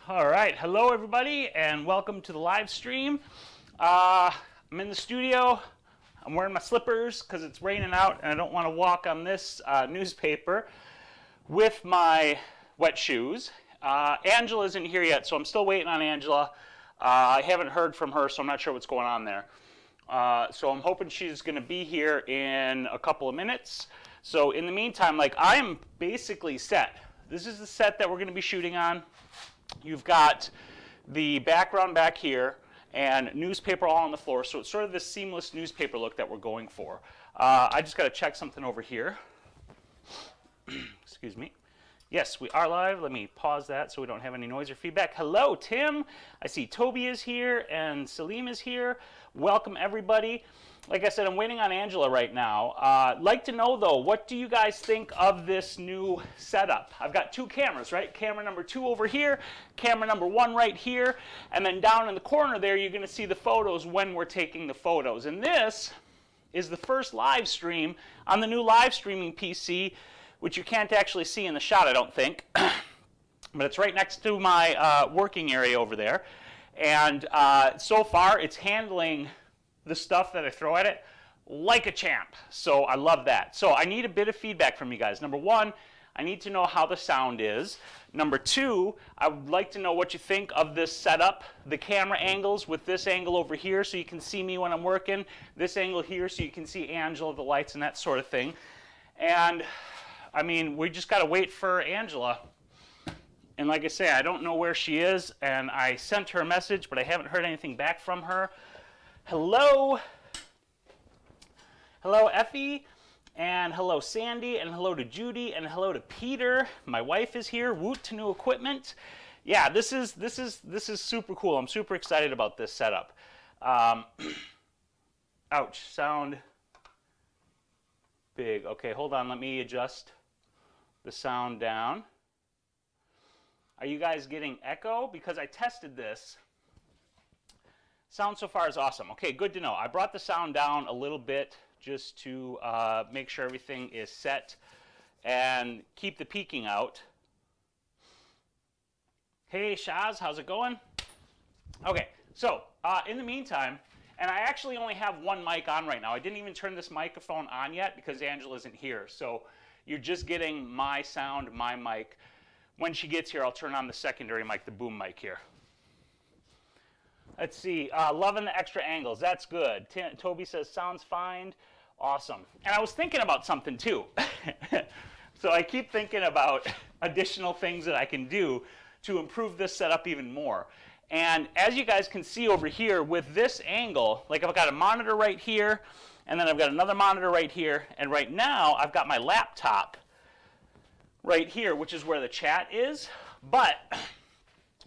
All right, hello everybody, and welcome to the live stream. I'm in the studio. I'm wearing my slippers because it's raining out, and I don't want to walk on this newspaper with my wet shoes. Angela isn't here yet, so I'm still waiting on Angela. I haven't heard from her, so I'm not sure what's going on there. So I'm hoping she's going to be here in a couple of minutes. So in the meantime, I'm basically set. This is the set that we're going to be shooting on. You've got the background back here and newspaper all on the floor, so it's sort of this seamless newspaper look that we're going for. I just got to check something over here. Excuse me. Yes, we are live. Let me pause that so we don't have any noise or feedback. Hello, Tim. I see Toby is here and Salim is here. Welcome, everybody. Like I said, I'm waiting on Angela right now. I'd like to know, though, what do you guys think of this new setup? I've got two cameras, right? Camera number 2 over here, camera number 1 right here, and then down in the corner there, you're going to see the photos when we're taking the photos. And this is the first live stream on the new live streaming PC, which you can't actually see in the shot, I don't think. But it's right next to my working area over there. And so far, it's handling the stuff that I throw at it like a champ. So I love that. So I need a bit of feedback from you guys. Number 1, I need to know how the sound is. Number 2, I would like to know what you think of this setup, the camera angles with this angle over here so you can see me when I'm working, this angle here so you can see Angela, the lights, and that sort of thing. And I mean, we just got to wait for Angela. And like I say, I don't know where she is, and I sent her a message, but I haven't heard anything back from her. Hello. Hello, Effie. And hello, Sandy. And hello to Judy. And hello to Peter. My wife is here. Woot to new equipment. Yeah, this is super cool. I'm super excited about this setup. Ouch, sound big. Okay, hold on. Let me adjust the sound down. Are you guys getting echo? Because I tested this. Sound so far is awesome. Okay, good to know. I brought the sound down a little bit just to make sure everything is set and keep the peaking out. Hey, Shaz, how's it going? Okay, so in the meantime, and I actually only have one mic on right now. I didn't even turn this microphone on yet because Angela isn't here. So you're just getting my sound, my mic. When she gets here, I'll turn on the secondary mic, the boom mic here. Let's see, loving the extra angles. That's good. Toby says, sounds fine. Awesome. And I was thinking about something, too. So I keep thinking about additional things that I can do to improve this setup even more. And as you guys can see over here, with this angle, like I've got a monitor right here, and then I've got another monitor right here, and right now I've got my laptop right here, which is where the chat is. But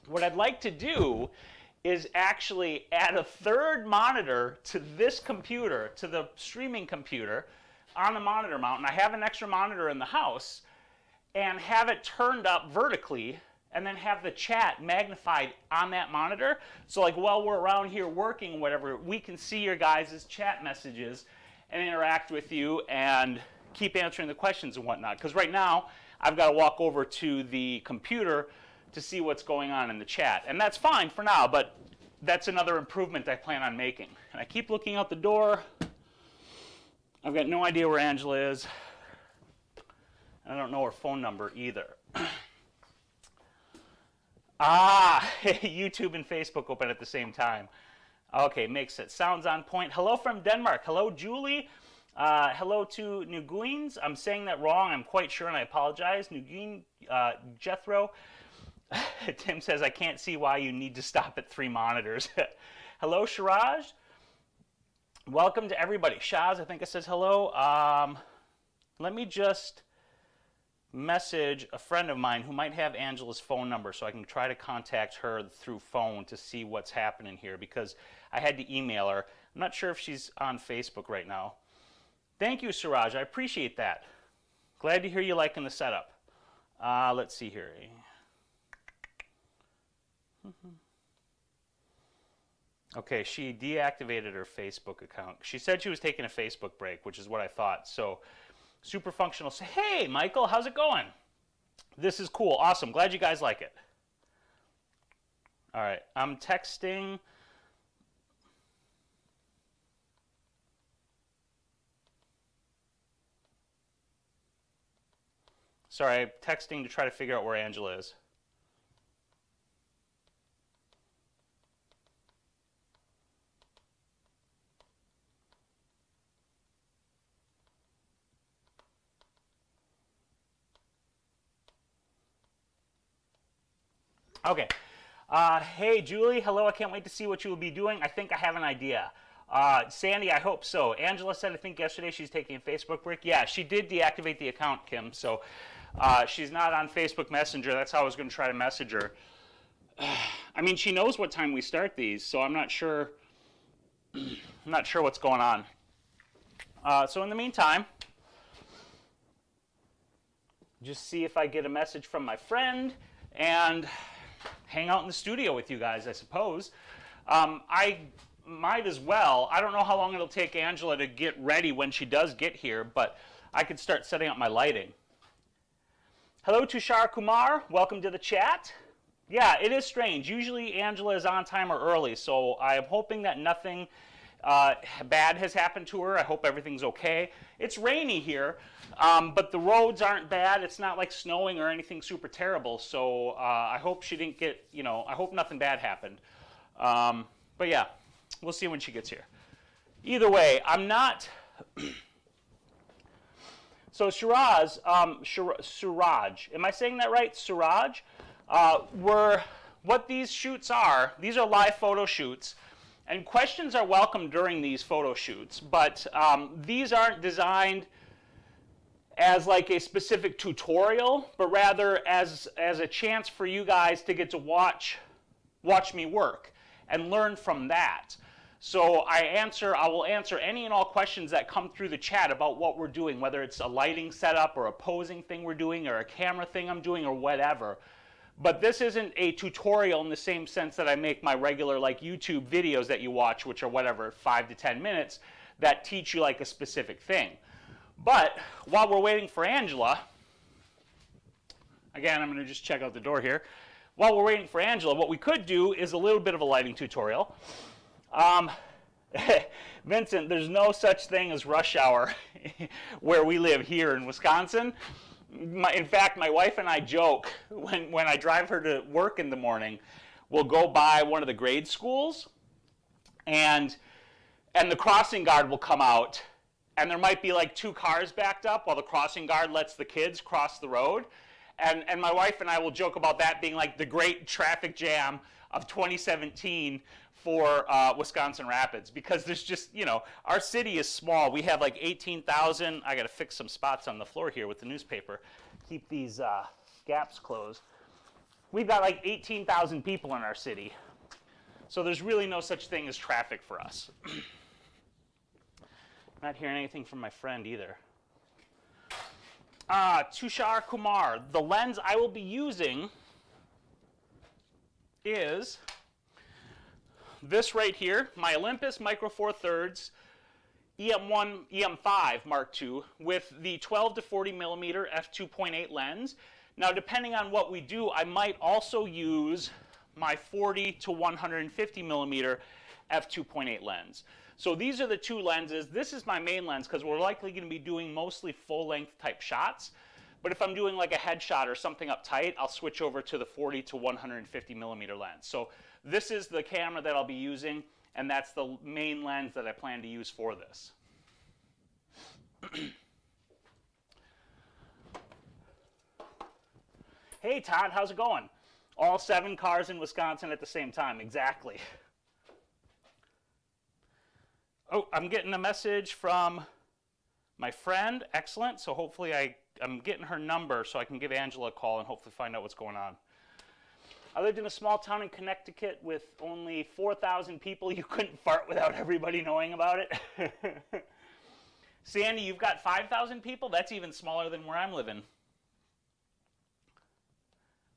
what I'd like to do is actually add a third monitor to this computer, to the streaming computer, on the monitor mount. And I have an extra monitor in the house, and have it turned up vertically, and then have the chat magnified on that monitor. So like while we're around here working, whatever, we can see your guys' chat messages and interact with you and keep answering the questions and whatnot. Because right now, I've got to walk over to the computer to see what's going on in the chat. And that's fine for now, but that's another improvement I plan on making. And I keep looking out the door. I've got no idea where Angela is. I don't know her phone number either. YouTube and Facebook open at the same time. Okay, makes sense. Sounds on point. Hello from Denmark. Hello, Julie. Hello to Nguyen's. I'm saying that wrong, I'm quite sure, and I apologize. Nguyen, Jethro. Tim says, I can't see why you need to stop at 3 monitors. Hello, Shiraj. Welcome to everybody. Shaz, I think it says hello. Let me just message a friend of mine who might have Angela's phone number so I can try to contact her through phone to see what's happening here, because I had to email her. I'm not sure if she's on Facebook right now. Thank you, Suraj. I appreciate that. Glad to hear you liking the setup. Let's see here. Okay, she deactivated her Facebook account. She said she was taking a Facebook break, which is what I thought. So, super functional. Say, hey, Michael, how's it going? This is cool. Awesome. Glad you guys like it. All right, I'm texting. Sorry, I'm texting to try to figure out where Angela is. Okay. Hey, Julie. Hello. I can't wait to see what you will be doing. I think I have an idea. Sandy, I hope so. Angela said, I think yesterday she's taking a Facebook break. Yeah, she did deactivate the account, Kim. So she's not on Facebook Messenger. That's how I was going to try to message her. I mean, she knows what time we start these, so I'm not sure. I'm not sure what's going on. So in the meantime, just see if I get a message from my friend and hang out in the studio with you guys, I suppose. I might as well. I don't know how long it'll take Angela to get ready when she does get here, but I could start setting up my lighting. Hello, Tushar Kumar. Welcome to the chat. Yeah, it is strange. Usually Angela is on time or early, so I am hoping that nothing bad has happened to her. I hope everything's okay. It's rainy here, but the roads aren't bad. It's not like snowing or anything super terrible, so I hope she didn't get, you know, I hope nothing bad happened. But yeah, we'll see when she gets here. Either way, I'm not... So Suraj, am I saying that right? Suraj, what these shoots are, these are live photo shoots, and questions are welcome during these photo shoots, but these aren't designed as like a specific tutorial, but rather as a chance for you guys to get to watch me work and learn from that. So I will answer any and all questions that come through the chat about what we're doing, whether it's a lighting setup or a posing thing we're doing or a camera thing I'm doing or whatever. But this isn't a tutorial in the same sense that I make my regular like YouTube videos that you watch, which are whatever, 5 to 10 minutes, that teach you like a specific thing. But while we're waiting for Angela, again, I'm going to just check out the door here. While we're waiting for Angela, what we could do is a little bit of a lighting tutorial. Vincent, there's no such thing as rush hour where we live here in Wisconsin. In fact, my wife and I joke when I drive her to work in the morning, we'll go by one of the grade schools, and the crossing guard will come out, and there might be like 2 cars backed up while the crossing guard lets the kids cross the road. And my wife and I will joke about that being like the great traffic jam of 2017 for Wisconsin Rapids, because there's just, you know, our city is small. We have like 18,000. I got to fix some spots on the floor here with the newspaper. Keep these gaps closed. We've got like 18,000 people in our city. So there's really no such thing as traffic for us. Not hearing anything from my friend either. Tushar Kumar, the lens I will be using is this right here, my Olympus Micro Four Thirds EM1, EM5 Mark II with the 12 to 40 millimeter f2.8 lens. Now, depending on what we do, I might also use my 40 to 150 millimeter f2.8 lens. So these are the 2 lenses. This is my main lens because we're likely going to be doing mostly full-length type shots. But if I'm doing like a headshot or something up tight, I'll switch over to the 40 to 150 millimeter lens. So this is the camera that I'll be using, and that's the main lens that I plan to use for this. Hey Todd, how's it going? All 7 cars in Wisconsin at the same time, exactly. Oh, I'm getting a message from my friend. Excellent. So hopefully I'm getting her number so I can give Angela a call and hopefully find out what's going on. I lived in a small town in Connecticut with only 4,000 people. You couldn't fart without everybody knowing about it. Sandy, you've got 5,000 people? That's even smaller than where I'm living.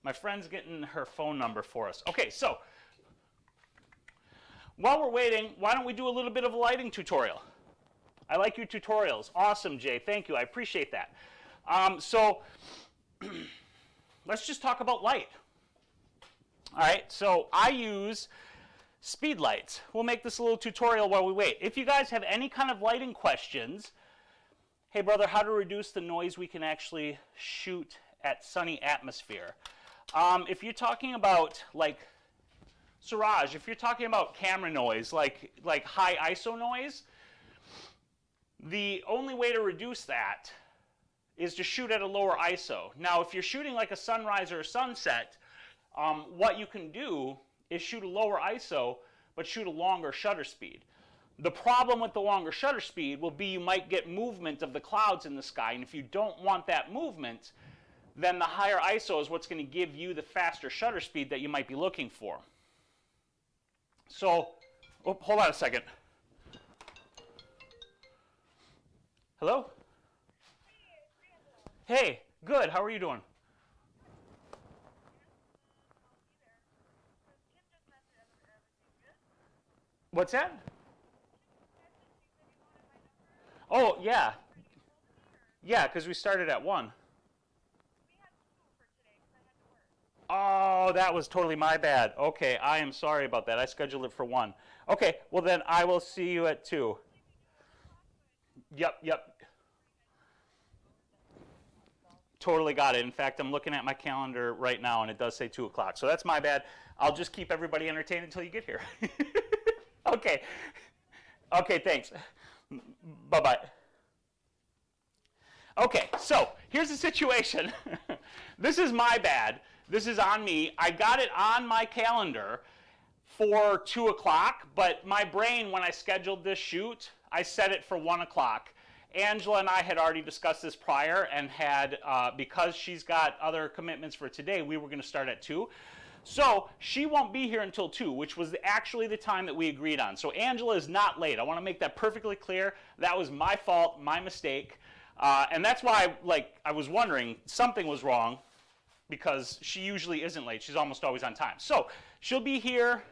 My friend's getting her phone number for us. Okay, so while we're waiting, why don't we do a little bit of a lighting tutorial? I like your tutorials. Awesome, Jay. Thank you. I appreciate that. So let's just talk about light. All right, so I use speed lights. We'll make this a little tutorial while we wait. If you guys have any kind of lighting questions, hey brother, how to reduce the noise we can actually shoot at sunny atmosphere. If you're talking about like Suraj, if you're talking about camera noise, like high ISO noise, the only way to reduce that is to shoot at a lower ISO. Now, if you're shooting like a sunrise or a sunset, what you can do is shoot a lower ISO, but shoot a longer shutter speed. The problem with the longer shutter speed will be you might get movement of the clouds in the sky, and if you don't want that movement, then the higher ISO is what's going to give you the faster shutter speed that you might be looking for. So, oh, hold on a second. Hello? Hey, good. How are you doing? What's that? Oh, yeah. Yeah, because we started at 1. Oh, that was totally my bad. Okay, I am sorry about that. I scheduled it for 1. Okay, well then I will see you at 2. Yep. Totally got it. In fact, I'm looking at my calendar right now, and it does say 2 o'clock. So that's my bad. I'll just keep everybody entertained until you get here. Okay. Okay, thanks. Bye-bye. Okay, so here's the situation. This is my bad. This is on me. I got it on my calendar for 2 o'clock, but my brain, when I scheduled this shoot, I set it for 1 o'clock. Angela and I had already discussed this prior and had, because she's got other commitments for today, we were going to start at 2. So she won't be here until 2, which was actually the time that we agreed on. So Angela is not late. I want to make that perfectly clear. That was my fault, my mistake. And that's why I was wondering, something was wrong, because she usually isn't late. She's almost always on time. So she'll be here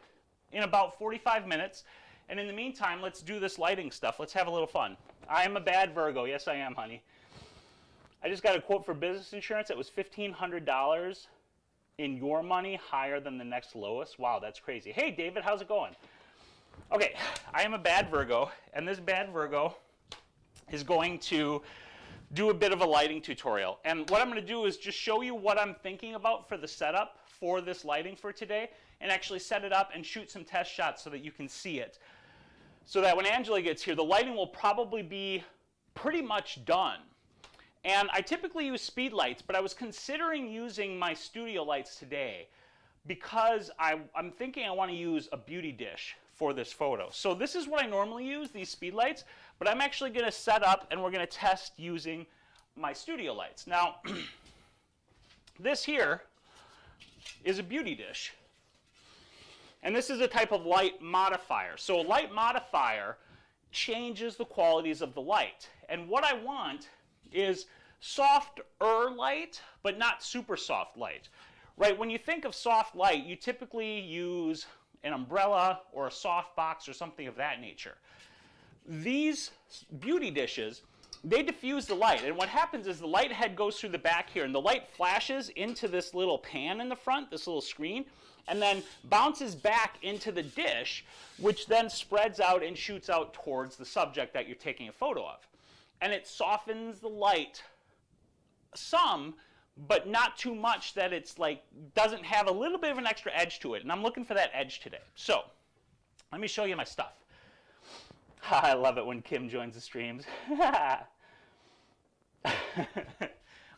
in about 45 minutes. And in the meantime, let's do this lighting stuff. Let's have a little fun. I am a bad Virgo. Yes, I am, honey. I just got a quote for business insurance. It was $1,500 in your money, higher than the next lowest. Wow, that's crazy. Hey, David, how's it going? Okay, I am a bad Virgo, and this bad Virgo is going to do a bit of a lighting tutorial. And what I'm going to do is just show you what I'm thinking about for the setup for this lighting for today, and actually set it up and shoot some test shots so that you can see it. So that when Angela gets here, the lighting will probably be pretty much done. And I typically use speed lights, but I was considering using my studio lights today because I'm thinking I want to use a beauty dish for this photo. So this is what I normally use, these speed lights, but I'm actually going to set up and we're going to test using my studio lights. Now, this here is a beauty dish. And this is a type of light modifier. So a light modifier changes the qualities of the light. And what I want is softer light, but not super soft light. Right? When you think of soft light, you typically use an umbrella or a soft box or something of that nature. These beauty dishes, they diffuse the light. And what happens is the light head goes through the back here, and the light flashes into this little pan in the front, this little screen, and then bounces back into the dish, which then spreads out and shoots out towards the subject that you're taking a photo of. And it softens the light some, but not too much that it's like, doesn't have a little bit of an extra edge to it. And I'm looking for that edge today. So, let me show you my stuff. I love it when Kim joins the streams.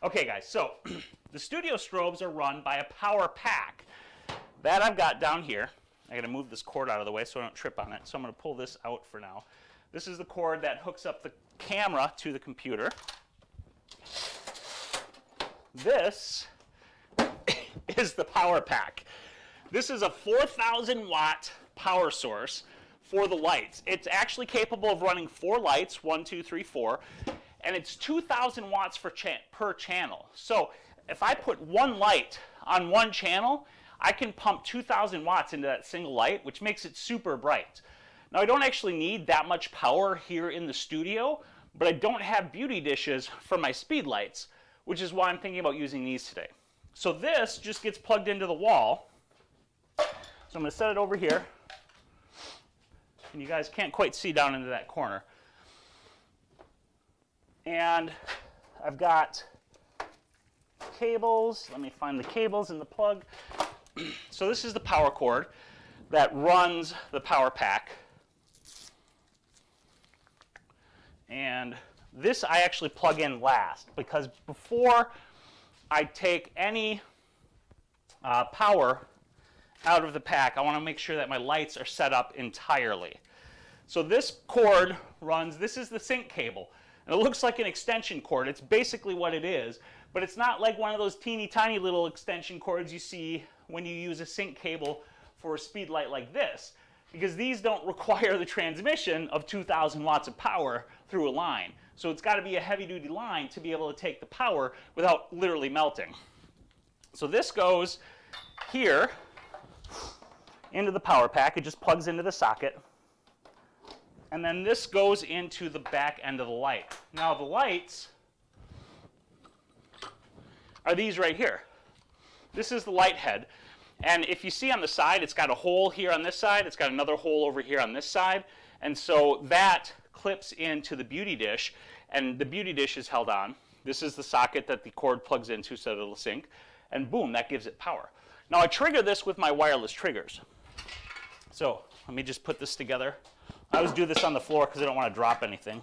Okay guys, so the studio strobes are run by a power pack. That I've got down here. I gotta move this cord out of the way so I don't trip on it. So I'm gonna pull this out for now. This is the cord that hooks up the camera to the computer. This is the power pack. This is a 4,000 watt power source for the lights. It's actually capable of running 4 lights, 1, 2, 3, 4, and it's 2,000 watts per channel. So if I put 1 light on 1 channel, I can pump 2,000 watts into that single light, which makes it super bright. Now, I don't actually need that much power here in the studio, but I don't have beauty dishes for my speed lights, which is why I'm thinking about using these today. So this just gets plugged into the wall, So I'm going to set it over here. And you guys can't quite see down into that corner. And I've got cables. Let me find the cables and the plug. So this is the power cord that runs the power pack. And this I actually plug in last, because before I take any power out of the pack, I want to make sure that my lights are set up entirely. So this cord runs, this is the sync cable. And it looks like an extension cord. It's basically what it is, but it's not like one of those teeny tiny little extension cords you see when you use a sync cable for a speed light like this, because these don't require the transmission of 2,000 watts of power through a line. So it's got to be a heavy-duty line to be able to take the power without literally melting. So this goes here into the power pack. It just plugs into the socket. And then this goes into the back end of the light. Now the lights are these right here. This is the light head. And if you see on the side, it's got a hole here on this side. It's got another hole over here on this side. And so that clips into the beauty dish, and the beauty dish is held on. This is the socket that the cord plugs into so that it'll sync. And boom, that gives it power. Now I trigger this with my wireless triggers. So let me just put this together. I always do this on the floor because I don't want to drop anything.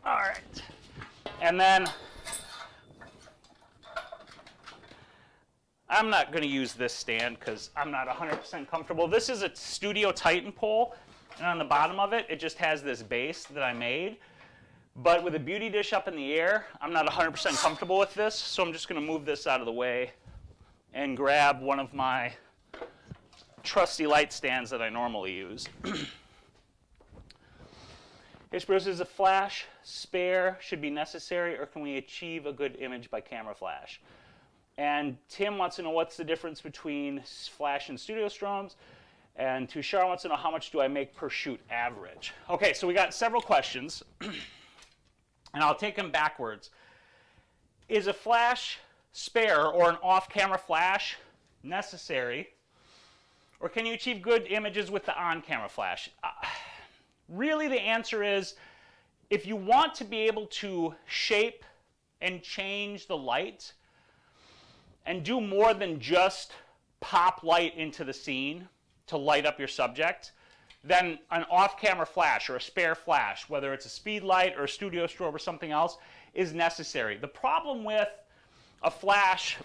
All right. And then I'm not going to use this stand because I'm not 100% comfortable. This is a Studio Titan pole, and on the bottom of it, it just has this base that I made. But with a beauty dish up in the air, I'm not 100% comfortable with this, so I'm just going to move this out of the way and grab one of my trusty light stands that I normally use. Hey, Spyros, is a flash spare should be necessary, or can we achieve a good image by camera flash? And Tim wants to know what's the difference between flash and studio strobes. And Tushar wants to know how much do I make per shoot average. Okay, so we got several questions. And I'll take them backwards. Is a flash spare or an off-camera flash necessary? Or can you achieve good images with the on-camera flash? Really, the answer is, if you want to be able to shape and change the light and do more than just pop light into the scene to light up your subject, then an off-camera flash or a spare flash, whether it's a speed light or a studio strobe or something else, is necessary. The problem with a flash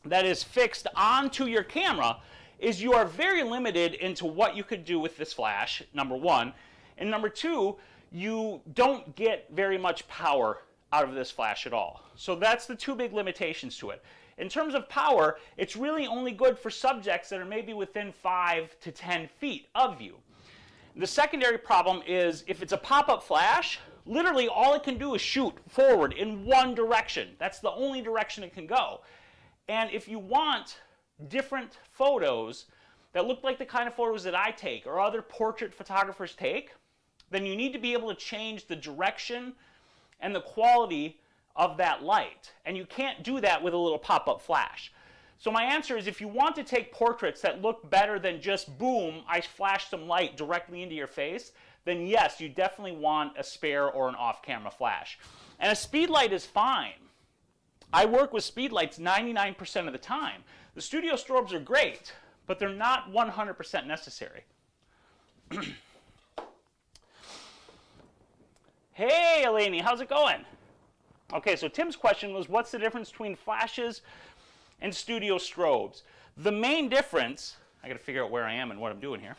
that is fixed onto your camera is you are very limited into what you could do with this flash, number one. And number two, you don't get very much power out of this flash at all. So that's the two big limitations to it. In terms of power, it's really only good for subjects that are maybe within 5 to 10 feet of you. The secondary problem is if it's a pop-up flash, literally all it can do is shoot forward in one direction. That's the only direction it can go. And if you want different photos that look like the kind of photos that I take or other portrait photographers take, then you need to be able to change the direction and the quality of that light. And you can't do that with a little pop-up flash. So my answer is, if you want to take portraits that look better than just boom, I flash some light directly into your face, then yes, you definitely want a spare or an off-camera flash. And a speed light is fine. I work with speed lights 99% of the time. The studio strobes are great, but they're not 100% necessary. Hey, Eleni, how's it going? Okay, so Tim's question was, what's the difference between flashes and studio strobes? The main difference, I got to figure out where I am and what I'm doing here.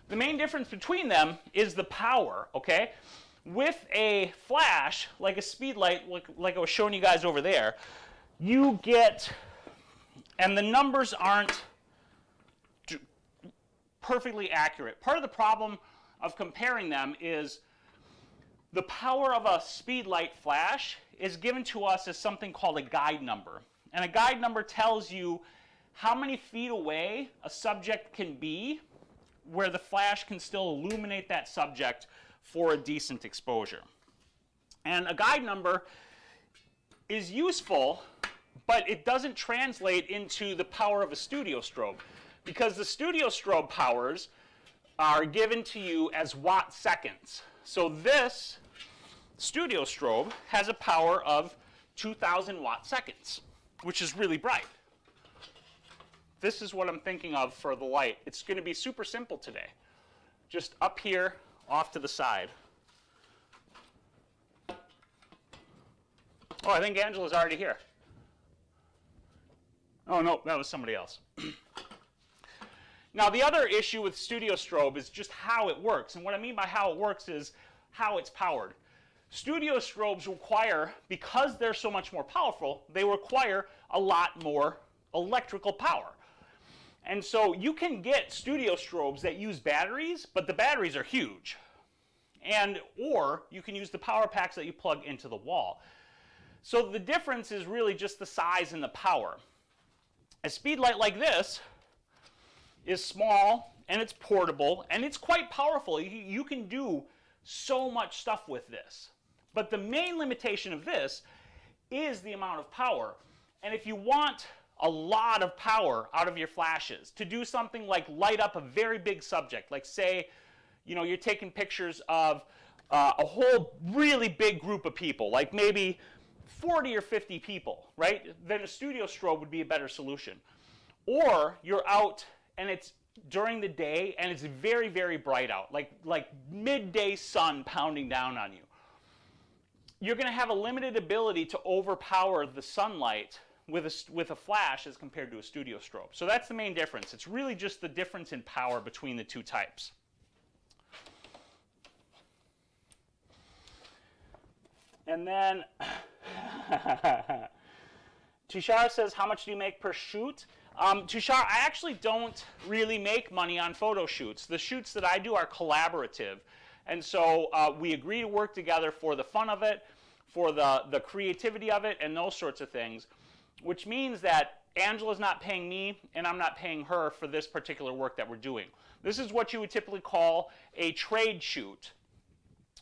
The main difference between them is the power, okay? With a flash, like a speed light, like I was showing you guys over there, you get, and the numbers aren't perfectly accurate. Part of the problem of comparing them is the power of a speed light flash is given to us as something called a guide number. And a guide number tells you how many feet away a subject can be where the flash can still illuminate that subject for a decent exposure. And a guide number is useful, but it doesn't translate into the power of a studio strobe, because the studio strobe powers are given to you as watt seconds. So this studio strobe has a power of 2,000 watt seconds, which is really bright. This is what I'm thinking of for the light. It's going to be super simple today. Just up here, off to the side. Oh, I think Angela's already here. Oh, no, that was somebody else. Now, the other issue with studio strobe is just how it works. And what I mean by how it works is how it's powered. Studio strobes require, because they're so much more powerful, they require a lot more electrical power. And so you can get studio strobes that use batteries, but the batteries are huge. Or you can use the power packs that you plug into the wall. So the difference is really just the size and the power. A speed light like this is small, and it's portable, and it's quite powerful. You can do so much stuff with this. But the main limitation of this is the amount of power. And if you want a lot of power out of your flashes to do something like light up a very big subject, like say, you're taking pictures of a whole really big group of people, like maybe 40 or 50 people, right? Then a studio strobe would be a better solution. Or you're out and it's during the day and it's very, very bright out, like midday sun pounding down on you. You're going to have a limited ability to overpower the sunlight with a flash as compared to a studio strobe. So that's the main difference. It's really just the difference in power between the two types. And then Tushar says, how much do you make per shoot? Tushar, I actually don't really make money on photo shoots. The shoots that I do are collaborative. And so we agree to work together for the fun of it, for the creativity of it, and those sorts of things, which means that Angela's not paying me and I'm not paying her for this particular work that we're doing. This is what you would typically call a trade shoot,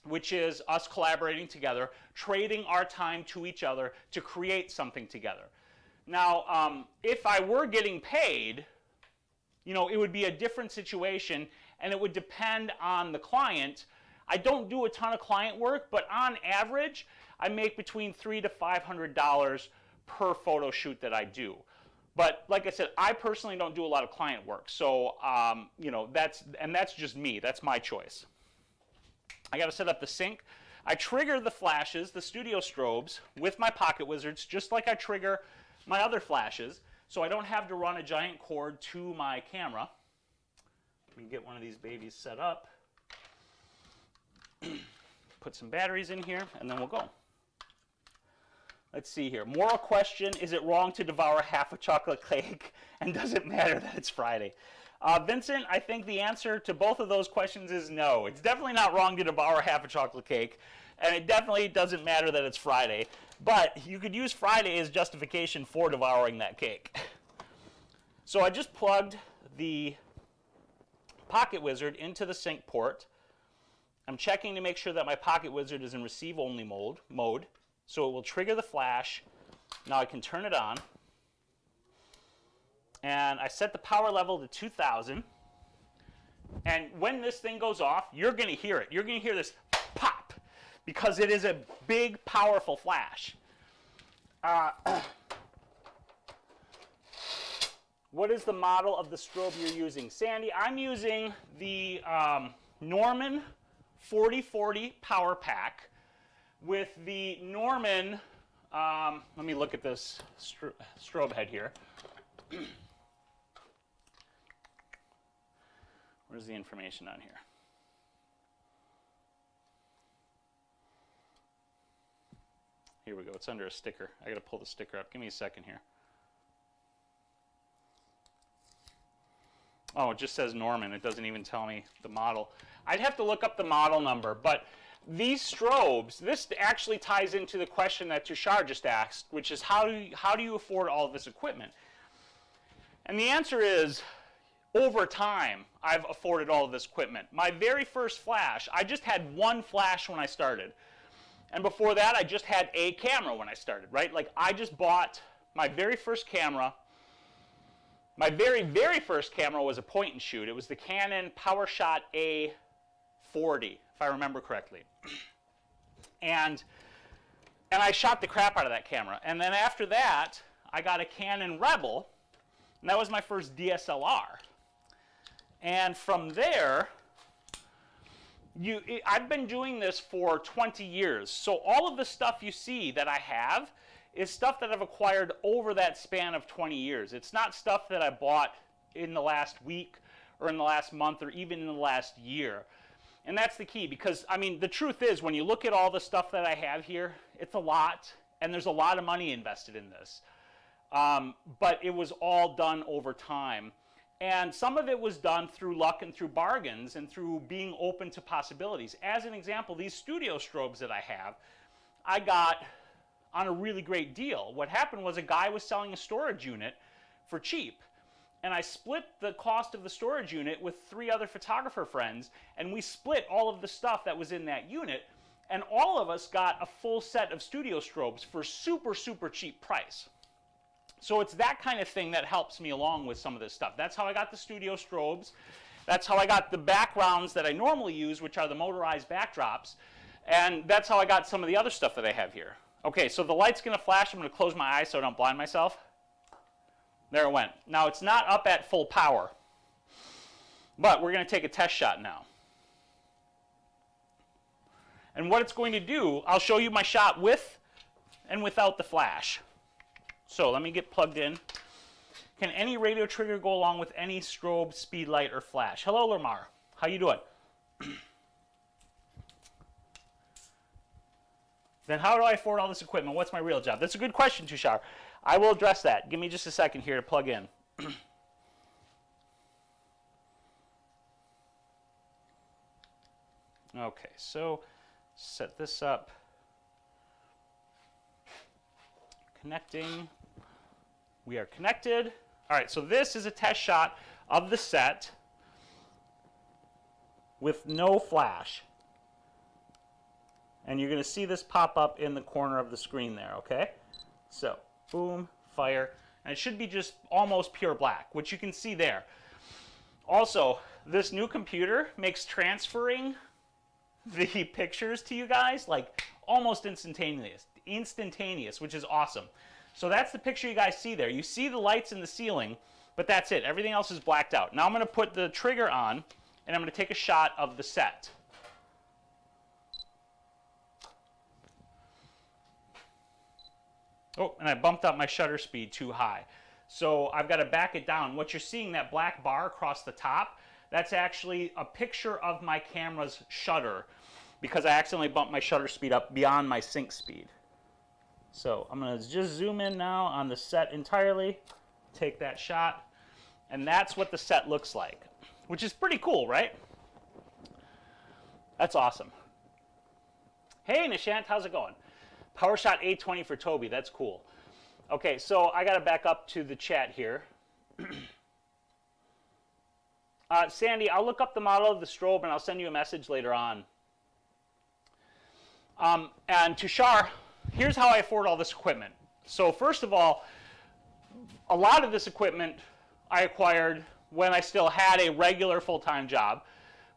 which is us collaborating together, trading our time to each other to create something together. Now, if I were getting paid, it would be a different situation, and it would depend on the client. I don't do a ton of client work, but on average, I make between $300 to $500 per photo shoot that I do. But like I said, I personally don't do a lot of client work, so that's just me. That's my choice. I got to set up the sync. I trigger the flashes, the studio strobes, with my pocket wizards, just like I trigger my other flashes, so I don't have to run a giant cord to my camera. We can get one of these babies set up. Put some batteries in here, and then we'll go. Let's see here. Moral question, is it wrong to devour half a chocolate cake? And does it matter that it's Friday? Vincent, I think the answer to both of those questions is no. It's definitely not wrong to devour half a chocolate cake, and it definitely doesn't matter that it's Friday. But you could use Friday as justification for devouring that cake. So I just plugged the pocket wizard into the sync port. I'm checking to make sure that my pocket wizard is in receive only mode. So it will trigger the flash. Now I can turn it on. And I set the power level to 2,000. And when this thing goes off, you're going to hear it. You're going to hear this pop, because it is a big, powerful flash. What is the model of the strobe you're using? Sandy, I'm using the Norman 4040 power pack with the Norman, let me look at this strobe head here. Where's the information on here? Here we go. It's under a sticker. I got to pull the sticker up. Give me a second here. Oh, it just says Norman. It doesn't even tell me the model. I'd have to look up the model number, but these strobes, this actually ties into the question that Tushar just asked, which is how do you afford all of this equipment? And the answer is, over time, I've afforded all of this equipment. My very first flash, I just had one flash when I started. And before that, I just had a camera when I started, right? Like, I just bought my very first camera. My very, very first camera was a point and shoot. It was the Canon PowerShot A40, if I remember correctly. And I shot the crap out of that camera. And then after that, I got a Canon Rebel, and that was my first DSLR. And from there, I've been doing this for 20 years. So all of the stuff you see that I have is stuff that I've acquired over that span of 20 years. It's not stuff that I bought in the last week or in the last month or even in the last year. And that's the key, because, I mean, the truth is, when you look at all the stuff that I have here, it's a lot, and there's a lot of money invested in this. But it was all done over time. And some of it was done through luck and through bargains and through being open to possibilities. As an example, these studio strobes that I have, I got on a really great deal. What happened was a guy was selling a storage unit for cheap. And I split the cost of the storage unit with 3 other photographer friends, and we split all of the stuff that was in that unit, and all of us got a full set of studio strobes for super, super cheap price. So it's that kind of thing that helps me along with some of this stuff. That's how I got the studio strobes. That's how I got the backgrounds that I normally use, which are the motorized backdrops. And that's how I got some of the other stuff that I have here. Okay, so the light's going to flash. I'm going to close my eyes so I don't blind myself. There it went. Now, it's not up at full power, but we're going to take a test shot now. And what it's going to do, I'll show you my shot with and without the flash. So let me get plugged in. Can any radio trigger go along with any strobe, speed light, or flash? Hello, Lamar. How you doing? Then how do I afford all this equipment? What's my real job? That's a good question, Tushar. I will address that. Give me just a second here to plug in. Okay, so set this up. Connecting. We are connected. All right, so this is a test shot of the set with no flash. And you're going to see this pop up in the corner of the screen there, okay? So, boom, fire. And it should be just almost pure black, which you can see there. Also, this new computer makes transferring the pictures to you guys like almost instantaneous, which is awesome. So that's the picture you guys see there. You see the lights in the ceiling, but that's it. Everything else is blacked out. Now I'm going to put the trigger on, and I'm going to take a shot of the set. Oh, and I bumped up my shutter speed too high. So I've got to back it down. What you're seeing, that black bar across the top, that's actually a picture of my camera's shutter, because I accidentally bumped my shutter speed up beyond my sync speed. So I'm going to just zoom in now on the set entirely, take that shot, and that's what the set looks like, which is pretty cool, right? That's awesome. Hey, Nishant, how's it going? PowerShot A20 for Toby, that's cool. Okay, so I got to back up to the chat here. Sandy, I'll look up the model of the strobe and I'll send you a message later on. And Tushar, here's how I afford all this equipment. So first of all, a lot of this equipment I acquired when I still had a regular full-time job,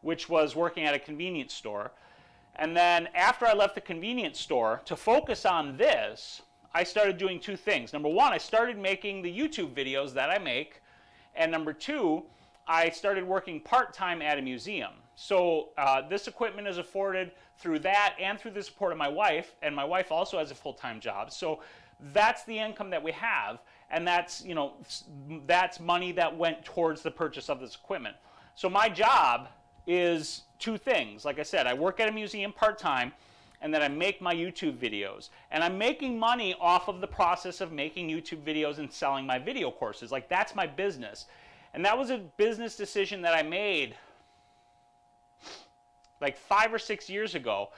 which was working at a convenience store. And then after I left the convenience store, to focus on this, I started doing 2 things. Number 1, I started making the YouTube videos that I make. And number 2, I started working part-time at a museum. So this equipment is afforded through that and through the support of my wife, and my wife also has a full-time job. So that's the income that we have, and that's, you know, that's money that went towards the purchase of this equipment. So my job is 2 things. Like I said, I work at a museum part-time, and then I make my YouTube videos. And I'm making money off of the process of making YouTube videos and selling my video courses. Like, that's my business. And that was a business decision that I made like 5 or 6 years ago.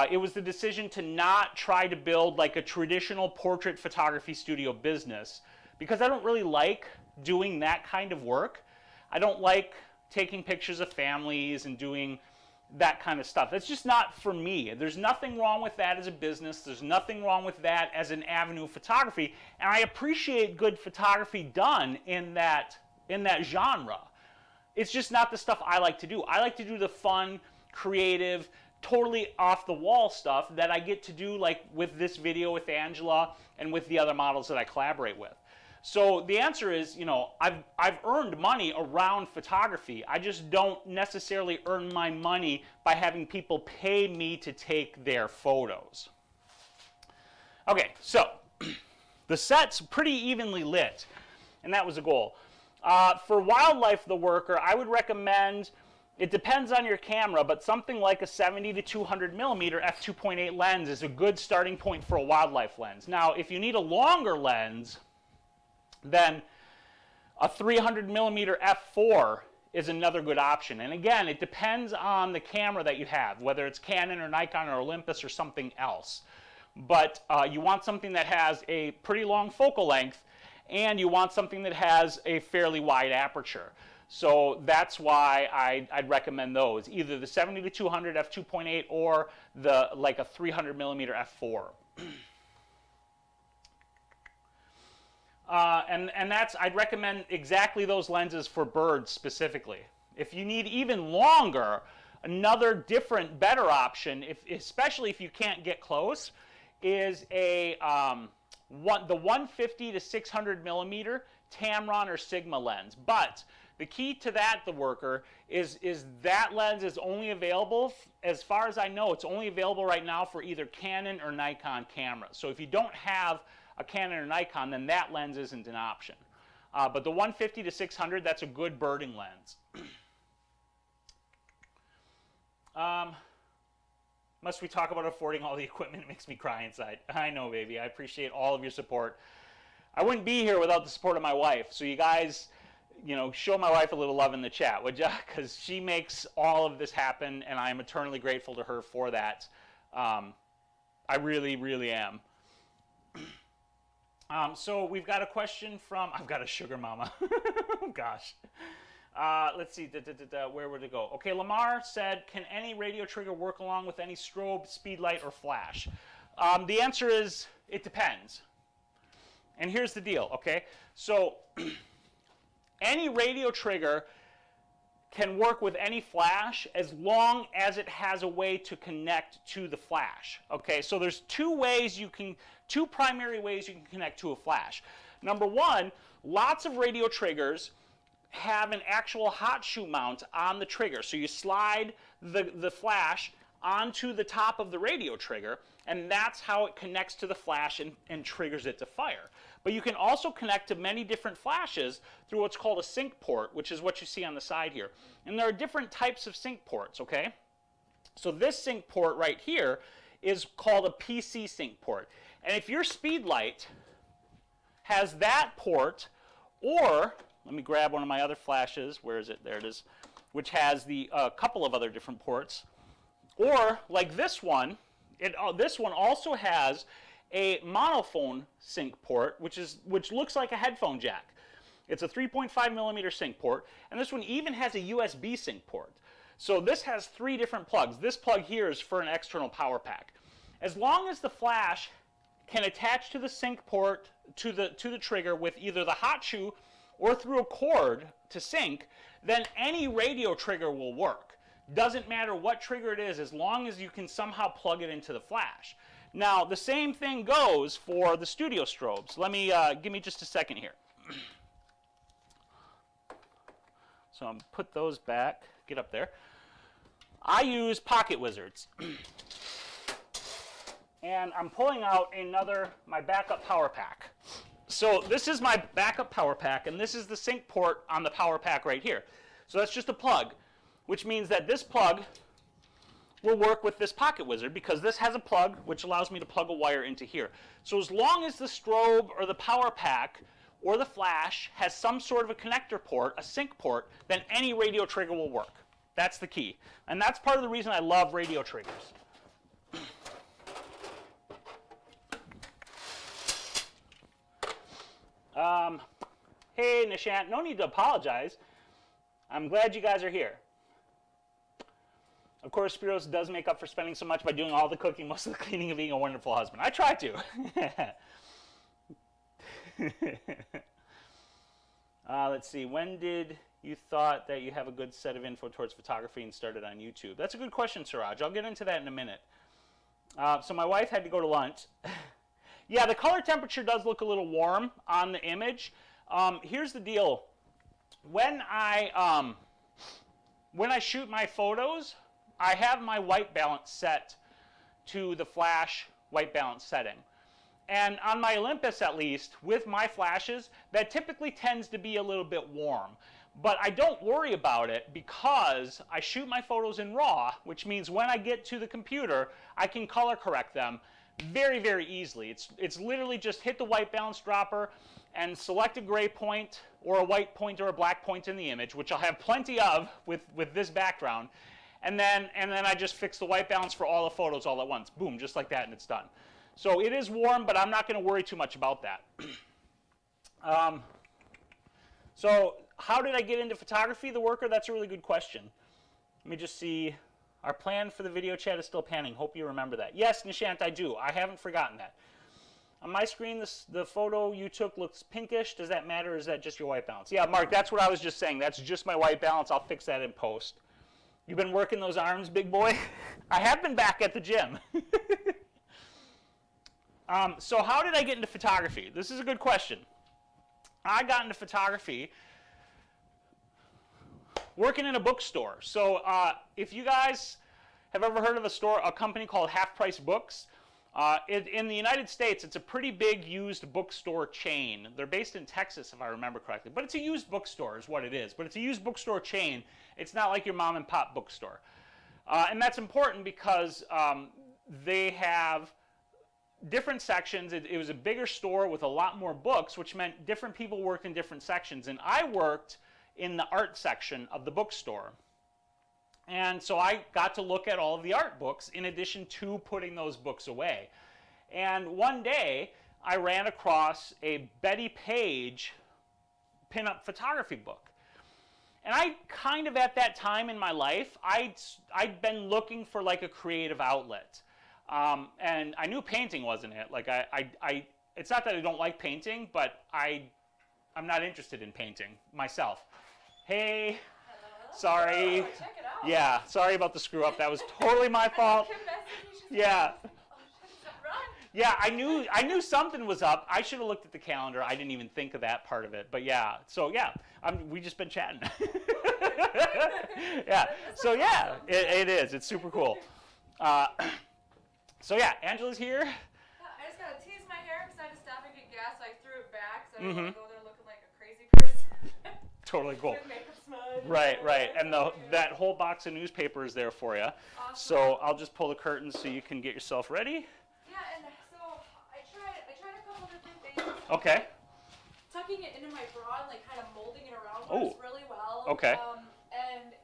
It was the decision to not try to build like a traditional portrait photography studio business, because I don't really like doing that kind of work. I don't like taking pictures of families and doing that kind of stuff. That's just not for me. There's nothing wrong with that as a business. There's nothing wrong with that as an avenue of photography. And I appreciate good photography done in that genre. It's just not the stuff I like to do. I like to do the fun, creative, totally off the wall stuff that I get to do, like with this video with Angela and with the other models that I collaborate with. So the answer is, you know, I've earned money around photography. I just don't necessarily earn my money by having people pay me to take their photos. Okay, so the set's pretty evenly lit, and that was the goal. For wildlife, the worker, I would recommend, it depends on your camera, but something like a 70 to 200 millimeter f2.8 lens is a good starting point for a wildlife lens. Now, if you need a longer lens, then a 300 millimeter f4 is another good option. And again, it depends on the camera that you have, whether it's Canon or Nikon or Olympus or something else. But you want something that has a pretty long focal length, and you want something that has a fairly wide aperture. So that's why I'd recommend those, either the 70 to 200 f2.8 or like a 300 millimeter f4. And I'd recommend exactly those lenses for birds specifically. If you need even longer, another different, better option, especially if you can't get close, is the 150 to 600 millimeter Tamron or Sigma lens. But the key to that, the worker, is that lens is only available, as far as I know, it's only available right now for either Canon or Nikon cameras. So if you don't have a Canon or Nikon, then that lens isn't an option. But the 150 to 600, that's a good birding lens. Must we talk about affording all the equipment? It makes me cry inside. I know, baby. I appreciate all of your support. I wouldn't be here without the support of my wife. So you guys, you know, show my wife a little love in the chat, would ya? Because she makes all of this happen, and I am eternally grateful to her for that. I really, really am. So we've got a question from, I've got a sugar mama. Oh, gosh. Let's see, where would it go? Okay, Lamar said, can any radio trigger work along with any strobe, speed light, or flash? The answer is, it depends. And here's the deal, okay? So any radio trigger can work with any flash as long as it has a way to connect to the flash. Okay, so there's two primary ways you can connect to a flash. Number one, lots of radio triggers have an actual hot shoe mount on the trigger. So you slide the flash onto the top of the radio trigger, and that's how it connects to the flash and triggers it to fire. But you can also connect to many different flashes through what's called a sync port, which is what you see on the side here. And there are different types of sync ports, okay? So this sync port right here is called a PC sync port. And if your speed light has that port, or, let me grab one of my other flashes, where is it? There it is, which has the couple of other different ports. Or, like this one, this one also has a monophone sync port, which looks like a headphone jack. It's a 3.5 millimeter sync port, and this one even has a USB sync port. So this has 3 different plugs. This plug here is for an external power pack. As long as the flash can attach to the sync port to the trigger with either the hot shoe or through a cord to sync, then any radio trigger will work. Doesn't matter what trigger it is, as long as you can somehow plug it into the flash. Now, the same thing goes for the studio strobes. Let me, give me just a second here. So I'm put those back, get up there. I use Pocket Wizards. And I'm pulling out my backup power pack. So this is my backup power pack, and this is the sync port on the power pack right here. So that's just a plug, which means that this plug will work with this Pocket Wizard because this has a plug which allows me to plug a wire into here. So as long as the strobe or the power pack or the flash has some sort of a connector port, a sync port, then any radio trigger will work. That's the key. And that's part of the reason I love radio triggers. Hey, Nishant, no need to apologize. I'm glad you guys are here. Of course, Spyros does make up for spending so much by doing all the cooking, most of the cleaning, and being a wonderful husband. I try to. Let's see. When did you thought that you have a good set of info towards photography and started on YouTube? That's a good question, Siraj. I'll get into that in a minute. So my wife had to go to lunch. Yeah, the color temperature does look a little warm on the image. Here's the deal. When I shoot my photos, I have my white balance set to the flash white balance setting. And on my Olympus, at least, with my flashes, that typically tends to be a little bit warm. But I don't worry about it because I shoot my photos in RAW, which means when I get to the computer, I can color correct them very, very easily. It's literally just hit the white balance dropper and select a gray point or a white point or a black point in the image, which I'll have plenty of with this background. And then I just fix the white balance for all the photos all at once. Boom, just like that, and it's done. So it is warm, but I'm not going to worry too much about that. So how did I get into photography, the worker? That's a really good question. Let me just see. Our plan for the video chat is still panning. Hope you remember that. Yes, Nishant, I do. I haven't forgotten that. On my screen, the photo you took looks pinkish. Does that matter, or is that just your white balance? Yeah, Mark, that's what I was just saying. That's just my white balance. I'll fix that in post. You've been working those arms, big boy? I have been back at the gym. So how did I get into photography? This is a good question. I got into photography working in a bookstore. So if you guys have ever heard of a company called Half Price Books, in the United States, it's a pretty big used bookstore chain. They're based in Texas, if I remember correctly. But it's a used bookstore is what it is. But it's a used bookstore chain. It's not like your mom and pop bookstore. And that's important because they have different sections. It was a bigger store with a lot more books, which meant different people worked in different sections. And I worked in the art section of the bookstore. And so I got to look at all of the art books in addition to putting those books away. And one day, I ran across a Betty Page pinup photography book. And I kind of, at that time in my life, I'd been looking for like a creative outlet. And I knew painting wasn't it. Like it's not that I don't like painting, but I'm not interested in painting myself. Hey. Sorry. Oh, check it out. Yeah, sorry about the screw up. That was totally my fault. Yeah. Yeah, I knew something was up. I should have looked at the calendar. I didn't even think of that part of it. But yeah, so yeah, we just been chatting. Yeah. So yeah, it is. It's super cool. So yeah, Angela's here. Yeah, I just gotta tease my hair because I had to stop and get gas. So I threw it back, so I didn't want to go there looking like a crazy person. Totally cool. With makeup smudge. Right, right. And that whole box of newspaper is there for you. Awesome. So I'll just pull the curtains so you can get yourself ready. Yeah, and so I tried a couple different things. Okay. Tucking it into my bra and like kind of molding it around Oh. works really well. Okay. And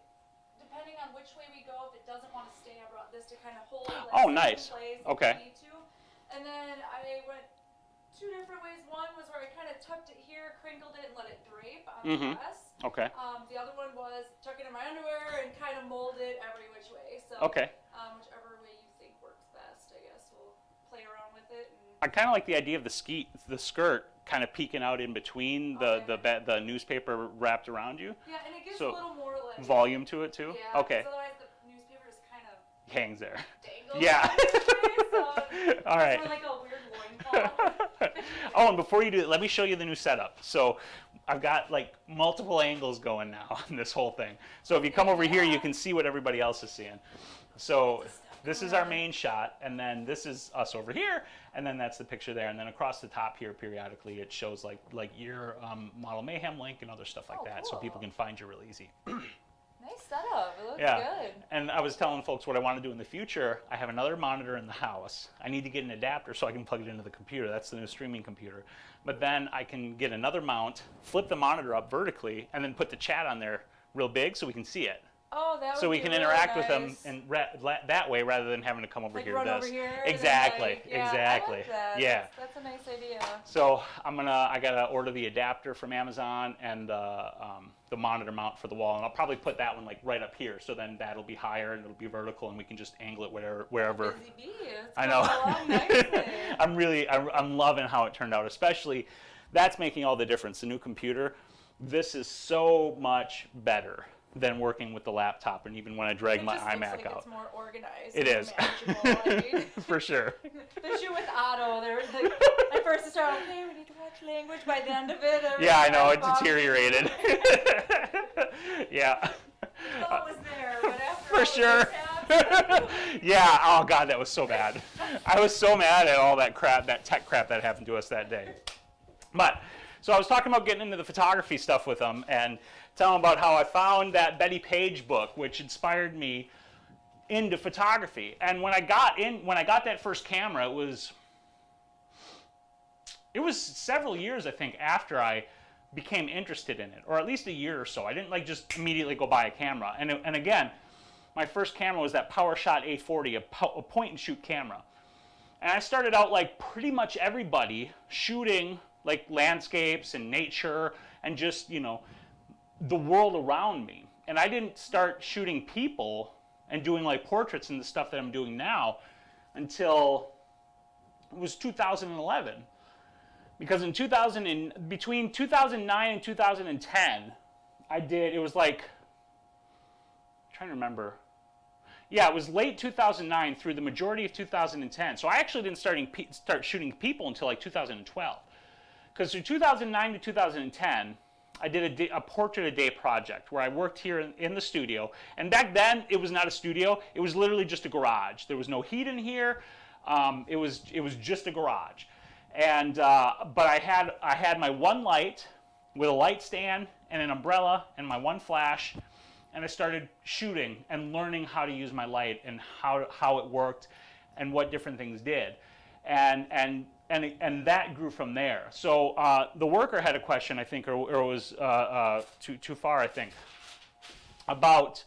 depending on which way we go, if it doesn't want to stay, I brought this to kind of hold like, Oh, nice. in place Okay. if I need to. And then I went two different ways. One was where I kind of tucked it here, crinkled it, and let it drape on the dress. Okay. The other one was tuck it in my underwear and kind of mold it every which way. So Okay. Whichever way you think works best, I guess we'll play around with it. And I kind of like the idea of the skirt kind of peeking out in between the newspaper wrapped around you. yeah, and it gives So, a little more like volume to it too. Yeah. Okay. 'Cause otherwise the newspaper just kind of Hangs there. dangles. Yeah. So All right. it's like a weird loincloth. Oh, and before you do it, let me show you the new setup. So I've got like multiple angles going now on this whole thing. So if you come over here, you can see what everybody else is seeing. So this is our main shot, and then this is us over here, and then that's the picture there. And then across the top here, periodically, it shows like your Model Mayhem link and other stuff like that, so people can find you real easy. Nice setup. It looks good. And I was telling folks what I want to do in the future. I have another monitor in the house. I need to get an adapter so I can plug it into the computer. That's the new streaming computer. But then I can get another mount, flip the monitor up vertically, and then put the chat on there real big so we can see it. Oh, that would So we be can really interact nice. with them and that way rather than having to come over like here run to over this. here. Exactly, And then, like, exactly. I like that. Yeah. That's a nice idea. So I gotta order the adapter from Amazon and the the monitor mount for the wall, and I'll probably put that one like right up here, so then that'll be higher and it'll be vertical, and we can just angle it wherever. Busy bee. It's I know. along nicely. I'm loving how it turned out, especially that's making all the difference. The new computer, this is so much better than working with the laptop, and even when I drag my iMac like out. It's more organized. It is. I mean, For sure. the issue with Otto, they're like, at first it started, okay, we need to watch language. By the end of it, Yeah, I know, it deteriorated. Yeah. I thought it was there, but after For sure. Yeah, oh God, that was so bad. I was so mad at all that crap, that tech crap that happened to us that day. But, so I was talking about getting into the photography stuff with them and telling them about how I found that Betty Page book, which inspired me into photography. And when I got that first camera, it was several years, I think, after I became interested in it, or at least a year or so. I didn't like just immediately go buy a camera. And again, my first camera was that PowerShot A40, a point and shoot camera. And I started out like pretty much everybody shooting like landscapes and nature and just, you know, the world around me. And I didn't start shooting people and doing like portraits and the stuff that I'm doing now until it was 2011. Because between 2009 and 2010, it was like, I'm trying to remember. Yeah, it was late 2009 through the majority of 2010. So I actually didn't start shooting people until like 2012. Because through 2009 to 2010, I did a portrait a day project where I worked here in the studio. And back then, it was not a studio. It was literally just a garage. There was no heat in here. It was just a garage. And but I had my one light with a light stand and an umbrella and my one flash, and I started shooting and learning how to use my light and how it worked and what different things did, and that grew from there. So the worker had a question, I think, or was too far, I think, about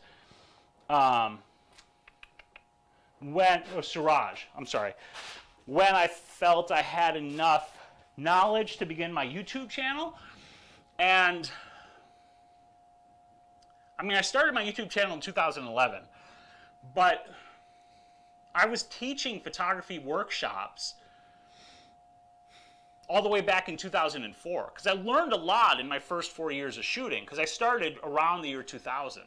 Suraj. I'm sorry. When I felt I had enough knowledge to begin my YouTube channel. And I mean, I started my YouTube channel in 2011, but I was teaching photography workshops all the way back in 2004, because I learned a lot in my first 4 years of shooting, because I started around the year 2000.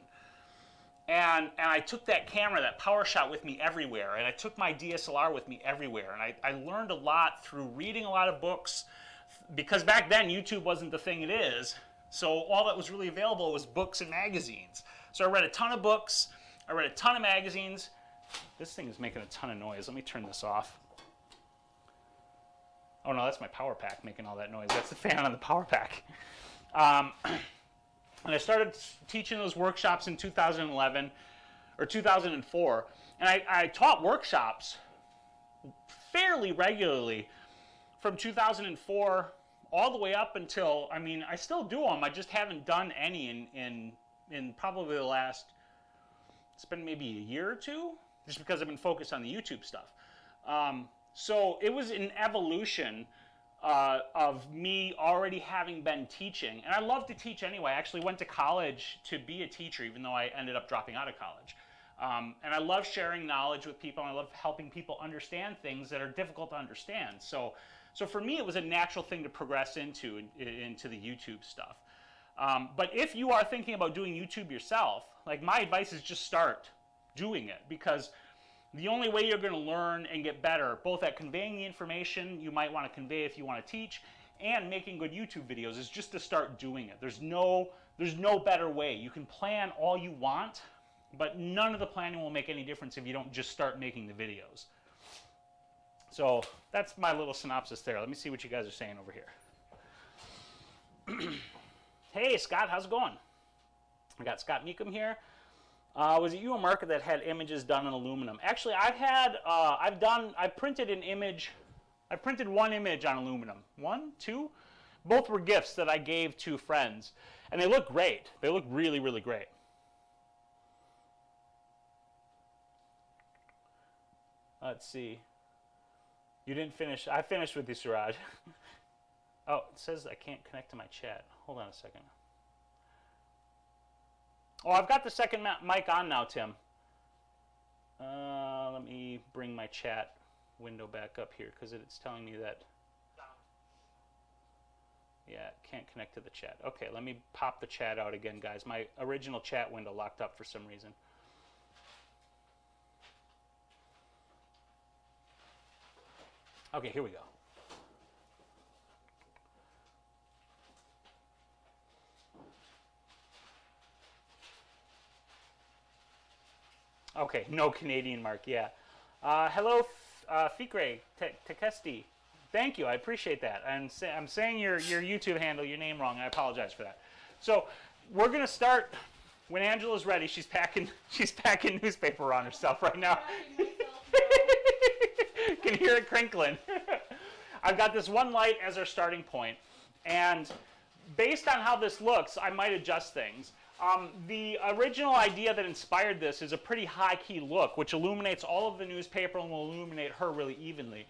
And I took that camera, that PowerShot, with me everywhere, and I took my DSLR with me everywhere, and I learned a lot through reading a lot of books, because back then YouTube wasn't the thing it is, so all that was really available was books and magazines. So I read a ton of books, I read a ton of magazines. This thing is making a ton of noise. Let me turn this off. Oh no, that's my power pack making all that noise. That's the fan on the power pack. And I started teaching those workshops in 2011 or 2004. And I taught workshops fairly regularly from 2004 all the way up until, I mean, I still do them. I just haven't done any in probably the last, it's been maybe a year or two, just because I've been focused on the YouTube stuff. So it was an evolution of me already having been teaching. And I love to teach anyway. I actually went to college to be a teacher, even though I ended up dropping out of college. And I love sharing knowledge with people, and I love helping people understand things that are difficult to understand. So for me, it was a natural thing to progress into the YouTube stuff. But if you are thinking about doing YouTube yourself, like my advice is just start doing it, because the only way you're going to learn and get better, both at conveying the information you might want to convey if you want to teach, and making good YouTube videos, is just to start doing it. There's no better way. You can plan all you want, but none of the planning will make any difference if you don't just start making the videos. So that's my little synopsis there. Let me see what you guys are saying over here. Hey, Scott, how's it going? I got Scott Meekum here. Was it you or Mark that had images done in aluminum? Actually, I've printed an image. I printed one image on aluminum. One, two? Both were gifts that I gave to friends. And they look great. They look really, really great. Let's see. You didn't finish. I finished with you, Suraj. Oh, it says I can't connect to my chat. Hold on a second. Oh, I've got the second mic on now, Tim. Let me bring my chat window back up here because it's telling me that. Yeah, can't connect to the chat. Okay, let me pop the chat out again, guys. My original chat window locked up for some reason. Okay, here we go. Okay, no Canadian mark, yeah. Hello, Fikre Tekesti. Thank you, I appreciate that. I'm saying your YouTube handle, your name wrong. I apologize for that. So we're gonna start when Angela's ready. She's packing newspaper on herself right now. Can hear it crinkling. I've got this one light as our starting point, and based on how this looks, I might adjust things. The original idea that inspired this is a pretty high-key look, which illuminates all of the newspaper and will illuminate her really evenly.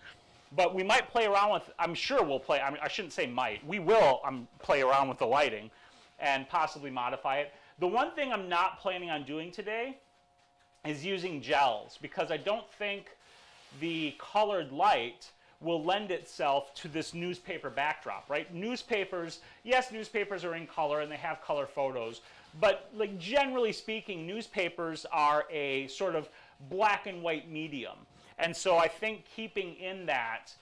But we might play around with, I'm sure we'll play, I shouldn't say might, we will play around with the lighting and possibly modify it. The one thing I'm not planning on doing today is using gels, because I don't think the colored light will lend itself to this newspaper backdrop, right? Newspapers, yes, newspapers are in color and they have color photos, but like generally speaking, newspapers are a sort of black and white medium. And so I think keeping in that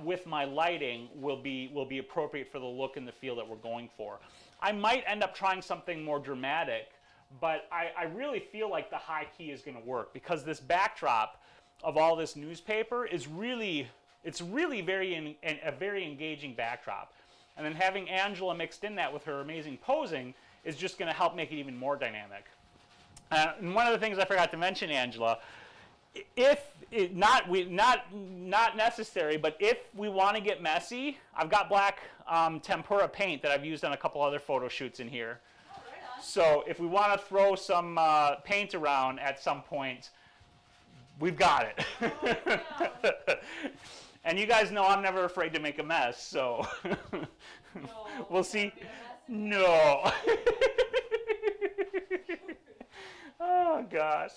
with my lighting will be appropriate for the look and the feel that we're going for. I might end up trying something more dramatic, but I really feel like the high key is going to work because this backdrop of all this newspaper is really, it's really a very engaging backdrop. And then having Angela mixed in that with her amazing posing is just going to help make it even more dynamic. And one of the things I forgot to mention, Angela, if it, not necessary, but if we want to get messy, I've got black tempera paint that I've used on a couple other photo shoots in here. Oh, right on. So if we want to throw some paint around at some point, we've got it. Oh, yeah. And you guys know I'm never afraid to make a mess, so No, we'll see. No. Oh, gosh.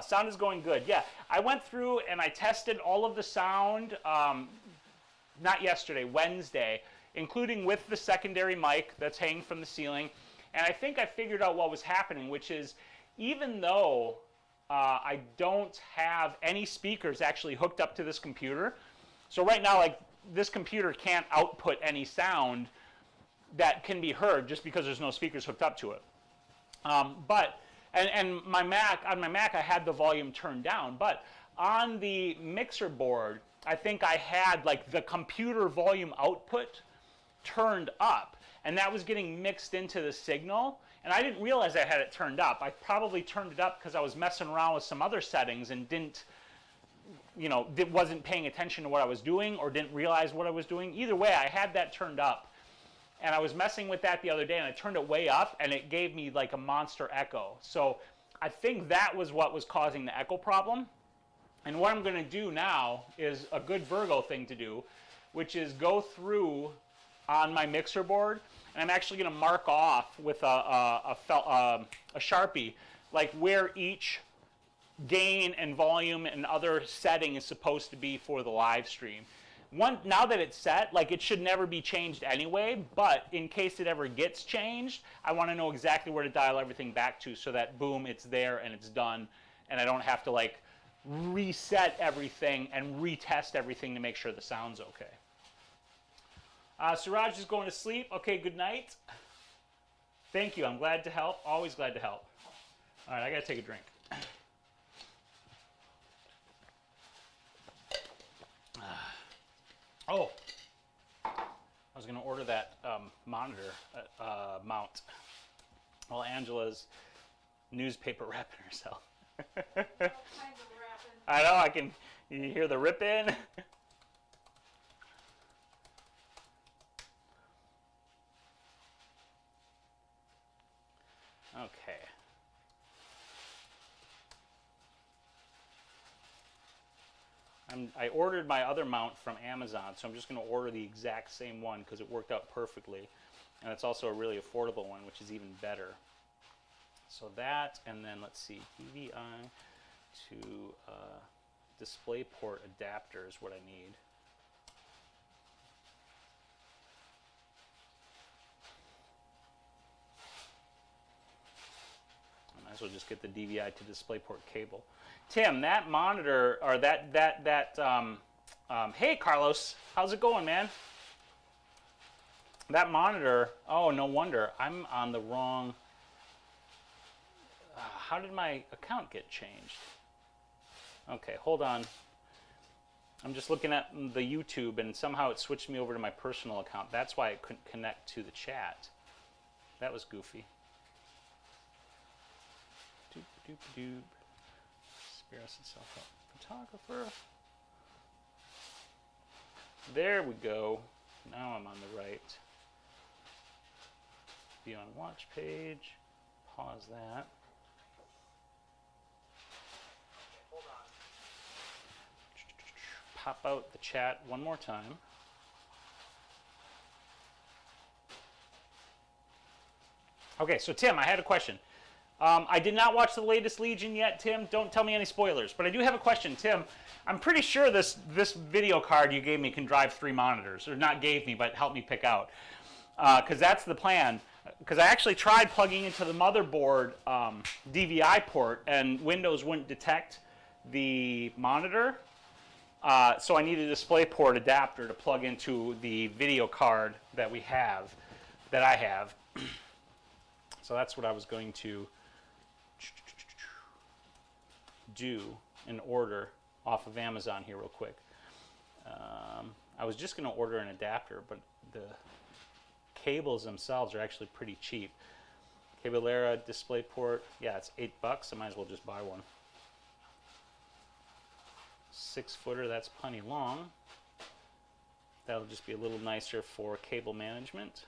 Sound is going good. Yeah, I went through and I tested all of the sound, not yesterday, Wednesday, including with the secondary mic that's hanging from the ceiling. And I think I figured out what was happening, which is even though I don't have any speakers actually hooked up to this computer, so right now, like, this computer can't output any sound that can be heard just because there's no speakers hooked up to it. And my Mac, on my Mac, I had the volume turned down, but on the mixer board, I think I had like the computer volume output turned up, and that was getting mixed into the signal, and I didn't realize I had it turned up. I probably turned it up because I was messing around with some other settings and didn't, you know, wasn't paying attention to what I was doing or didn't realize what I was doing. Either way, I had that turned up. And I was messing with that the other day, and I turned it way up, and it gave me like a monster echo. So I think that was what was causing the echo problem. And what I'm going to do now is a good Virgo thing to do, which is go through on my mixer board, and I'm actually going to mark off with a Sharpie, like where each gain and volume and other setting is supposed to be for the live stream. Now that it's set, like it should never be changed anyway, but in case it ever gets changed, I want to know exactly where to dial everything back to so that boom, it's there and it's done, and I don't have to like reset everything and retest everything to make sure the sound's okay. Suraj is going to sleep. Okay, good night. Thank you. I'm glad to help. Always glad to help. All right, I got to take a drink. Oh, I was going to order that monitor mount while Angela's newspaper wrapping herself. All kinds of rapping. I know, I can, you hear the rip in? Okay. I ordered my other mount from Amazon, so I'm just going to order the exact same one because it worked out perfectly. And it's also a really affordable one, which is even better. So that, and then let's see, DVI to DisplayPort adapter is what I need. I might as well just get the DVI to DisplayPort cable. Tim, that monitor, or hey Carlos, how's it going, man? That monitor, oh, no wonder, I'm on the wrong, how did my account get changed? Okay, hold on. I'm just looking at the YouTube and somehow it switched me over to my personal account. That's why it couldn't connect to the chat. That was goofy. Doop, doop, doop. Spyros and self-help photographer. There we go. Now I'm on the right. Be on watch page. Pause that. Hold on. Pop out the chat one more time. Okay, so Tim, I had a question. I did not watch the latest Legion yet, Tim. Don't tell me any spoilers, but I do have a question, Tim. I'm pretty sure this video card you gave me can drive 3 monitors, or not gave me, but helped me pick out, because that's the plan. Because I actually tried plugging into the motherboard DVI port, and Windows wouldn't detect the monitor, so I needed a DisplayPort adapter to plug into the video card that I have. So that's what I was going to do and order off of Amazon here real quick. I was just going to order an adapter, but the cables themselves are actually pretty cheap. Caballera DisplayPort, yeah, it's $8. I might as well just buy one. 6-footer, that's plenty long. That'll just be a little nicer for cable management.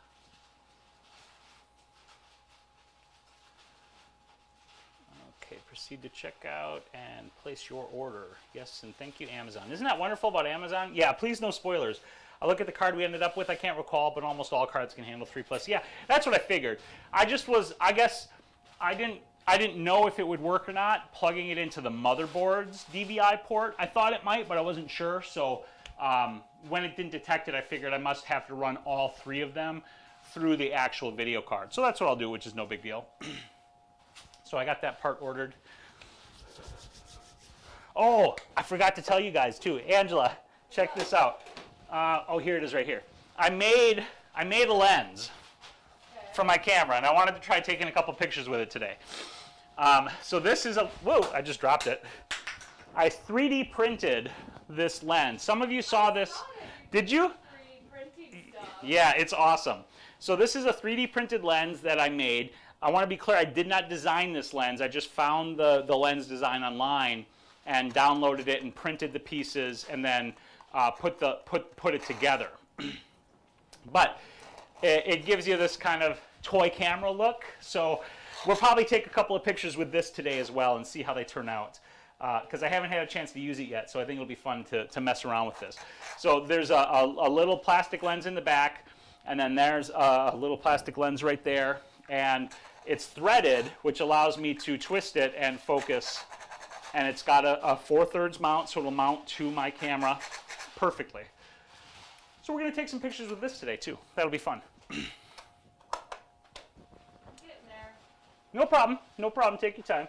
Okay, proceed to checkout and place your order. Yes, and thank you, Amazon. Isn't that wonderful about Amazon? Yeah, please no spoilers. I look at the card we ended up with. I can't recall, but almost all cards can handle 3+. Yeah, that's what I figured. I guess I didn't know if it would work or not, plugging it into the motherboard's DVI port. I thought it might, but I wasn't sure. So when it didn't detect it, I figured I must have to run all 3 of them through the actual video card. So that's what I'll do, which is no big deal. So I got that part ordered. Oh, I forgot to tell you guys too. Angela, check this out. Oh, here it is right here. I made a lens for my camera, and I wanted to try taking a couple pictures with it today. So this is a, whoa, I just dropped it. I 3D printed this lens. Some of you saw this. Did you? 3D printing stuff. Yeah, it's awesome. So this is a 3D printed lens that I made. I want to be clear, I did not design this lens. I just found the lens design online and downloaded it and printed the pieces and then put it together. But it gives you this kind of toy camera look. So we'll probably take a couple of pictures with this today as well and see how they turn out. Because I haven't had a chance to use it yet, so I think it'll be fun to mess around with this. So there's a little plastic lens in the back, and then there's a little plastic lens right there. And it's threaded, which allows me to twist it and focus. And it's got a 4/3 mount, so it'll mount to my camera perfectly. So we're going to take some pictures with this today, too. That'll be fun. Getting there. No problem. No problem. Take your time.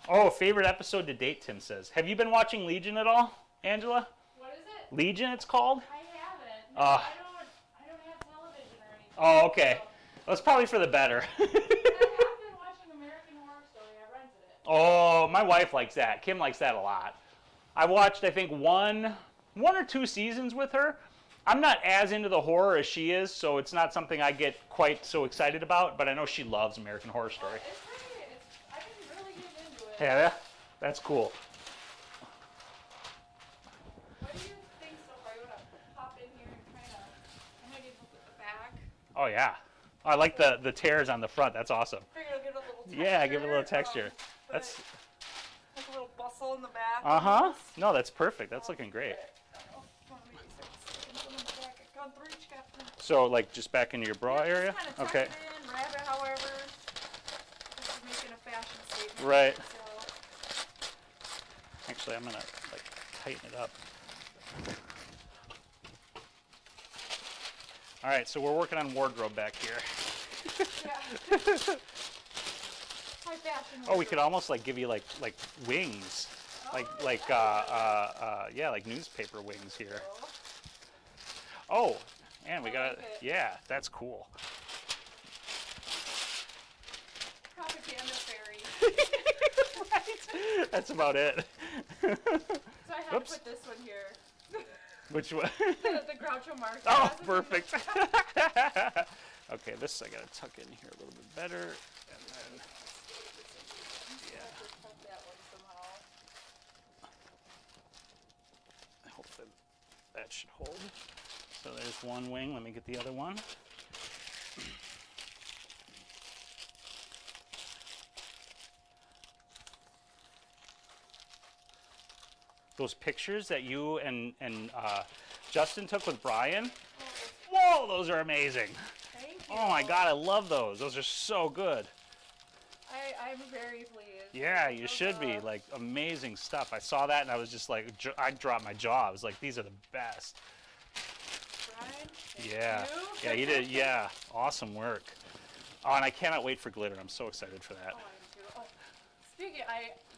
Oh, favorite episode to date, Tim says. Have you been watching Legion at all, Angela? What is it? Legion, it's called? I haven't. No, I don't have television or anything. Oh, okay. So. Well, it's probably for the better. I have been watching American Horror Story. I rented it. Oh, my wife likes that. Kim likes that a lot. I watched, I think, one or 2 seasons with her. I'm not as into the horror as she is, so it's not something I get quite so excited about, but I know she loves American Horror Story. It's pretty, I've been really getting into it. Yeah, that's cool. What do you think so far? You want to pop in here and kind of, I might even look at the back. Oh, yeah. I like the tears on the front. That's awesome. Figure it'll give it a little texture. Yeah, give it a little texture. That's like a little bustle in the back. Uh-huh. No, that's perfect. That's looking great. Country Captain. So like just back into your bra area? Just kind of Okay. tuck it in, wrap it however. This is making a fashion statement. Right. So. Actually, I'm gonna like tighten it up. All right, so we're working on wardrobe back here. Yeah. High fashion. Oh, we could almost like give you like wings, like yeah, like newspaper wings here. Oh, and we got yeah, that's cool. Propaganda fairy. Right. That's about it. So I had to put this one here. Which one? The Groucho Marx. Oh, perfect. Okay, this I gotta tuck in here a little bit better, and then yeah. That one somehow. I hope that should hold. So there's one wing. Let me get the other one. Those pictures that you and Justin took with Brian, whoa, those are amazing. Thank you. Oh my God, I love those. Those are so good. I'm very pleased. Yeah, you should be. Like, amazing stuff. I saw that and I was just like, I dropped my jaw. I was like, these are the best. Brian, Yeah. you. Yeah, you did. Yeah, awesome work. Oh, and I cannot wait for glitter. I'm so excited for that. Oh, I am too. Oh, speaking,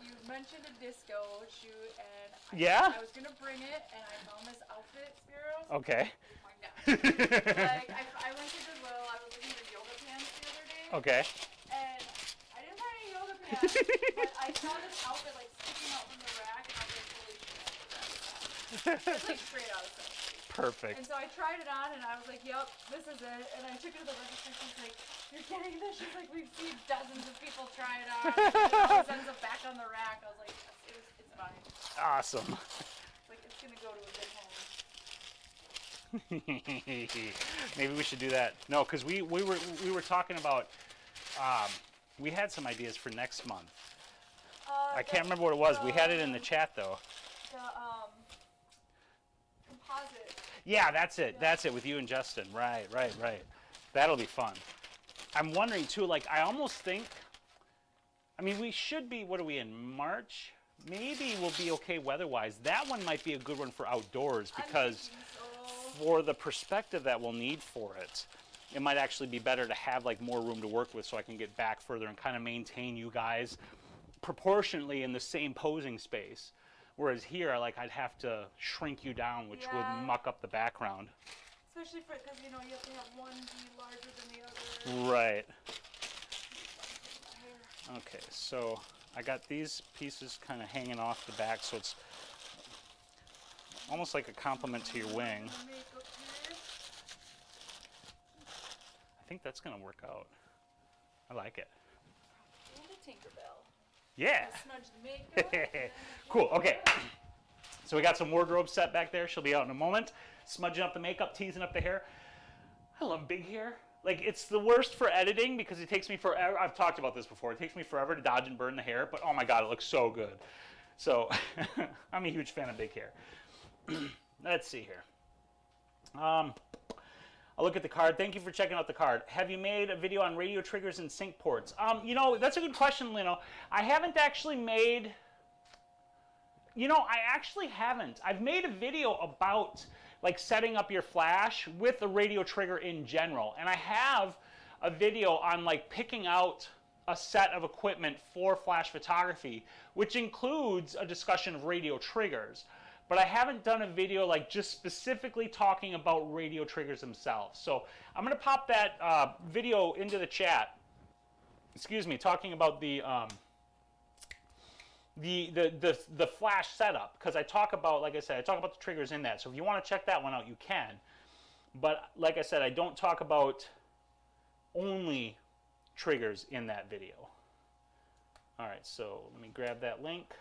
you mentioned a disco shoot, and Yeah? I was gonna bring it, and I found this outfit at Spyros. Okay. Oh my God. Like, I went to Goodwill. I was looking for yoga pants the other day. Okay. And I didn't find any yoga pants, but I saw this outfit like sticking out from the rack, and I was like, holy shit, it's like straight out of something. Perfect. And so I tried it on, and I was like, yep, this is it. And I took it to the register. She's like, you're getting this? She's like, we've seen dozens of people try it on. And it always ends up back on the rack. I was like, yes, it's mine. Awesome. It's like, it's going to go to a good home. Maybe we should do that. No, because we were talking about, we had some ideas for next month. I can't remember what it was. We had it in the chat, though. The composite. Yeah, that's it. That's it with you and Justin. Right. That'll be fun. I'm wondering, too, like, I almost think, I mean, we should be, what are we in, March? Maybe we'll be okay weather-wise. That one might be a good one for outdoors because for the perspective that we'll need for it, it might actually be better to have, like, more room to work with so I can get back further and kind of maintain you guys proportionately in the same posing space. Whereas here, like, I'd have to shrink you down, which would muck up the background. Especially because, you know, you have to have one be larger than the other. Right. Okay, so I got these pieces kind of hanging off the back, so it's almost like a compliment to your wing. I think that's going to work out. I like it. And a Tinkerbell. Yeah. Smudge the makeup. Cool, okay. So we got some wardrobe set back there. She'll be out in a moment. Smudging up the makeup, teasing up the hair. I love big hair. Like, it's the worst for editing because it takes me forever. I've talked about this before. It takes me forever to dodge and burn the hair, but oh my God, it looks so good. So I'm a huge fan of big hair. Let's see here. I'll look at the card. Thank you for checking out the card. Have you made a video on radio triggers and sync ports? You know, that's a good question, Lino. I haven't actually made... You know, I actually haven't. I've made a video about, like, setting up your flash with the radio trigger in general. And I have a video on, like, picking out a set of equipment for flash photography, which includes a discussion of radio triggers. But I haven't done a video, like, just specifically talking about radio triggers themselves. So I'm going to pop that video into the chat. Excuse me, talking about the flash setup, because I talk about, like I said, I talk about the triggers in that. So if you want to check that one out, you can. But like I said, I don't talk about only triggers in that video. All right, so let me grab that link.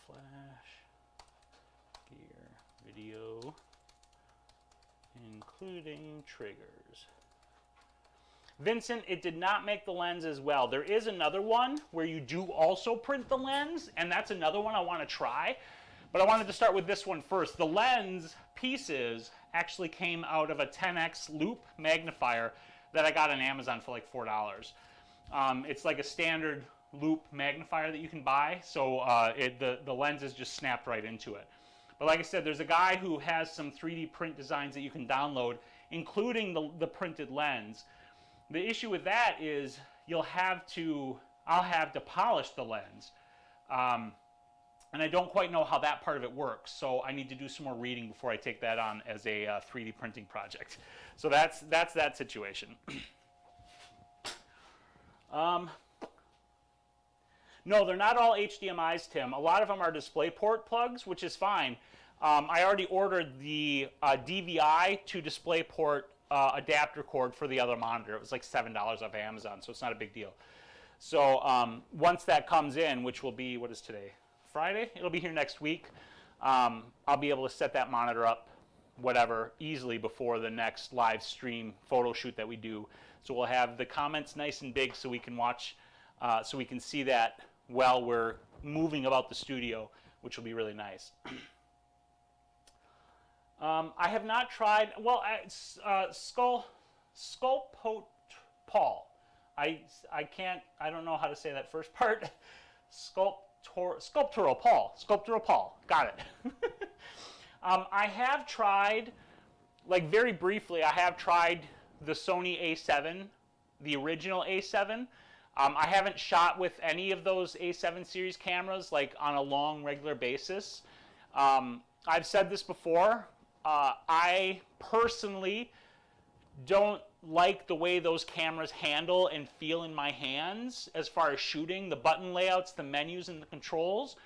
Flash gear video, including triggers. Vincent, it did not make the lens as well. There is another one where you do also print the lens, and that's another one I want to try. But I wanted to start with this one first. The lens pieces actually came out of a 10x loop magnifier that I got on Amazon for like $4. It's like a standard loop magnifier that you can buy, so the lens is just snapped right into it. But like I said, there's a guy who has some 3D print designs that you can download, including the printed lens. The issue with that is I'll have to polish the lens. And I don't quite know how that part of it works, so I need to do some more reading before I take that on as a 3D printing project. So that's that situation. No, they're not all HDMIs, Tim. A lot of them are DisplayPort plugs, which is fine. I already ordered the DVI to DisplayPort adapter cord for the other monitor. It was like $7 off Amazon, so it's not a big deal. So once that comes in, which will be, what is today? Friday? It'll be here next week. I'll be able to set that monitor up, whatever, easily before the next live stream photo shoot that we do. So we'll have the comments nice and big so we can watch, so we can see that while we're moving about the studio, which will be really nice. I have not tried, well, Sculptral. I don't know how to say that first part. Sculptural Paul, got it. I have tried, like very briefly, I have tried the Sony A7, the original A7. I haven't shot with any of those A7 series cameras like on a long regular basis. I've said this before, I personally don't like the way those cameras handle and feel in my hands as far as shooting, the button layouts, the menus, and the controls.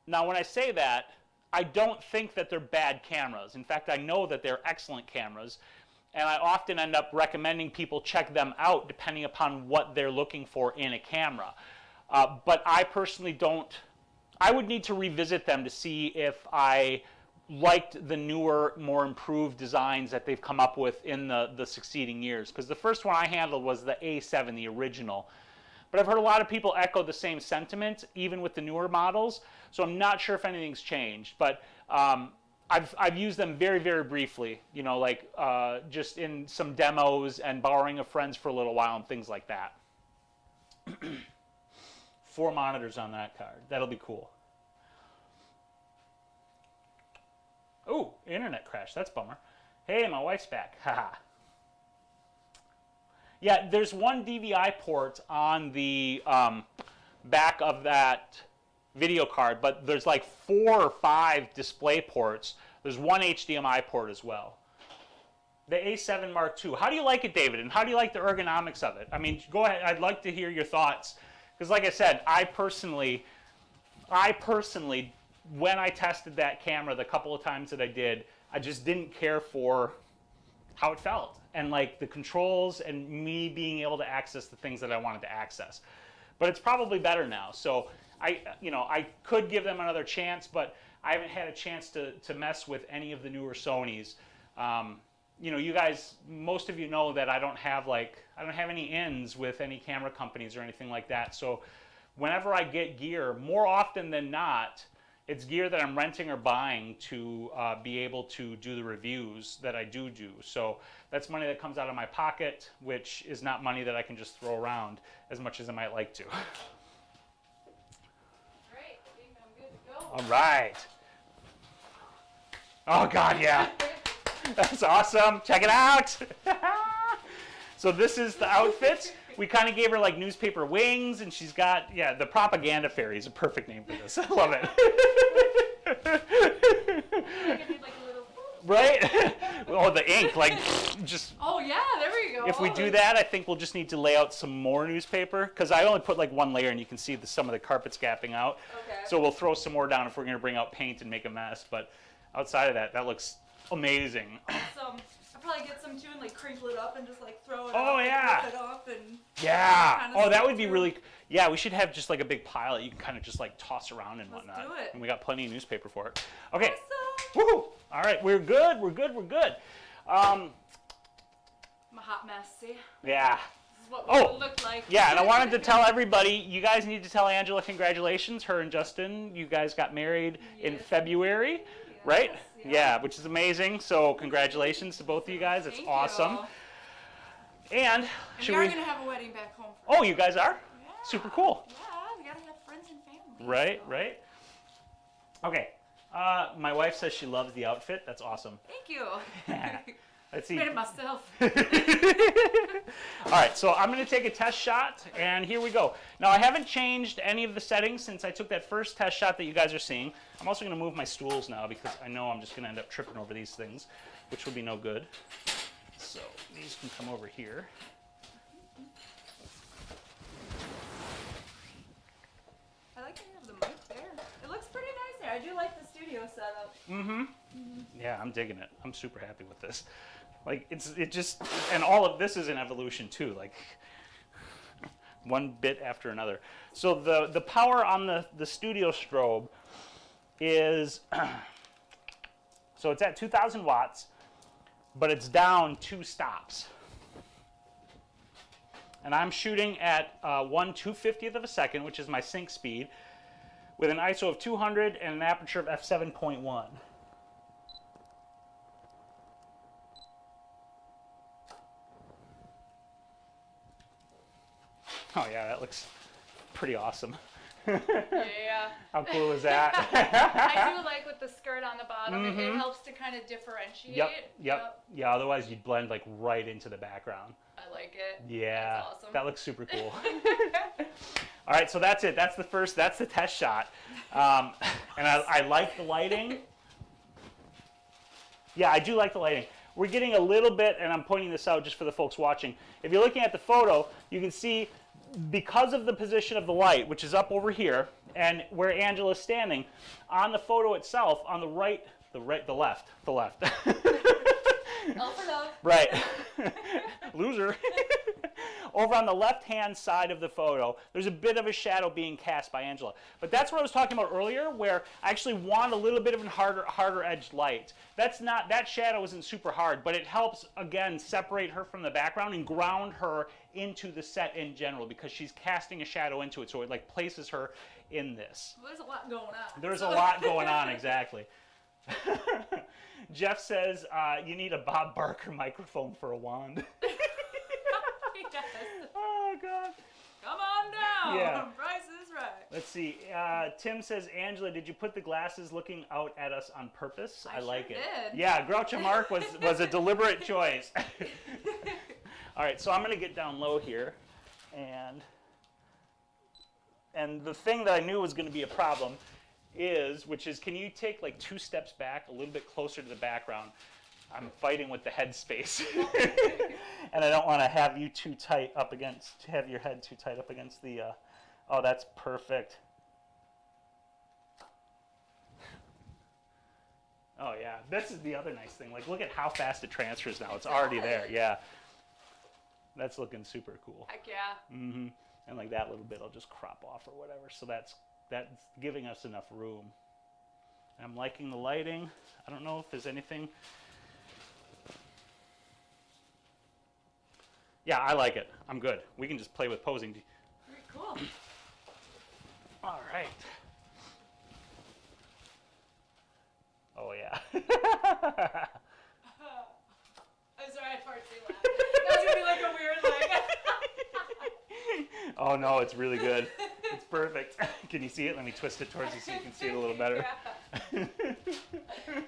Now when I say that, I don't think that they're bad cameras. In fact, I know that they're excellent cameras, and I often end up recommending people check them out depending upon what they're looking for in a camera. But I personally don't, I would need to revisit them to see if I liked the newer, more improved designs that they've come up with in the succeeding years. Because the first one I handled was the A7, the original. But I've heard a lot of people echo the same sentiment, even with the newer models. So I'm not sure if anything's changed. But I've used them very, very briefly, you know, like just in some demos and borrowing of friends for a little while and things like that. 4 monitors on that card. That'll be cool. Oh, internet crash. That's a bummer. Hey, my wife's back. Haha. Yeah, there's one DVI port on the back of that video card, but there's like 4 or 5 display ports. There's one HDMI port as well. The A7 Mark II. How do you like it, David? And how do you like the ergonomics of it? I mean, go ahead. I'd like to hear your thoughts. Because like I said, I personally, when I tested that camera the couple of times that I did, I just didn't care for how it felt. And like the controls and me being able to access the things that I wanted to access. But it's probably better now. So I could give them another chance, but I haven't had a chance to mess with any of the newer Sonys. You know, you guys, most of you know that I don't have any ins with any camera companies or anything like that. So whenever I get gear, more often than not, it's gear that I'm renting or buying to be able to do the reviews that I do. So that's money that comes out of my pocket, which is not money that I can just throw around as much as I might like to. All right, I think I'm good to go. All right. Oh, God, yeah. That's awesome. Check it out. So this is the outfit. We kind of gave her like newspaper wings, and she's got, yeah, the propaganda fairy is a perfect name for this. I love it. Right? Oh, the ink, like just. Oh yeah, there we go. If we do that, I think we'll just need to lay out some more newspaper, because I only put like 1 layer, and you can see some of the carpets gapping out. Okay. So we'll throw some more down if we're going to bring out paint and make a mess. But outside of that, that looks amazing. Awesome. I'll probably get some too and like crinkle it up and just like throw it oh, up yeah. and rip it off and yeah. Oh, that would be really, yeah, we should have just like a big pile that you can kind of just like toss around and whatnot. Let's do it. And we got plenty of newspaper for it. Okay. Awesome. Woohoo. All right, we're good. I'm a hot mess, see? Yeah. This is what we look like. Yeah, and I wanted to tell everybody, you guys need to tell Angela congratulations. Her and Justin, you guys got married in February. right? Yeah. Yeah, which is amazing. So congratulations to both of you guys. It's awesome. And we are going to have a wedding back home. Oh, you guys are? Yeah. Super cool. Yeah, we got to have friends and family. Right, right. Okay. My wife says she loves the outfit. That's awesome. Thank you. Let's see. Made it myself. All right, so I'm going to take a test shot, and here we go. Now, I haven't changed any of the settings since I took that first test shot that you guys are seeing. I'm also going to move my stools now because I know I'm just going to end up tripping over these things, which will be no good. So these can come over here. I like that you have the mic there. It looks pretty nice there. I do like the studio setup. Yeah, I'm digging it. I'm super happy with this. Like it just, and all of this is an evolution too, like one bit after another. So the power on the studio strobe is, so it's at 2,000 watts, but it's down 2 stops. And I'm shooting at 1/250th of a second, which is my sync speed, with an ISO of 200 and an aperture of f7.1. Oh yeah, that looks pretty awesome. Yeah. How cool is that? I do like with the skirt on the bottom. It helps to kind of differentiate. Yep. Yeah, otherwise you'd blend like right into the background. I like it. Yeah. That's awesome. That looks super cool. All right, so that's it. That's the test shot. And I like the lighting. Yeah, I do like the lighting. We're getting a little bit, and I'm pointing this out just for the folks watching. If you're looking at the photo, you can see because of the position of the light, which is up over here, and where Angela's standing, on the photo itself, on the left. All for love. Right. Loser. Over on the left-hand side of the photo, there's a bit of a shadow being cast by Angela. But that's what I was talking about earlier, where I actually want a little bit of a harder edged light. That shadow isn't super hard, but it helps, again, separate her from the background and ground her into the set in general, because she's casting a shadow into it, so it like places her in this. Well, there's a lot going on. There's a lot going on, exactly. Jeff says, you need a Bob Barker microphone for a wand. Yes. Oh, God. Come on down. Yeah. Price is right. Let's see. Tim says, Angela, did you put the glasses looking out at us on purpose? I like sure it. Did. Yeah, Groucho Mark was a deliberate choice. All right, so I'm going to get down low here. And the thing that I knew was going to be a problem which is, can you take like 2 steps back, a little bit closer to the background? I'm fighting with the head space. And I don't want to have you too tight up against, have your head too tight up against the, oh, that's perfect. Oh yeah, this is the other nice thing. Like, look at how fast it transfers now. It's already there, yeah. That's looking super cool. Heck yeah. Mm-hmm. And like that little bit will just crop off or whatever. So that's giving us enough room. I'm liking the lighting. I don't know if there's anything. Yeah, I like it. I'm good. We can just play with posing. Very cool. All right. Oh, yeah. I'm sorry, I farted too loud. That's going to be like a weird, like... Oh, no, it's really good. It's perfect. Can you see it? Let me twist it towards you so you can see it a little better. Yeah.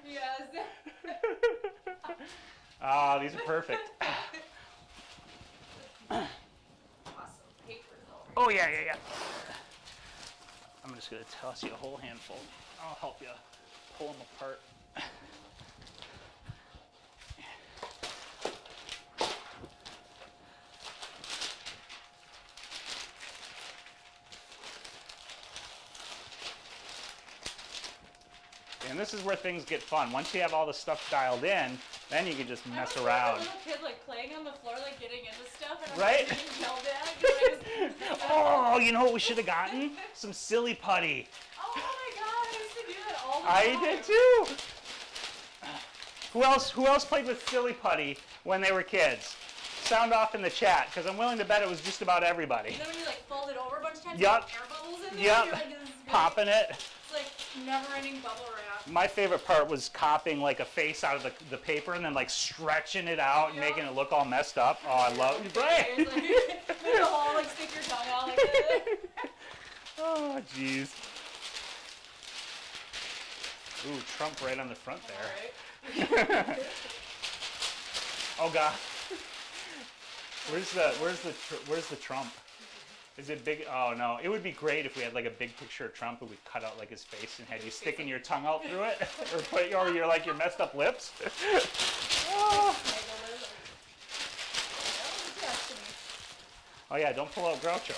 Yes. Ah, these are perfect. Awesome. Papers over. Oh, yeah. I'm just going to toss you a whole handful. I'll help you pull them apart. And this is where things get fun. Once you have all the stuff dialed in, then you can just mess around. I was a little kid, like, playing on the floor, like, getting into stuff, and I'm right? like, getting yelled at. Oh, you know what we should have gotten? Some silly putty. Oh my god, I used to do that all the time. I did too. Who else played with silly putty when they were kids? sound off in the chat, because I'm willing to bet it was just about everybody. And then when you like fold it over a bunch of times, Yup. air bubbles in there. Yep. You're like, this is great. Popping it. It's like never-ending bubble wrap. My favorite part was copying like a face out of the paper and then like stretching it out and Yup. making it look all messed up. Oh, I love it. It's like, make the hole, like stick your tongue out like that. Oh, jeez. Ooh, Trump right on the front there. Alright. Oh God. Where's the Trump? Is it big? Oh no, it would be great if we had like a big picture of Trump and we cut out like his face and had you sticking your tongue out through it, or your like your messed up lips. Oh. Oh yeah, don't pull out Groucho.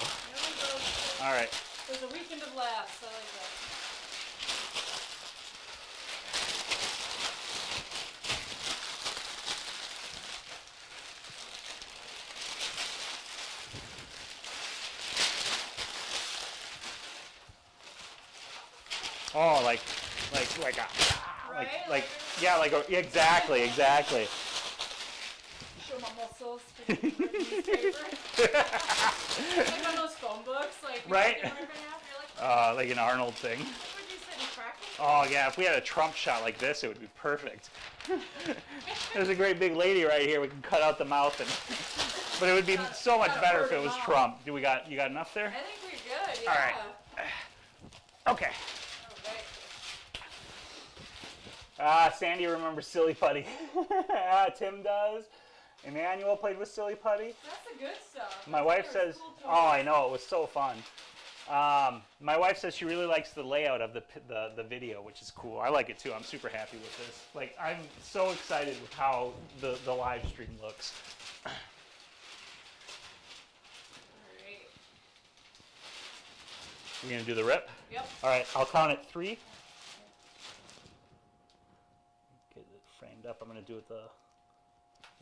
All right. There's a weekend of laughs. I like that. Oh, like yeah, like a, exactly. Show my muscles. Newspaper. Like on those phone books, like right. You're like, Like an Arnold thing. would you sit and practice? Oh yeah, if we had a Trump shot like this, it would be perfect. There's a great big lady right here. We can cut out the mouth, but it would be so much better if it was Trump. You got enough there? I think we're good. Yeah. All right. Okay. Sandy remembers Silly Putty. Tim does. Emmanuel played with Silly Putty. That's the good stuff. My wife says, oh, I know, it was so fun. My wife says she really likes the layout of the video, which is cool. I like it too. I'm super happy with this. Like, I'm so excited with how the live stream looks. We're gonna do the rip? Yep. All right, I'll count at 3. Get it framed up. I'm gonna do it here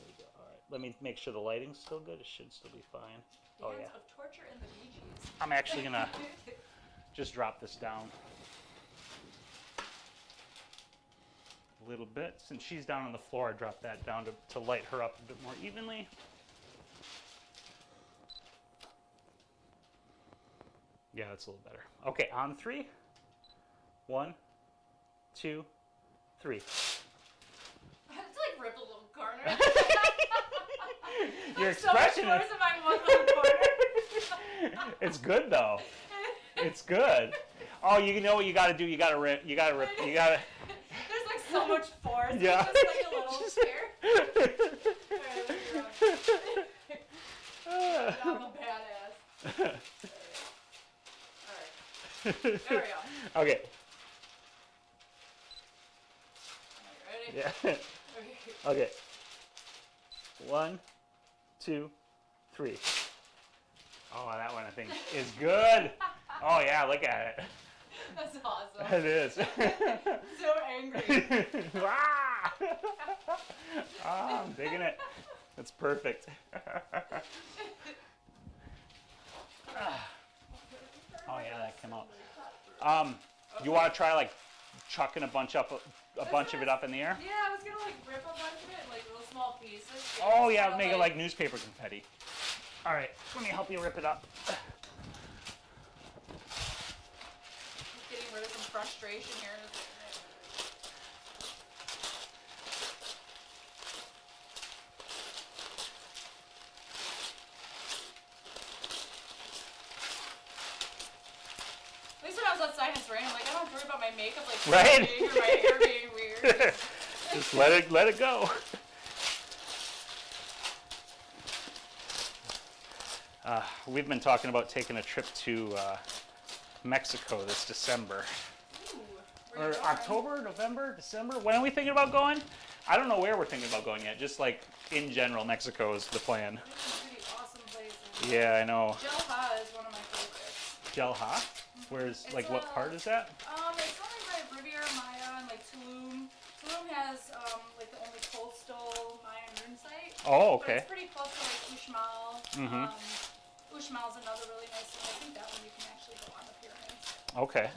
we go. All right, let me make sure the lighting's still good. It should still be fine. Oh yeah. Of torture and the Bee Gees. I'm actually gonna just drop this down a little bit. Since she's down on the floor, I dropped that down to light her up a bit more evenly. Yeah, that's a little better. Okay, on 3. 1, 2, 3. It's like rip a little corner. Your so much expression worse is... if I want little corner. It's good though. It's good. Oh, you know what you gotta do? You gotta rip. You gotta rip. You gotta. There's like so much force. Yeah. It's just like a little scare. Alright, I'm a badass. Alright. There we go. Okay. Ready? Yeah. Okay. Okay. 1, 2, 3. Oh, that one I think is good. Oh yeah, look at it. That's awesome. It is. So angry. Ah! Oh, I'm digging it. That's perfect. Oh yeah, that came out. You want to try like chucking a bunch of it up in the air? Yeah, I was gonna like rip a bunch of it in like little small pieces. Oh yeah, make it like newspaper confetti. All right, let me help you rip it up. Getting rid of some frustration here. At least when I was outside in the rain, I'm like, I don't have to worry about my makeup like right? or my hair being weird. Just let it go. We've been talking about taking a trip to Mexico this December. Ooh, Or October, November, December? When are we thinking about going? I don't know where we're thinking about going yet. Just like in general, Mexico is the plan. There's some pretty awesome places. Yeah, I know. Jelha is one of my favorites. Jelha? Where's, like, what part is that? It's only by Riviera Maya and like Tulum. Tulum has like the only coastal Mayan rune site. Oh, But okay. it's pretty close to like Uxmal. Mm-hmm. Uxmal's another really nice one. I think that one you can actually go on the pyramids. Okay.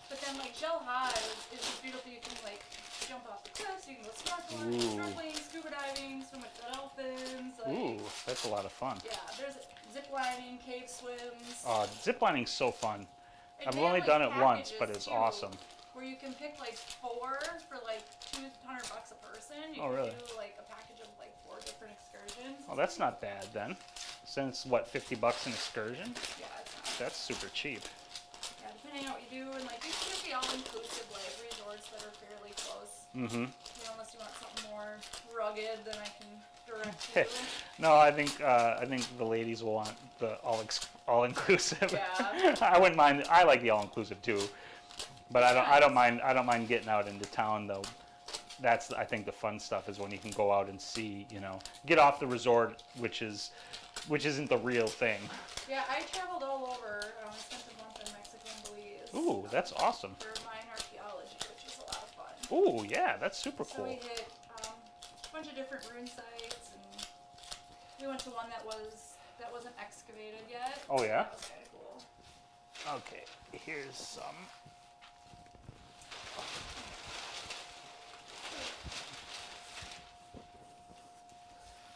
But then like Jelha is just beautiful. You can like jump off the cliffs, you can go snorkeling, scuba diving, swim with the dolphins. Like, ooh, that's a lot of fun. yeah, there's zip lining, cave swims. Zip lining's so fun. And I've they only have, done like, it once, but packages, it's too, awesome. Where you can pick like 4 for like $200 a person. You Oh, can really? do like a package of like 4 different excursions. Oh, that's not bad then. Since what, $50 an excursion? Yeah, it's not. That's super cheap. Yeah, depending on what you do, and like these could be all-inclusive like resorts that are fairly close. Mm-hmm. You know, unless you want something more rugged, then I can direct you. No, I think the ladies will want the all-inclusive. Yeah. I wouldn't mind. I like the all-inclusive too, but I don't mind getting out into town though. That's, I think, the fun stuff is when you can go out and see, you know, get off the resort, which isn't the real thing. Yeah, I traveled all over. I spent a month in Mexico and Belize. Ooh, that's awesome. For mine archaeology, which is a lot of fun. Ooh, yeah, that's super So cool. we hit a bunch of different ruin sites, and we went to one that wasn't excavated yet. Oh, yeah? That was kind of cool. Okay, here's some.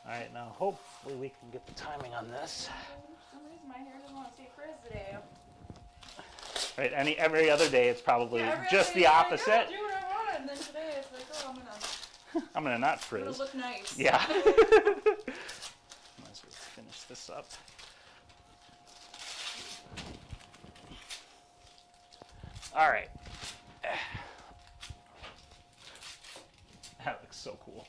All right, now hopefully we can get the timing on this. For some reason my hair doesn't want to stay frizz today. Right, every other day it's probably Yeah, every just other the day, opposite. Like, oh, do what I want, and then today it's like, oh, I'm gonna not I'm frizz. gonna look nice. Yeah. Might as well finish this up. All right. That looks so cool.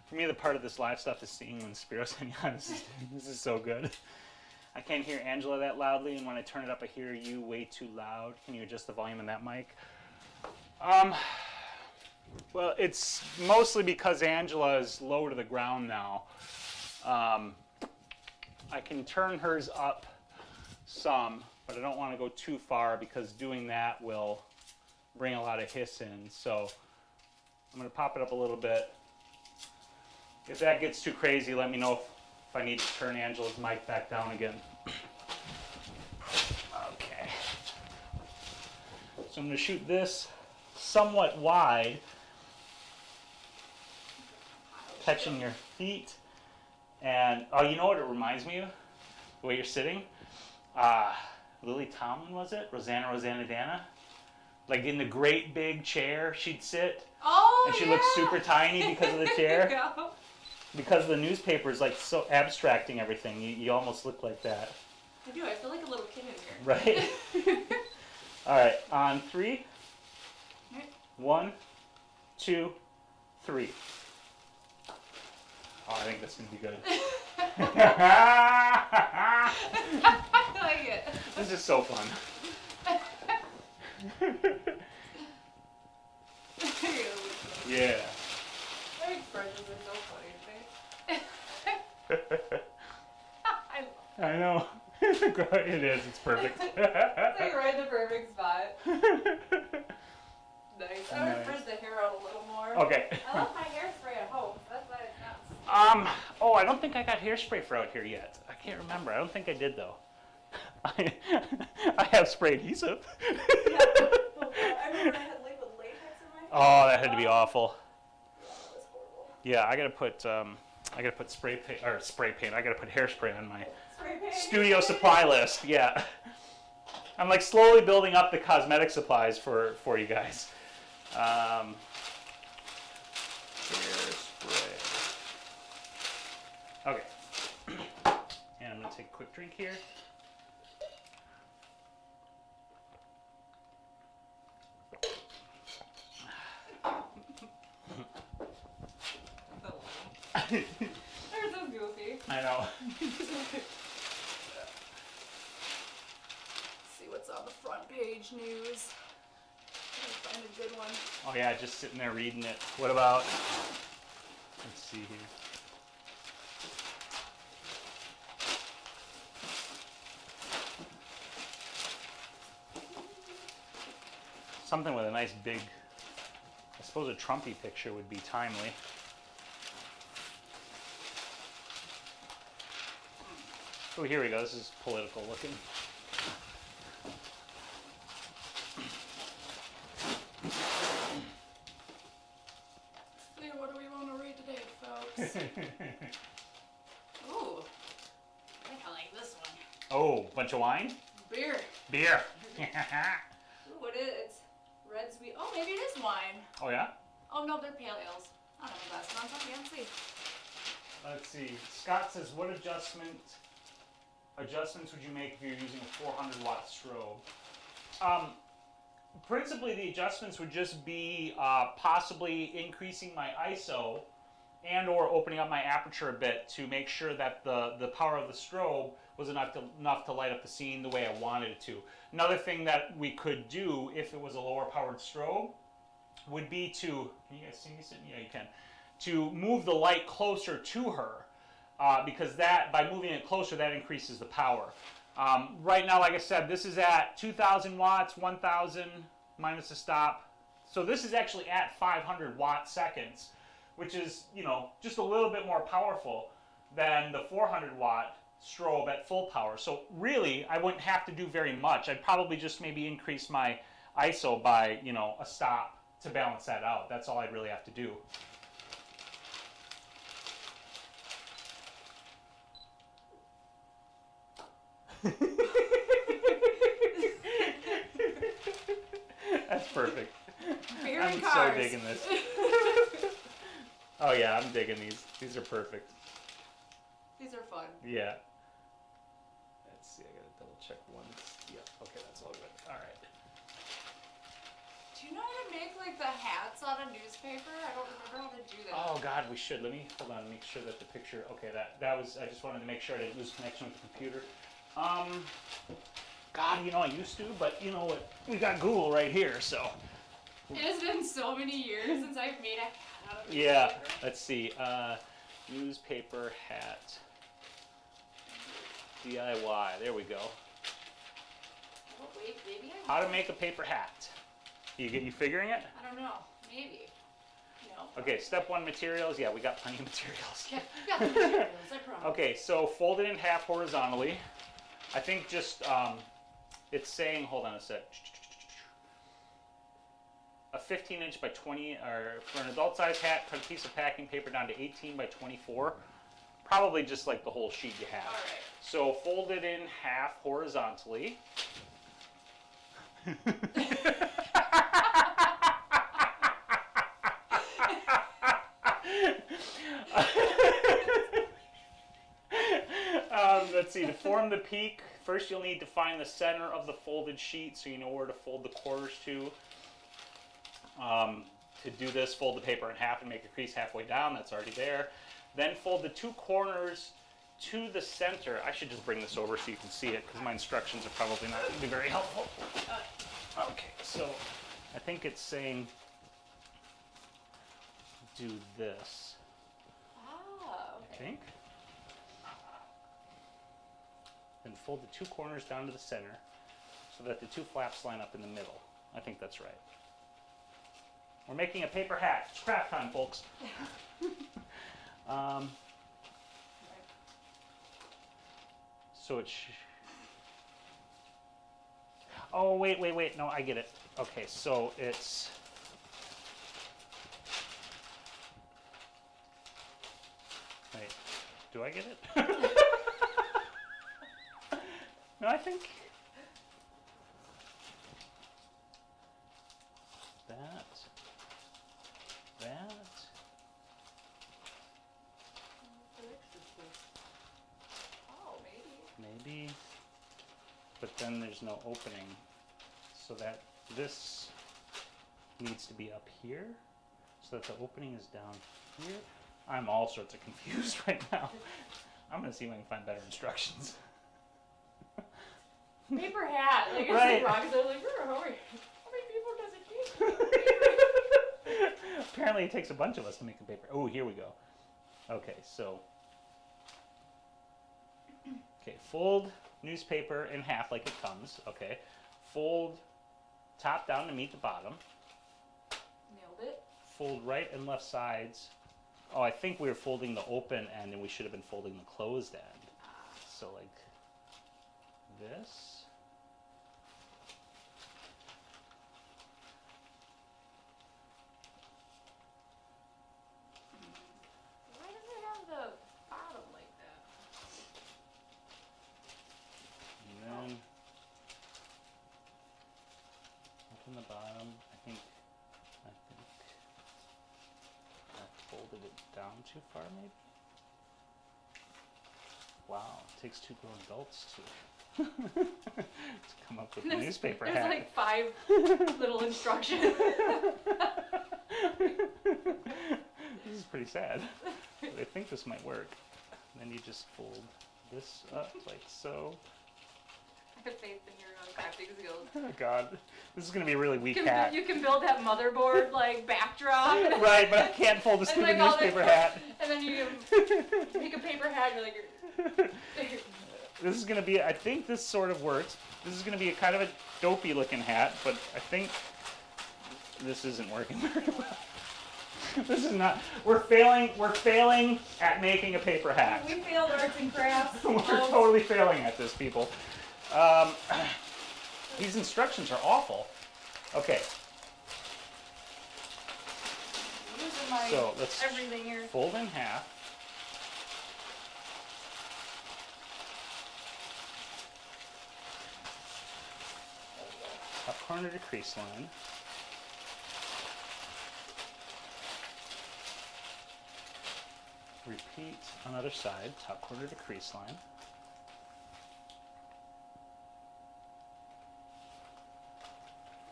For me, the part of this live stuff is seeing when Spyros Heniadis is doing. This is so good. I can't hear Angela that loudly, and when I turn it up, I hear you way too loud. Can you adjust the volume on that mic? Well, it's mostly because Angela is low to the ground now. I can turn hers up some, but I don't want to go too far because doing that will bring a lot of hiss in. So I'm going to pop it up a little bit. If that gets too crazy, let me know if I need to turn Angela's mic back down again. Okay. So I'm going to shoot this somewhat wide, catching your feet. And, oh, you know what it reminds me of? The way you're sitting? Lily Tomlin, was it? Rosanna Dana? Like in the great big chair she'd sit. Oh, and she yeah. looks super tiny because of the chair. There you go. Because the newspaper is like so abstracting everything. You almost look like that. I do. I feel like a little kid in Right? here. All right, on 3. Right. 1, 2, 3. Oh, I think that's going to be good. I like it. This is so fun. Yeah. My expressions are so funny today. I know. It is. It's perfect. It's like right in the perfect spot. Nice. I would frizz the hair out a little more. Okay. I left my hairspray at home. That's why it's not. Oh, I don't think I got hairspray for out here yet. I can't remember. I don't think I did though. I have spray adhesive. Yeah. I remember I had labeled latex in my hair. Oh, that had to be awful. Yeah, that was horrible. Yeah, I gotta put spray paint. I gotta put hairspray on my Spray paint. studio supply list. Yeah. I'm like slowly building up the cosmetic supplies for you guys. Hairspray. Okay. And I'm gonna take a quick drink here. They're so goofy. I know. See what's on the front page news. Find a good one. Oh yeah, just sitting there reading it. What about? Let's see here. Something with a nice big, I suppose a Trumpy picture would be timely. Oh, here we go. This is political looking. Oh, bunch of wine? Beer. Beer. Ooh, what is it? It's red sweet. Oh, maybe it is wine. Oh, yeah? Oh, no, they're pale ales. I don't know the best ones. I can't see. Let's see. Scott says, what adjustments would you make if you're using a 400 watt strobe? Principally, the adjustments would just be possibly increasing my ISO and or opening up my aperture a bit to make sure that the power of the strobe was enough to light up the scene the way I wanted it to. Another thing that we could do if it was a lower powered strobe would be to, can you guys see me sitting? Yeah, you can. To move the light closer to her, because that, by moving it closer, that increases the power. Right now, like I said, this is at 2,000 watts, 1,000 minus a stop. So this is actually at 500 watt seconds, which is, you know, just a little bit more powerful than the 400 watt strobe at full power. So really, I wouldn't have to do very much. I'd probably just maybe increase my ISO by, you know, a stop to balance that out. That's all I'd really have to do. That's perfect. Beer I'm and so cars. digging this. Oh yeah, I'm digging these. These are perfect. These are fun. Yeah. Let's see, I gotta double check one. Yeah, okay, that's all good. Alright. Do you know how to make like the hats out of newspaper? I don't remember how to do that. Oh god, we should. Let me hold on, make sure that the picture, okay, that was, I just wanted to make sure I didn't lose connection with the computer. God, you know, I used to, but you know what? We got Google right here, so. It has been so many years since I've made a hat out of Yeah, newspaper. let's see. Newspaper hat. DIY, there we go. Oh, wait, maybe I How to make a paper hat. You figuring it? I don't know. Maybe. No. Okay, step one, materials. Yeah, we got plenty of materials. Okay, we got the materials, I promise. Okay, so fold it in half horizontally. I think just, it's saying, hold on a sec. A 15-inch by 20, or for an adult-sized hat, cut a piece of packing paper down to 18 by 24. Probably just like the whole sheet you have. All right. So fold it in half horizontally. Let's see, to form the peak, first you'll need to find the center of the folded sheet so you know where to fold the quarters to. To do this, fold the paper in half and make a crease halfway down. That's already there. Then fold the two corners to the center. I should just bring this over so you can see it because my instructions are probably not going to be very helpful. Okay, so I think it's saying do this. Ah, I okay. think. Then fold the two corners down to the center so that the two flaps line up in the middle. I think that's right. We're making a paper hat. It's craft time, folks. So it's... Oh, wait. No, I get it. Okay, so it's... Wait, do I get it? No, I think... That... Oh, Maybe. But then there's no opening. So that this needs to be up here. So that the opening is down here. I'm all sorts of confused right now. I'm going to see if I can find better instructions. paper hat. Like it's Right. like rocks. They're like, how many people does it take? Apparently it takes a bunch of us to make a paper. Oh, here we go. Okay, so... Okay, fold newspaper in half like it comes. Okay. Fold top down to meet the bottom. Nailed it. Fold right and left sides. Oh, I think we were folding the open end and we should have been folding the closed end. So like this. Why does it have the bottom like that? down too far, maybe? Wow, it takes 2 grown adults to come up with a newspaper hat. There's like 5 little instructions. This is pretty sad. But I think this might work. And then you just fold this up like so. I have faith in your crafting skills. Oh God, this is gonna be a really weak hat. You can build that motherboard like backdrop. Right, but I can't fold a stupid like newspaper hat. And then you can make a paper hat. You're like, this is gonna be. I think this sort of works. This is gonna be a kind of a dopey looking hat, but I think this isn't working very well. This is not. We're failing. We're failing at making a paper hat. We failed arts and crafts. We're totally failing at this, people. These instructions are awful. Okay. So let's everything here. fold in half. Top corner to crease line. Repeat on other side, top corner to crease line.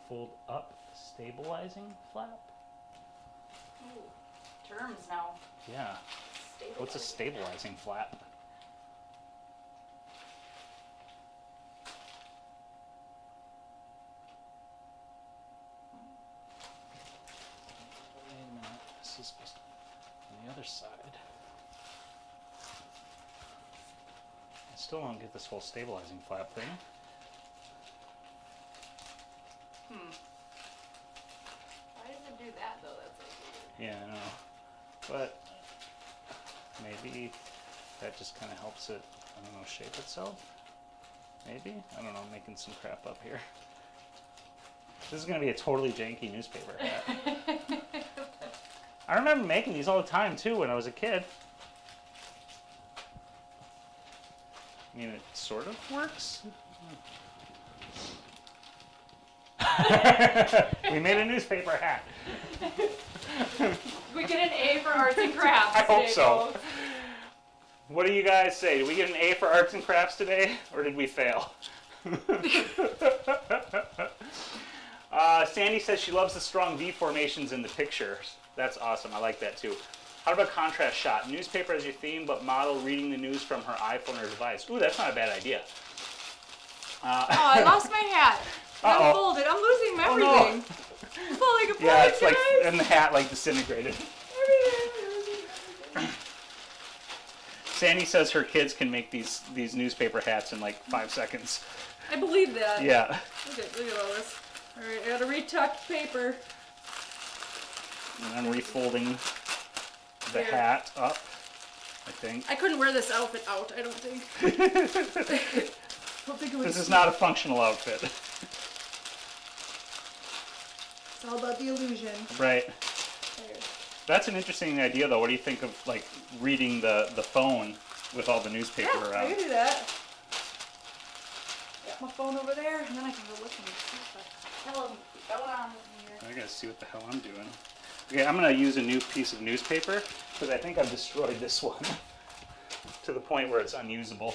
Fold up, stabilizing flap. Ooh, terms now. Yeah. What's a stabilizing flap? Wait a minute. This is supposed to be on the other side. I still don't get this whole stabilizing flap thing. Why does it do that though? That's like weird. Yeah, I know. But maybe that just kind of helps it, I don't know, shape itself? Maybe? I don't know, I'm making some crap up here. This is going to be a totally janky newspaper hat. I remember making these all the time too when I was a kid. I mean, it sort of works. We made a newspaper hat. We get an A for arts and crafts. I hope so. Folks. What do you guys say? Did we get an A for arts and crafts today, or did we fail? Sandy says she loves the strong V formations in the pictures. That's awesome. I like that too. How about contrast shot? Newspaper as your theme, but model reading the news from her iPhone or device. Ooh, that's not a bad idea. Oh, I lost my hat. I'm folded. I'm losing everything. I'm falling apart. Yeah, it's like, guys. and the hat like disintegrated. Sandy says her kids can make these newspaper hats in like 5 seconds. I believe that. Yeah. Look at all this. All right, I got a retucked paper. And I'm refolding the hat up, I think. I couldn't wear this outfit out, I don't think. This is not a functional outfit. It's all about the illusion. Right. There. That's an interesting idea, though. What do you think of like reading the phone with all the newspaper Yeah, around? I can do that. Got my phone over there, and then I can go look and see what the hell is going on with me here. I gotta see what the hell I'm doing. Okay, I'm gonna use a new piece of newspaper because I think I've destroyed this one to the point where it's unusable.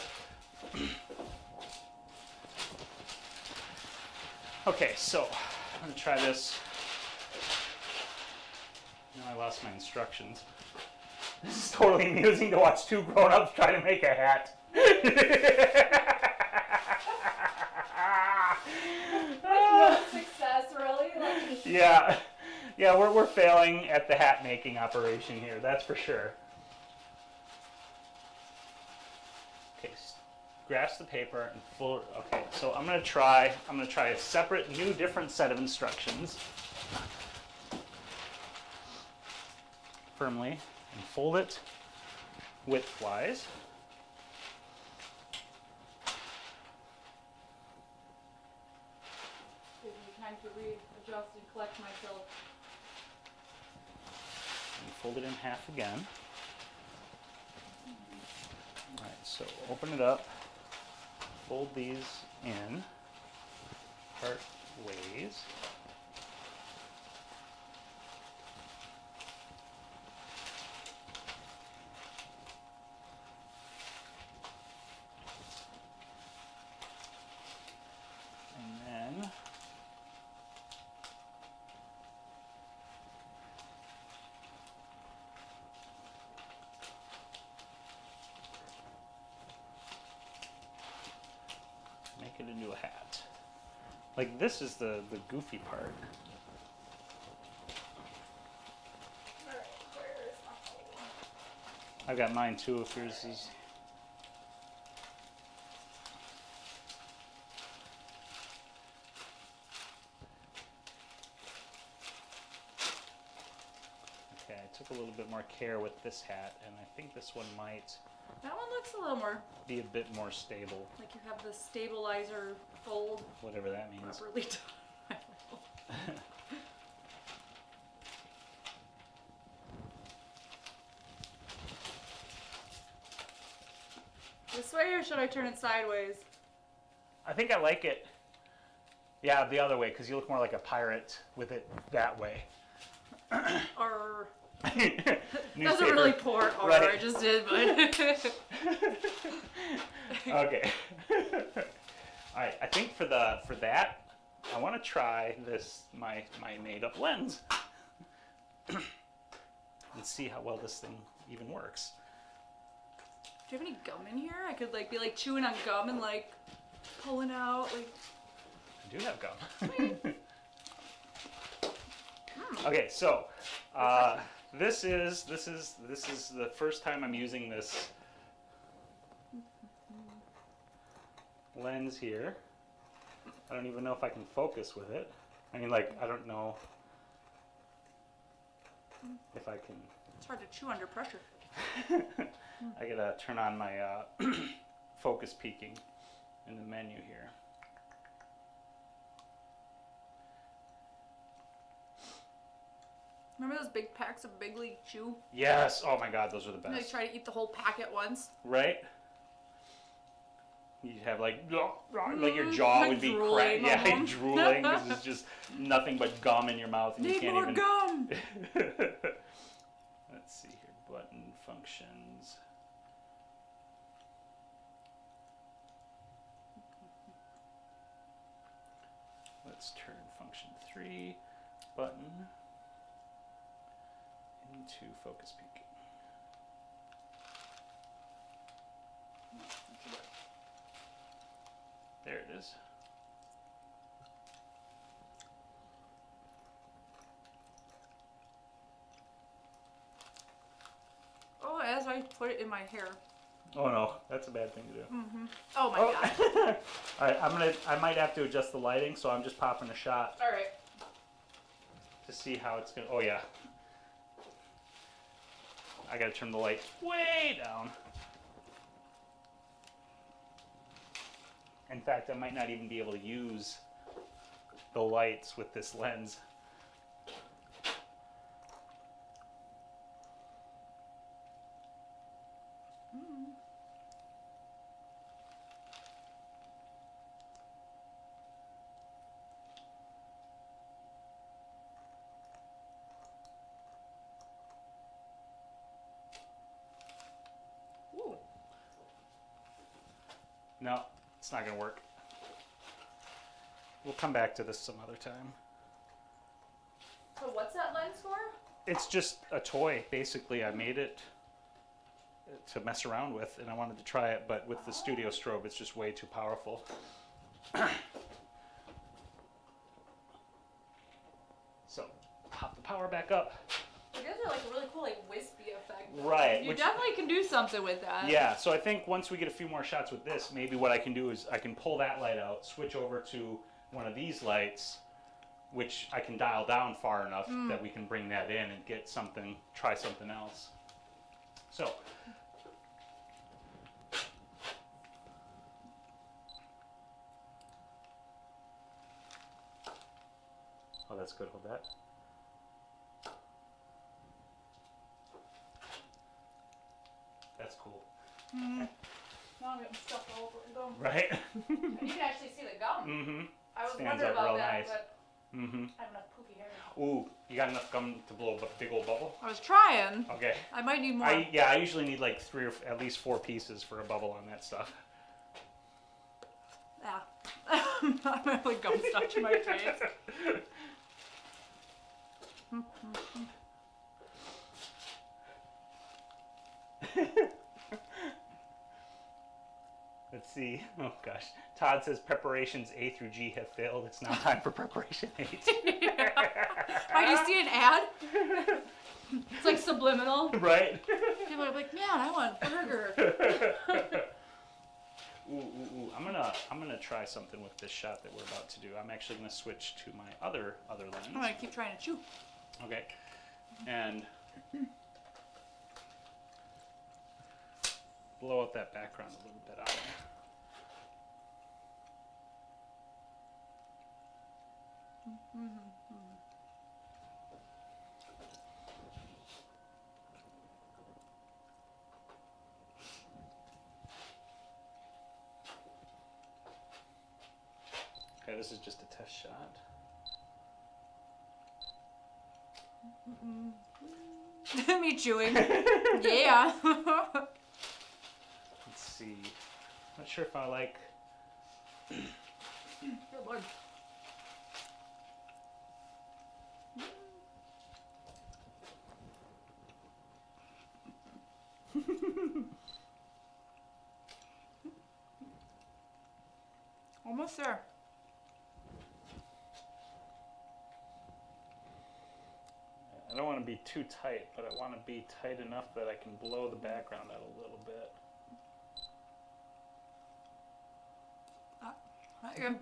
Okay, so I'm gonna try this. Now I lost my instructions. This is totally amusing to watch 2 grown-ups try to make a hat. No success, really? Yeah, yeah, we're failing at the hat making operation here. That's for sure. Okay, grasp the paper and full. Okay, so I'm gonna try a separate, new, different set of instructions. Firmly and fold it widthwise. Give me time to readjust and collect myself. And fold it in half again. Alright, so open it up, fold these in part ways. make it into a hat. Like this is the goofy part. Alright, where is my hole? I've got mine too if yours is... Okay, I took a little bit more care with this hat, and I think this one might That one looks a little more be a bit more stable, like you have the stabilizer fold whatever that means. properly done. This way, or should I turn it sideways? I think I like it. Yeah, the other way, because you look more like a pirate with it that way. Or Newspaper. that's a really poor R Right. I just did, but Okay. All right. I think for that, I want to try this my made up lens and see how well this thing even works. do you have any gum in here? I could like be like chewing on gum and like pulling out like. I do have gum. Okay, so this is the first time I'm using this lens here. I don't even know if I can focus with it. I mean, like, I don't know if I can. It's hard to chew under pressure. I gotta turn on my focus peaking in the menu here. Remember those big packs of Big League Chew? Yes. Oh my God, those are the You, like best. try to eat the whole pack at once. Right? You'd have like your jaw Like would be drooling cracked. Yeah, like almost. drooling because it's just nothing but gum in your mouth and you Need can't more even. gum. Let's see here, button functions. Let's turn function 3 button into focus peak. There it is. Oh, as I put it in my hair. Oh no, that's a bad thing to do. Oh my god. All right, I might have to adjust the lighting, so I'm just popping a shot All right. to see how it's gonna. Oh yeah. I gotta turn the light way down. In fact, I might not even be able to use the lights with this lens. Ooh. No, it's not gonna work. We'll come back to this some other time. So what's that lens for? It's just a toy, basically. I made it to mess around with, and I wanted to try it, but with the studio strobe, it's just way too powerful. So, pop the power back up. It gives it like a really cool like wispy effect. Right. You definitely can do something with that. Yeah, so I think once we get a few more shots with this, maybe what I can do is I can pull that light out, switch over to one of these lights, which I can dial down far enough that we can bring that in and get something, try something else. So, oh, that's good. Hold that. That's cool. Now I'm getting stuff all over the gum. Right? And you can actually see the gum. Mm-hmm. I was Stands wondering out about real that, nice. but Mm-hmm. I have enough poofy hair. Ooh, you got enough gum to blow a big old bubble? I was trying. Okay. I might need more. I usually need like 3 or at least 4 pieces for a bubble on that stuff. Yeah. I'm really gum stuck to my face. Let's see. Oh gosh. Todd says preparations A through G have failed. It's now time for preparation 8. Why do you see an ad? It's like subliminal. Right? People are like, man, I want a burger. Ooh. I'm gonna try something with this shot that we're about to do. I'm actually gonna switch to my other lens. I'm gonna keep trying to chew. Okay. And blow out that background a little bit out there. Okay, this is just a test shot. Me chewing. Yeah. Let's see. Not sure if I like. Good Lord. Almost there. I don't want to be too tight, but I want to be tight enough that I can blow the background out a little bit. Not good.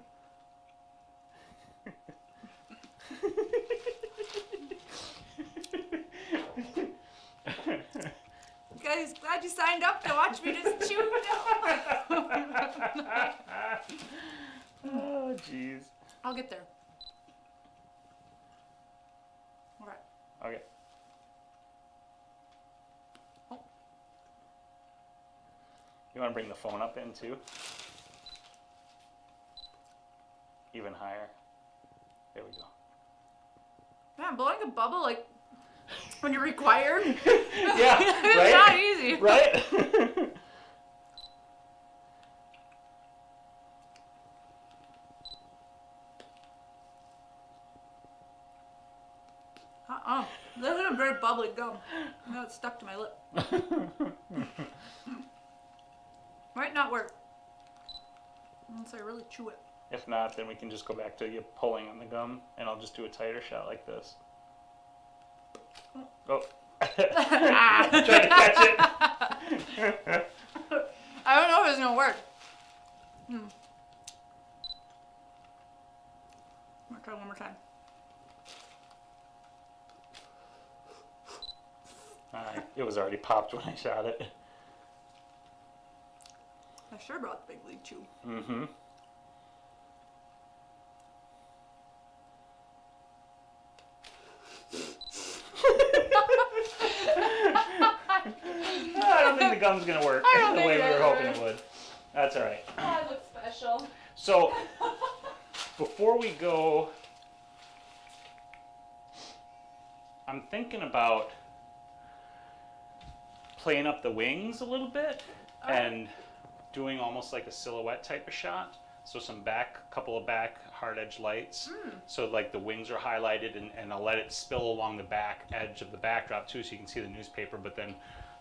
Guys, glad you signed up to watch me just chew. Oh, jeez. I'll get there. All right. Okay. Oh. You want to bring the phone up in too? Even higher. There we go. Man, blowing a bubble like when you're required. Yeah, It's right? not easy. Right? This is a very bubbly gum. No, it's stuck to my lip. Might not work. Unless I really chew it. If not, then we can just go back to you pulling on the gum, and I'll just do a tighter shot like this. Oh. Tried to catch it. I don't know if it's gonna work. I'm gonna try one more time. It was already popped when I shot it. I sure brought the big league chew. Mm-hmm. I don't think the gum's gonna work the way we were hoping it would. That's all right. Oh, I look special. So, before we go, I'm thinking about playing up the wings a little bit and doing almost like a silhouette type of shot. So couple of back hard edge lights. So like the wings are highlighted, and I'll let it spill along the back edge of the backdrop too, so you can see the newspaper, but then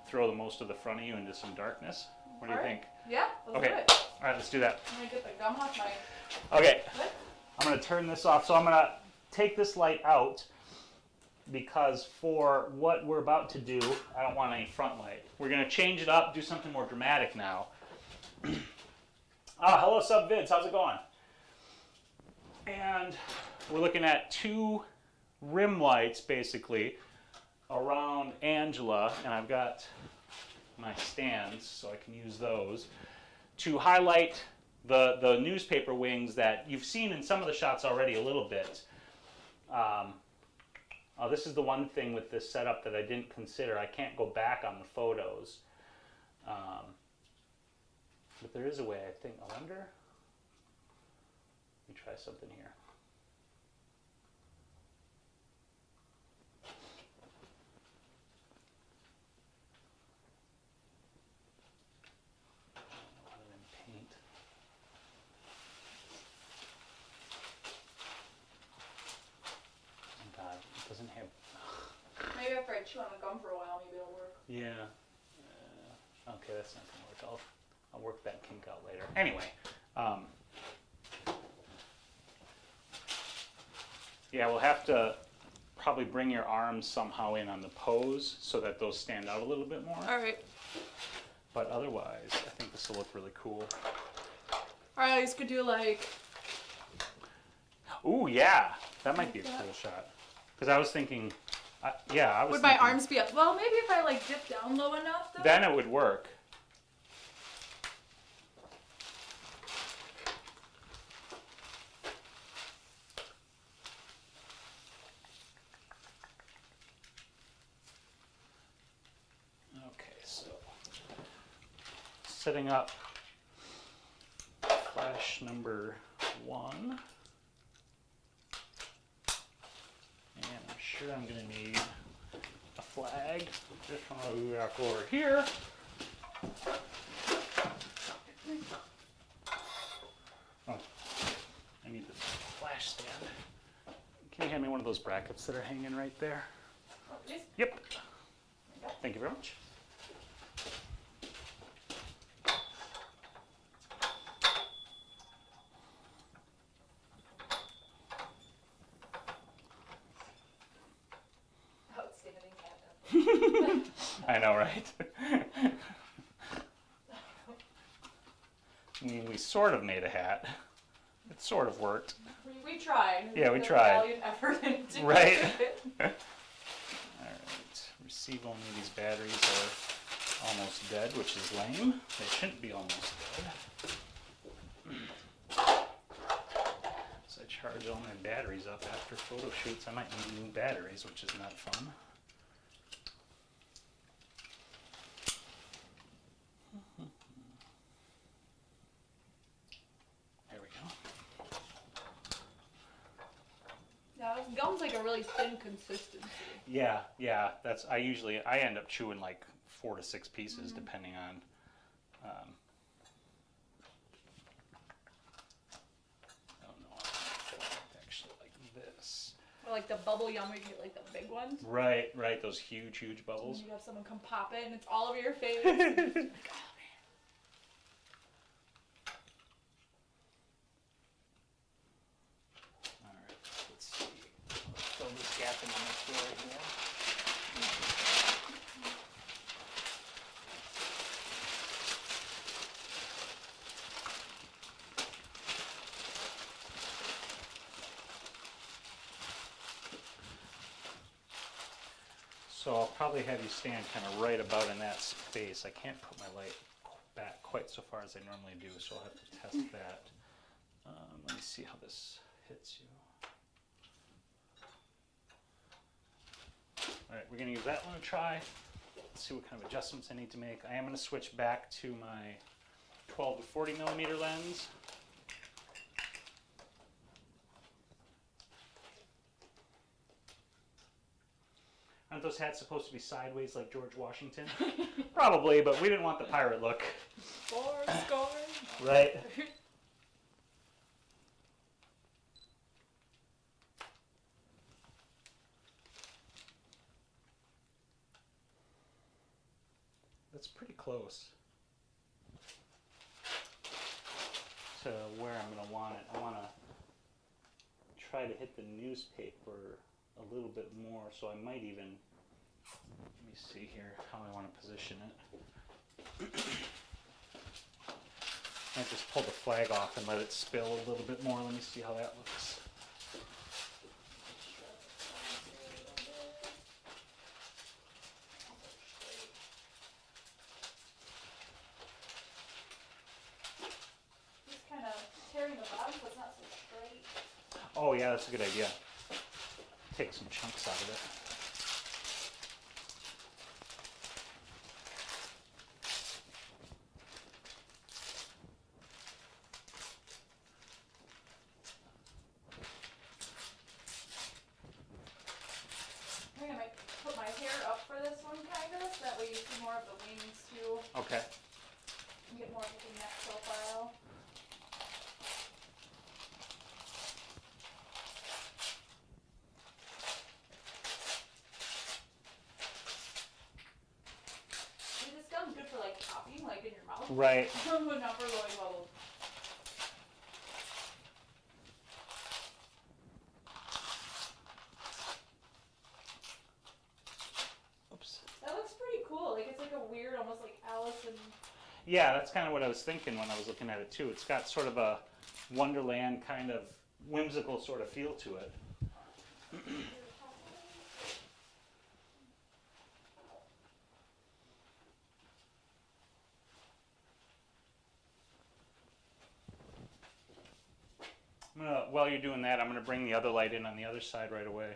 throw the most of the front of you into some darkness. What do you think? Yeah, let's Okay. do it. All right, let's do that. I'm gonna get the gum off my... Okay. What? I'm going to turn this off. So I'm going to take this light out because for what we're about to do, I don't want any front light. We're going to change it up, do something more dramatic now. Hello Subvids, how's it going? And we're looking at 2 rim lights basically around Angela, and I've got my stands so I can use those to highlight the newspaper wings that you've seen in some of the shots already a little bit. This is the one thing with this setup that I didn't consider. I can't go back on the photos. But there is a way, I think. I wonder. Let me try something here. Paint. Oh God, it doesn't have. Maybe after I chew on the gum for a while, maybe it'll work. Yeah. Okay, that's not gonna work. I'll work that kink out later. Anyway, yeah, we'll have to probably bring your arms somehow in on the pose so that those stand out a little bit more. All right. But otherwise, I think this will look really cool. Or I guess could do like. Ooh, yeah, that might be a cool shot. Because I was thinking, yeah, I was. Would my arms be up? Well, maybe if I like dip down low enough, though. Then it would work. Okay, so setting up flash number 1. And I'm sure I'm going to need a flag. Just want to go back over here. Oh, I need the flash stand. Can you hand me one of those brackets that are hanging right there? Oh, please? Yep. Thank you very much. I know, right? I mean, we sort of made a hat. It sort of worked. We tried. Yeah, we tried. Valiant effort into Right. it. All right. Receive only. These batteries are almost dead, which is lame. They shouldn't be almost dead. So I charge all my batteries up after photo shoots. I might need new batteries, which is not fun. Gum's like a really thin consistency. Yeah, that's I end up chewing like 4 to 6 pieces depending on I don't know, actually like this. Or like the bubble yum where you get like the big ones. Right, those huge bubbles. And you have someone come pop it and it's all over your face. And you're just like, oh. So I'll probably have you stand kind of right about in that space. I can't put my light back quite so far as I normally do, so I'll have to test that. Let me see how this hits you. All right, we're going to use that one to try. Let's see what kind of adjustments I need to make. I am going to switch back to my 12 to 40 millimeter lens. Aren't those hats supposed to be sideways like George Washington? Probably, but we didn't want the pirate look. Score. Right. That's pretty close to where I'm going to want it. I want to try to hit the newspaper a little bit more, so I might even, let me see here how I want to position it. I might just pull the flag off and let it spill a little bit more. Let me see how that looks. Just kind of tearing the bottom so it's not so straight. Oh yeah, that's a good idea. Take some chunks out of it. I think I might put my hair up for this one, kind of, so that way you see more of the wings too. Okay. And get more of the neck profile. This gum's good for like popping, like in your mouth. Right. But not for blowing bubbles. and Yeah, that's kind of what I was thinking when I was looking at it too. It's got sort of a Wonderland kind of whimsical sort of feel to it. While you're doing that, I'm going to bring the other light in on the other side right away.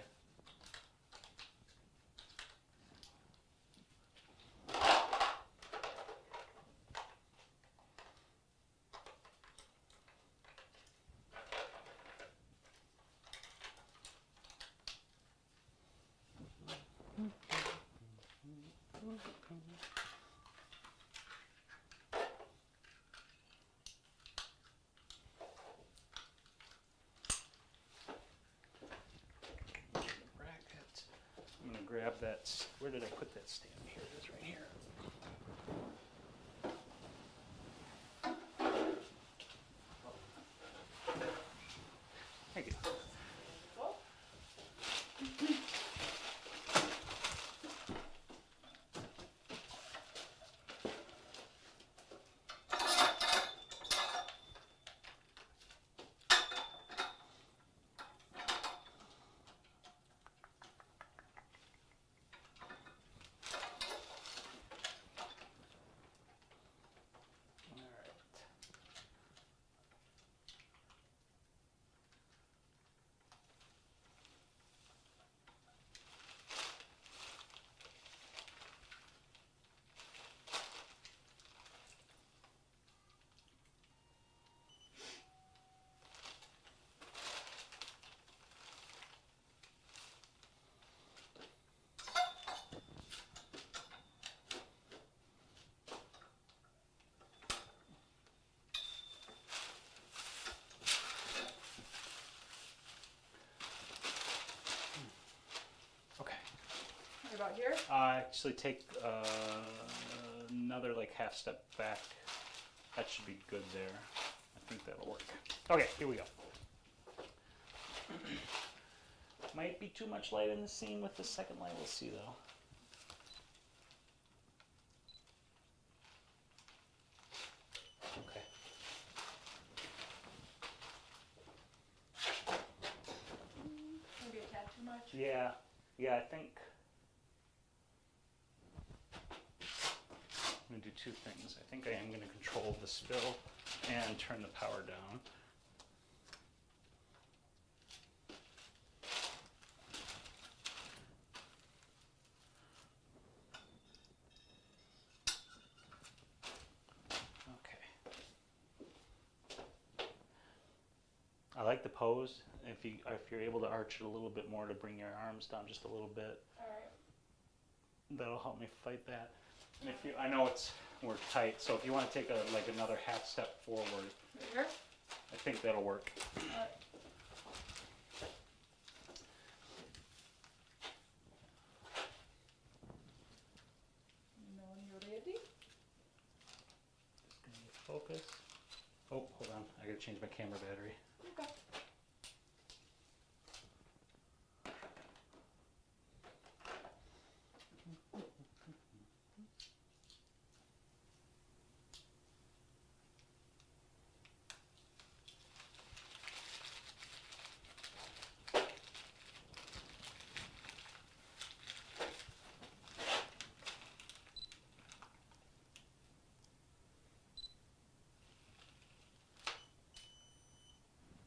I'm going to grab that. Where did I put that stand? Here it is, right here. Thank you. About here? Actually take another like half step back. That should be good there. I think that'll work. Okay, here we go. Might be too much light in the scene with the second light. We'll see though. Okay. Maybe a tad too much? Yeah, I think I'm going to do two things. I think I am going to control the spill and turn the power down. Okay. I like the pose. If you're able to arch it a little bit more to bring your arms down just a little bit, All right. that'll help me fight that. And if you, I know we're tight, so if you want to take another half step forward, Right here? I think that'll work. All right. Now when you're ready. Just gonna focus. Oh, hold on. I gotta change my camera battery. Okay.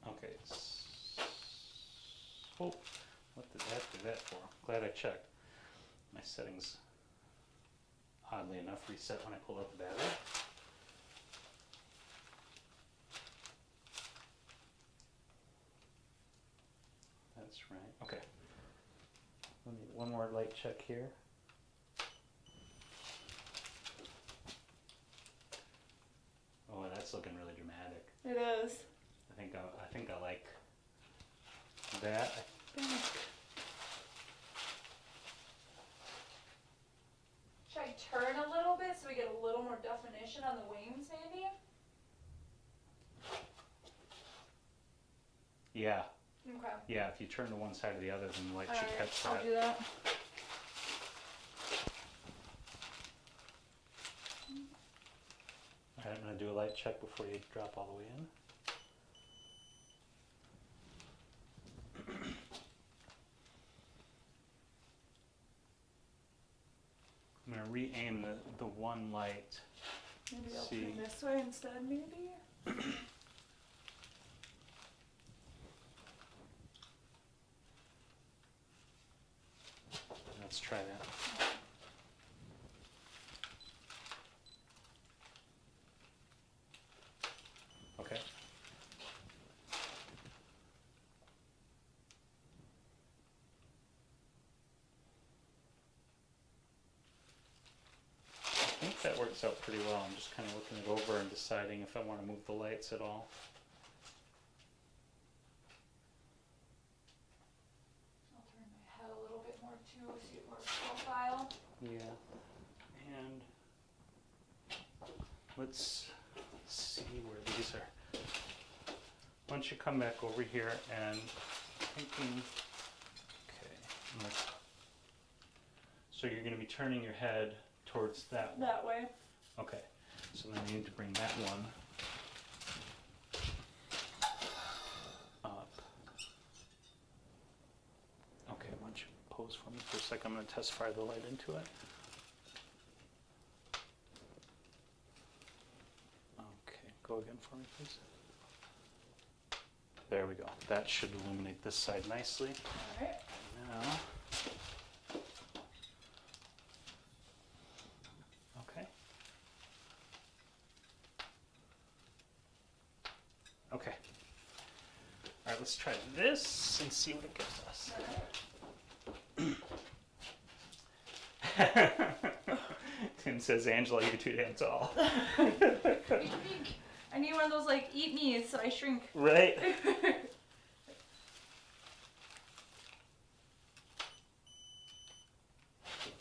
Okay. Oh, what did that do that for? Glad I checked. My settings, oddly enough, reset when I pulled out the battery. That's right. Okay. Let me one more light check here. Oh, that's looking really dramatic. It is. I think I like that. Should I turn a little bit so we get a little more definition on the wings, maybe? Yeah. Okay. Yeah, if you turn to one side or the other, then the light All should right, catch I'll that. do that. light check before you drop all the way in. I'm going to re-aim the one light. Maybe I'll turn this way instead, maybe? Let's try that. Okay. I think that works out pretty well. I'm just kind of looking it over and deciding if I want to move the lights at all. I'll turn my head a little bit more too, see it more profile. Yeah. And let's see where these are. Why don't you come back over here and thinking, okay, so you're going to be turning your head towards that one. That way. Okay, so then you need to bring that one up. Okay, why don't you pose for me for a second? I'm going to test fire the light into it. Okay, go again for me, please. There we go. That should illuminate this side nicely. All right. Now, okay. Okay. All right, let's try this and see what it gives us. Tim says, Angela, you're too damn tall. I need one of those, like, eat me so I shrink. Right?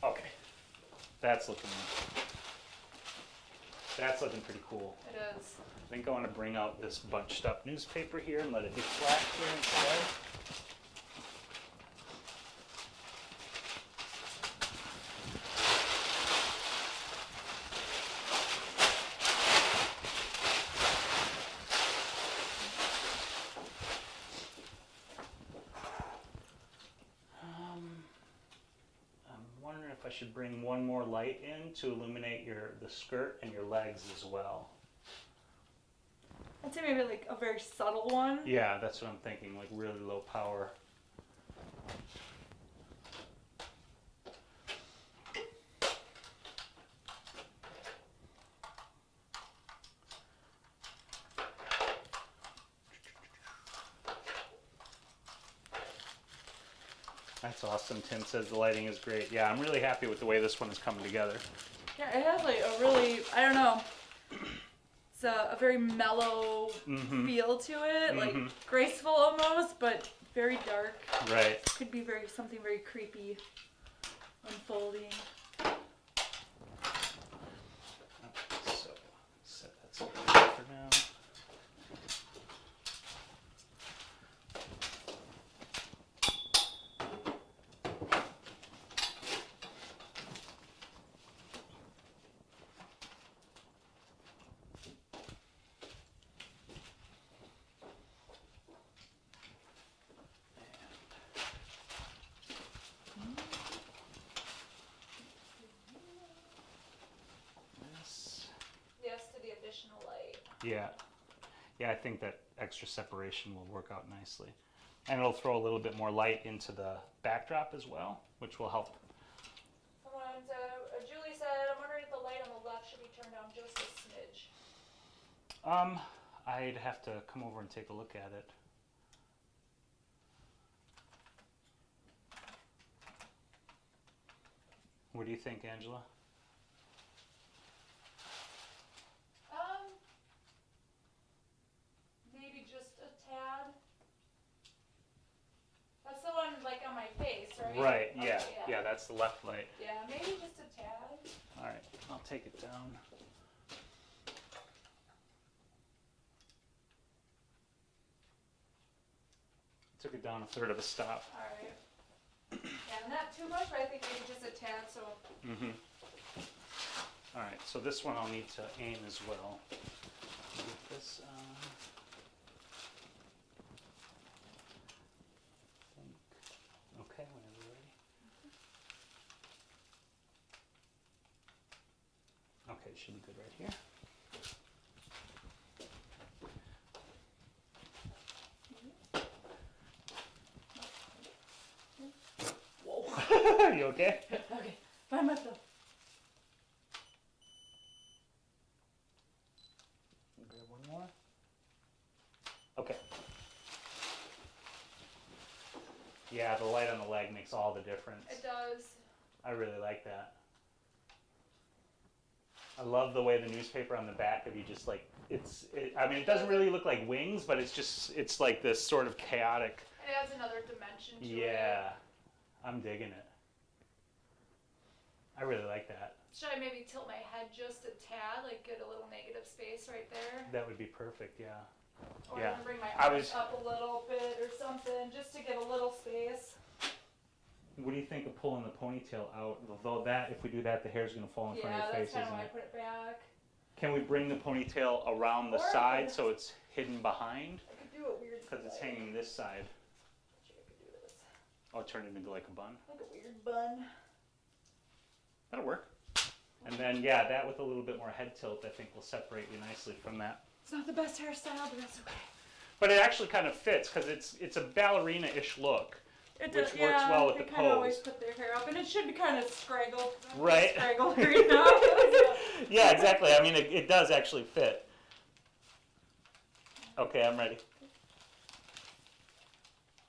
Okay. That's looking pretty cool. It is. I think I want to bring out this bunched up newspaper here and let it be flat here inside. I should bring one more light in to illuminate the skirt and your legs as well. I'd say maybe like a very subtle one. Yeah, that's what I'm thinking, like really low power. That's awesome. Tim says the lighting is great. Yeah, I'm really happy with the way this one is coming together. Yeah, it has like a really, I don't know, it's a very mellow feel to it, like graceful almost, but very dark. Right. Could be something very creepy unfolding. Okay, so set that aside for now. Yeah. Yeah, I think that extra separation will work out nicely. And it'll throw a little bit more light into the backdrop as well, which will help. Julie said, I'm wondering if the light on the left should be turned down just a smidge. I'd have to come over and take a look at it. What do you think, Angela? Maybe just a tad. That's the one like on my face, right? Right, yeah. Okay, Yeah, that's the left light. Yeah, maybe just a tad. All right, I'll take it down. Took it down a third of a stop. All right. Yeah, not too much, but I think maybe just a tad, so. All right, so this one I'll need to aim as well. Get this okay, whenever you're ready. Okay, it should be good right here. Whoa. Are you okay? Okay, find my phone. Grab one more. Okay. Yeah, the light on the leg makes all the difference. It does. I really like that. I love the way the newspaper on the back of you just like, I mean, it doesn't really look like wings, but it's like this sort of chaotic. It adds another dimension to it. Yeah, I'm digging it. I really like that. Should I maybe tilt my head just a tad, like get a little negative space right there? That would be perfect, yeah. Or Yeah. I'm gonna bring my arms up a little bit or something, just to get a little space. What do you think of pulling the ponytail out? Although that, if we do that, the hair's going to fall in front of your face, Yeah, that's kind isn't of why I it? put it back. Can we bring the ponytail around the Or I side could- so it's hidden behind? I could do a weird Because it's hanging this side. I could do this. Oh, turn it into like a bun. Like a weird bun. That'll work. And then, yeah, that with a little bit more head tilt, I think will separate you nicely from that. It's not the best hairstyle, but that's okay. But it actually kind of fits because it's a ballerina-ish look. It Which does, works yeah, well with they the kind of always pose. put their hair up, and it should be kind of scraggled. Right. Scraggled right now. Yeah, exactly. I mean, it does actually fit. Okay, I'm ready.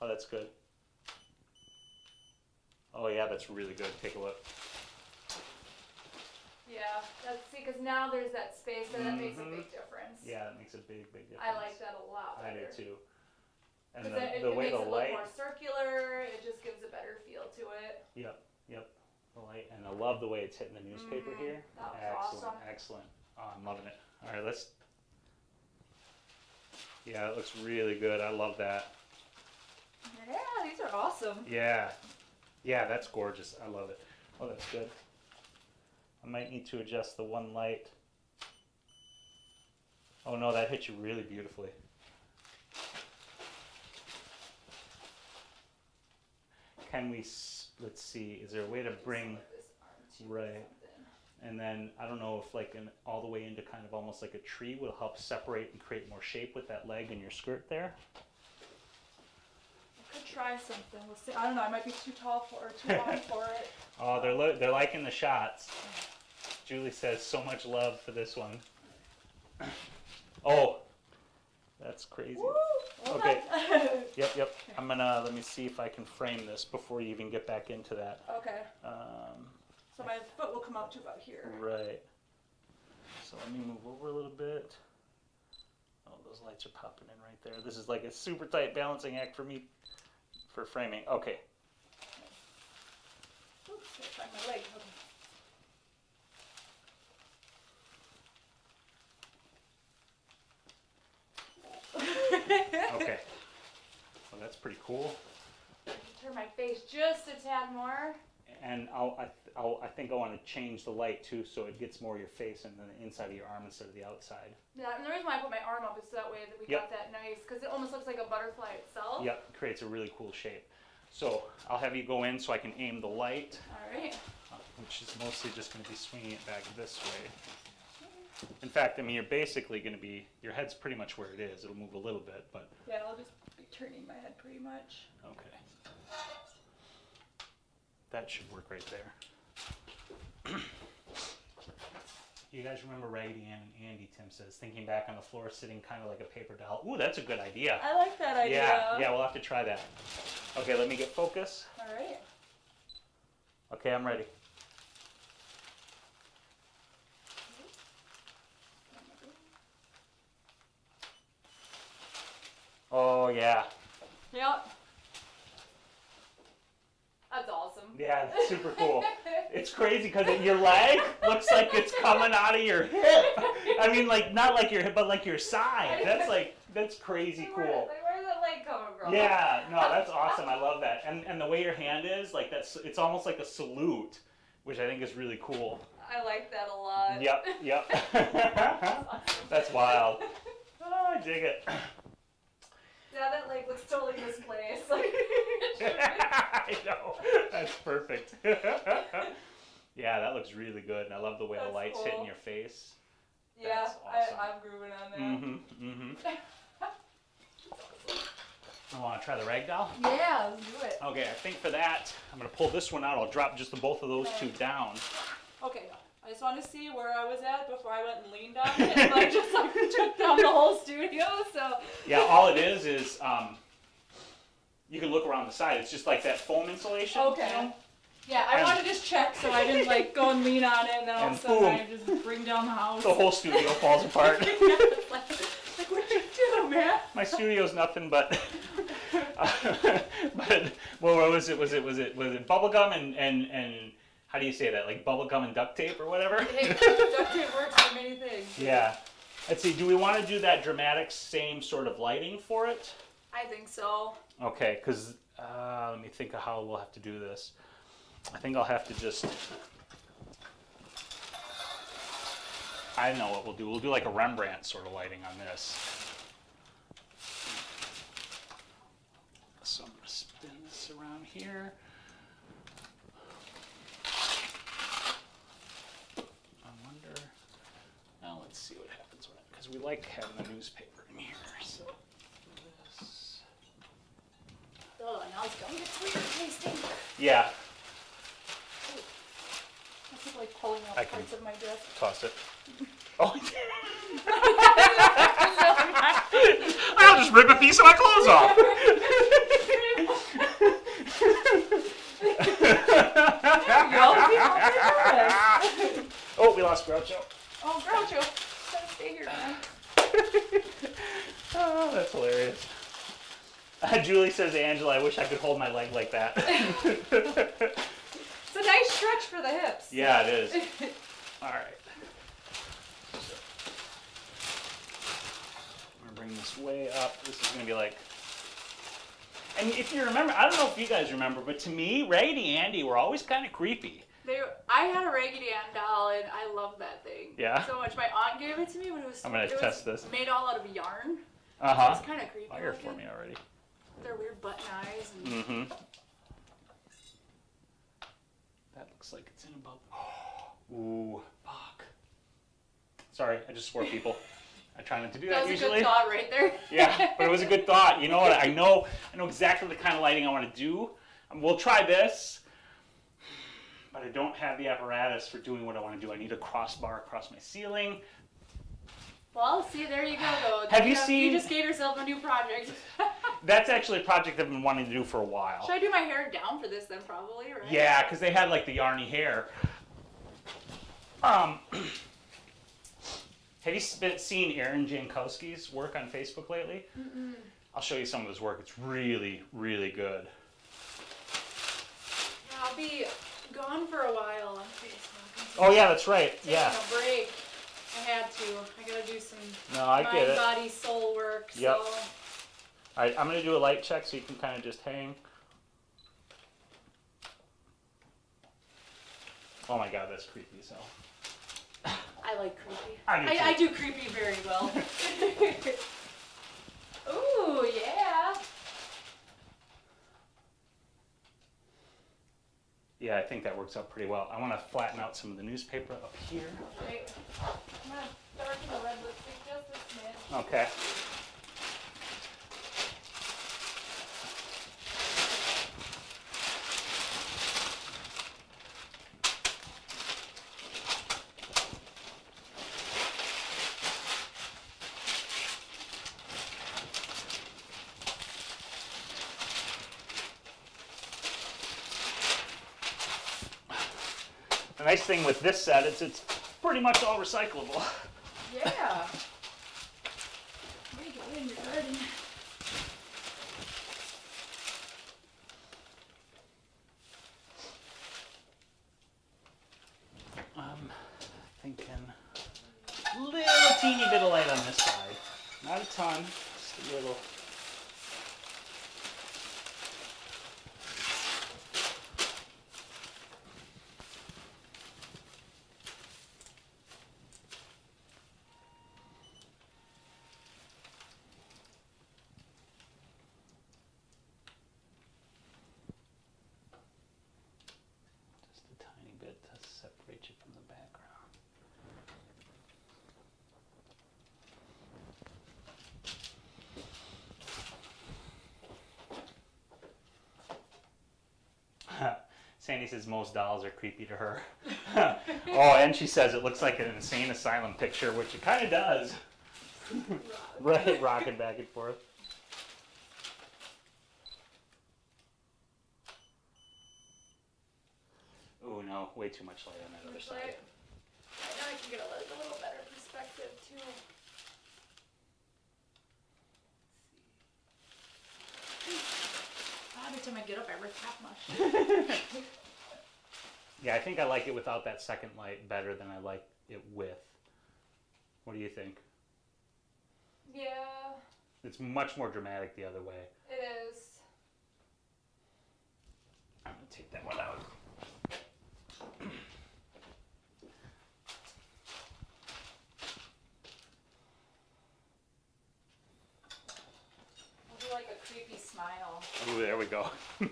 Oh, that's good. Oh, yeah, that's really good. Take a look. Yeah, see, because now there's that space, and that makes a big difference. Yeah, that makes a big difference. I like that a lot I better. do too. And Because it the way makes the it light. look more circular, it just gives a better feel to it. Yep. The light, and I love the way it's hitting the newspaper here. That was Excellent, awesome. excellent. Oh, I'm loving it. All right, let's. Yeah, it looks really good. I love that. Yeah, these are awesome. Yeah, that's gorgeous. I love it. Oh, that's good. I might need to adjust the one light. Oh no, that hit you really beautifully. Can we, let's see, is there a way to bring, right, and then I don't know if like all the way into kind of almost like a tree will help separate and create more shape with that leg and your skirt there? I could try something. We'll see. I don't know. I might be too tall for or too long for it. Oh, they're liking the shots. Julie says so much love for this one. Oh, that's crazy. Woo! Well Okay. done. Yep. I'm gonna, let me see if I can frame this before you even get back into that. Okay. So my foot will come out to about here. Right. So let me move over a little bit. Oh, those lights are popping in right there. This is like a super tight balancing act for me for framing. Okay. Oops, gotta find my leg. Okay. Okay. Well, that's pretty cool. Turn my face just a tad more. And I think I want to change the light too, so it gets more of your face and the inside of your arm instead of the outside. Yeah, and the reason why I put my arm up is so that way that we got that nice, because it almost looks like a butterfly itself. Yep, it creates a really cool shape. So I'll have you go in so I can aim the light. All right. Which is mostly just going to be swinging it back this way. In fact, I mean, you're basically going to be, your head's pretty much where it is. It'll move a little bit, but. Yeah, I'll just be turning my head pretty much. Okay. That should work right there. You guys remember Raggedy Ann and Andy, Tim says, thinking back on the floor, sitting kind of like a paper doll. Ooh, that's a good idea. I like that idea. Yeah, we'll have to try that. Okay, let me get focus. All right. Okay, I'm ready. Oh, yeah. Yep. That's awesome. Yeah, it's super cool. It's crazy because your leg looks like it's coming out of your hip. I mean, like, not like your hip, but like your side. That's crazy cool. Where's that leg coming from? Yeah, no, that's awesome. I love that. And the way your hand is, like, it's almost like a salute, which I think is really cool. I like that a lot. Yep, yep. That's wild. Oh, I dig it. Yeah, that lake looks totally misplaced. Like, I know. That's perfect. Yeah, that looks really good, and I love the way the light's hitting your face. Yeah, awesome. I'm grooving on that. Mm-hmm, mm-hmm. I want to try the ragdoll? Yeah, let's do it. Okay, I think for that, I'm going to pull this one out. I'll drop just both of those two down. Okay, I just want to see where I was at before I went and leaned on it. And I just like took down the whole studio, so. Yeah, all it is you can look around the side. It's just like that foam insulation. Okay. You know? Yeah, I want to just check so I didn't like go and lean on it and then all of a sudden I just bring down the house. The whole studio falls apart. Like, what'd you do, man? My studio's nothing but well, what was it? Was it bubble gum and how do you say that? Like bubble gum and duct tape or whatever? Hey, duct tape works for many things. Yeah. Let's see, do we want to do that dramatic same sort of lighting for it? I think so. Okay, because let me think of how we'll have to do this. I think I'll have to just, I know what we'll do. We'll do like a Rembrandt sort of lighting on this. So I'm going to spin this around here. I wonder, now let's see what happens with it, because we like having the newspaper in here. So this. Oh, now it's going to get weird tasting. Yeah. I keep like pulling out parts of my dress. Toss it. Oh. I'll just rip a piece of my clothes off. Oh, we lost Groucho. Oh, Groucho. Stay here, man. Oh, that's hilarious. Julie says, Angela, I wish I could hold my leg like that. It's a nice stretch for the hips. Yeah, it is. All right. I'm going to bring this way up. This is going to be like... And if you remember, I don't know if you guys remember, but to me, Raggedy Andy were always kind of creepy. I had a Raggedy Ann doll, and I loved that thing. Yeah? So much. My aunt gave it to me when it was... I'm going to test this. Made all out of yarn. Uh-huh. So it's kind of creepy. Fire for me already. Their weird button eyes. And... Mm-hmm. That looks like it's in about... Ooh, fuck. Sorry, I just swore people. I try not to do that usually. That was a good thought right there. Yeah, but it was a good thought. You know what? I know exactly the kind of lighting I want to do. We'll try this, but I don't have the apparatus for doing what I want to do. I need a crossbar across my ceiling. Well, see, there you go, though. Have you seen... You just gave yourself a new project. That's actually a project I've been wanting to do for a while. Should I do my hair down for this then, probably, right? Yeah, because they had, like, the yarny hair. Have you seen Aaron Jankowski's work on Facebook lately? Mm-mm. I'll show you some of his work. It's really, really good. Yeah, I'll be gone for a while on Facebook. Oh, yeah, that's right. Yeah. Taking a break. I had to. I gotta do some mind, body, soul work. Yep. So. All right, I'm gonna do a light check so you can kind of just hang. Oh my God, that's creepy as hell. I like creepy. I do creepy very well. Ooh, yeah. Yeah, I think that works out pretty well. I want to flatten out some of the newspaper up here. Great. I'm gonna darken the red lipstick just a smidge. Okay. The nice thing with this set is it's pretty much all recyclable. Yeah. Make it when you're ready. I'm thinking a little teeny bit of light on this side. Not a ton, just a little. Sandy says most dolls are creepy to her. Oh, and she says it looks like an insane asylum picture, which it kind of does. Right, rocking back and forth. Oh no, way too much light on that other side. I know I can get a little better perspective too. Every time I get up, I rip half mush. Yeah, I think I like it without that second light better than I like it with. What do you think? Yeah. It's much more dramatic the other way. It is. I'm going to take that one out. I'll do like a creepy smile. Ooh, there we go. As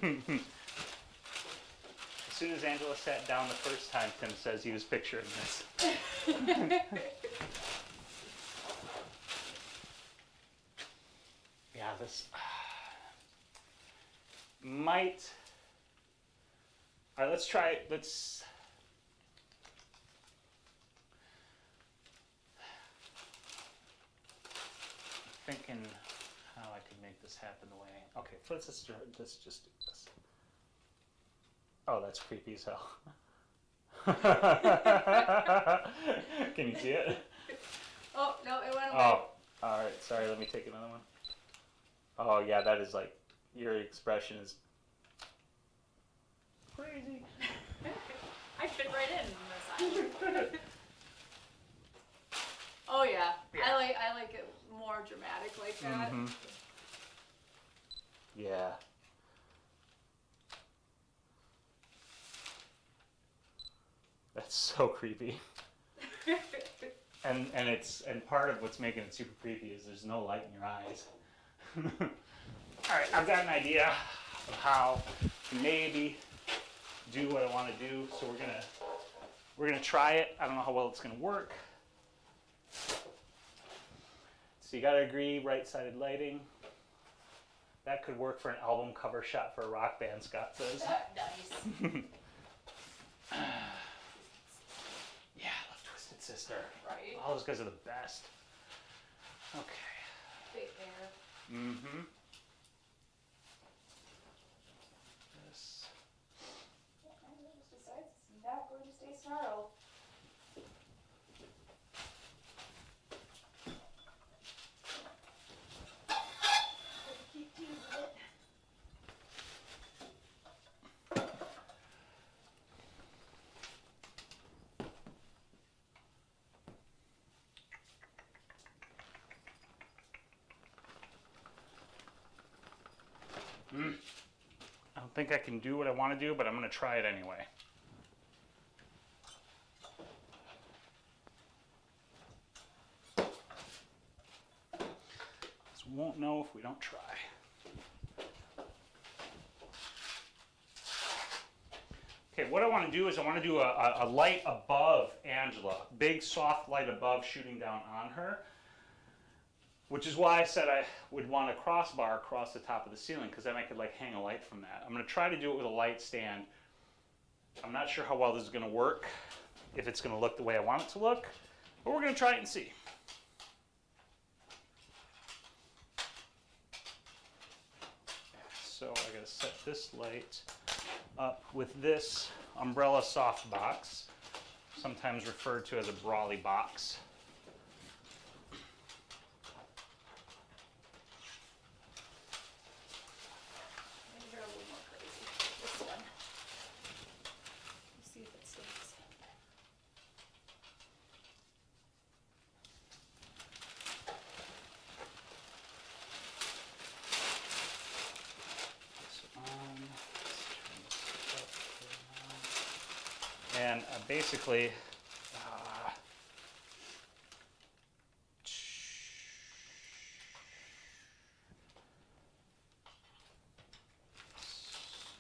soon as Angela sat down the first time, Tim says he was picturing this. Yeah, this might. All right, let's try it. Let's. Thinking how I could make this happen the way. Okay, let's just do this. Oh, that's creepy as hell. Can you see it? Oh, no, it went away. Oh, all right. Sorry, let me take another one. Oh, yeah, that is like, your expression is crazy. I fit right in this island. Oh, yeah. I like it more dramatic like that. Mm-hmm. Yeah. That's so creepy. And part of what's making it super creepy is there's no light in your eyes. All right, I've got an idea of how to maybe do what I want to do. So we're gonna try it. I don't know how well it's gonna work. So you gotta agree, right-sided lighting. That could work for an album cover shot for a rock band, Scott says. Nice. Yeah, I love Twisted Sister. Right. All those guys are the best. Okay. Big hair. Mm-hmm. This. Angela just decides it's not going to stay snarled. Keep teasing it. I don't think I can do what I want to do, but I'm going to try it anyway. So we won't know if we don't try. Okay, what I want to do is I want to do a light above Angela. Big soft light above shooting down on her. Which is why I said I would want a crossbar across the top of the ceiling, because then I could like hang a light from that. I'm going to try to do it with a light stand. I'm not sure how well this is going to work, if it's going to look the way I want it to look, but we're going to try it and see. So I got to set this light up with this umbrella softbox, sometimes referred to as a brawly box. And basically,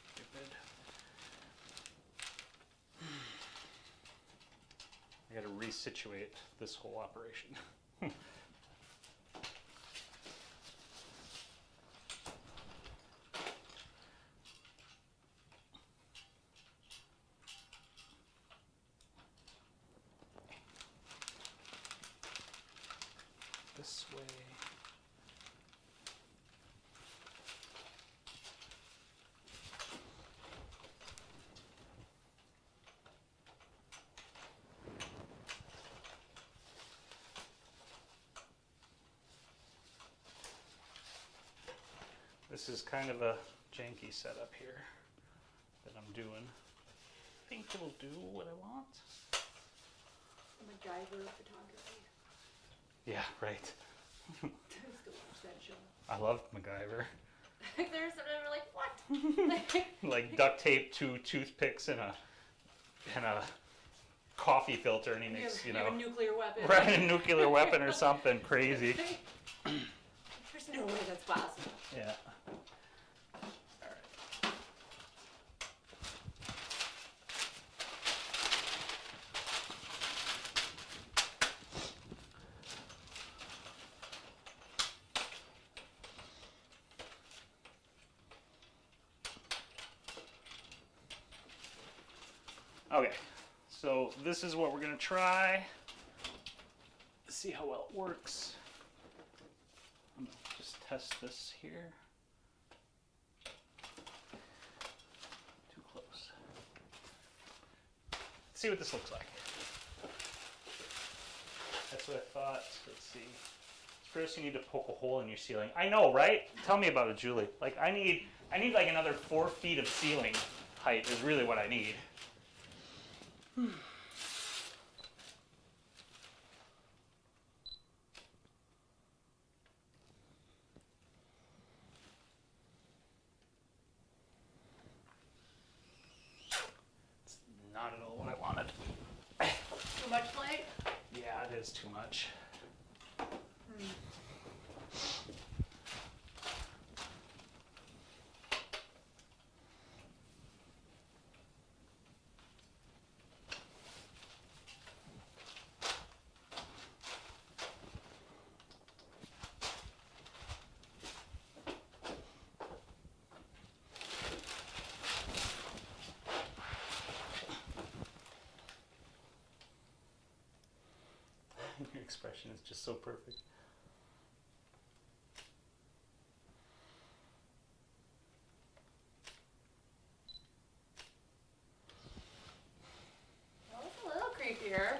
stupid. I got to resituate this whole operation. This is kind of a janky setup here that I'm doing. I think it'll do what I want. MacGyver photography. Yeah, right. I used to watch that show. I love MacGyver. There's something we're like, what? Like duct tape, 2 toothpicks, and a coffee filter, and he makes, you know, a nuclear weapon. right, a nuclear weapon or something crazy. There's no way that's possible. Yeah. Okay, so this is what we're going to try. See how well it works. I'm going to just test this here. Too close. Let's see what this looks like. That's what I thought. Let's see. First you need to poke a hole in your ceiling. I know, right? Tell me about it, Julie. Like I need like another 4 feet of ceiling height is really what I need. It's not at all what I wanted. Too much light? Yeah, it is too much. Your expression is just so perfect. Well, it's a little creepier.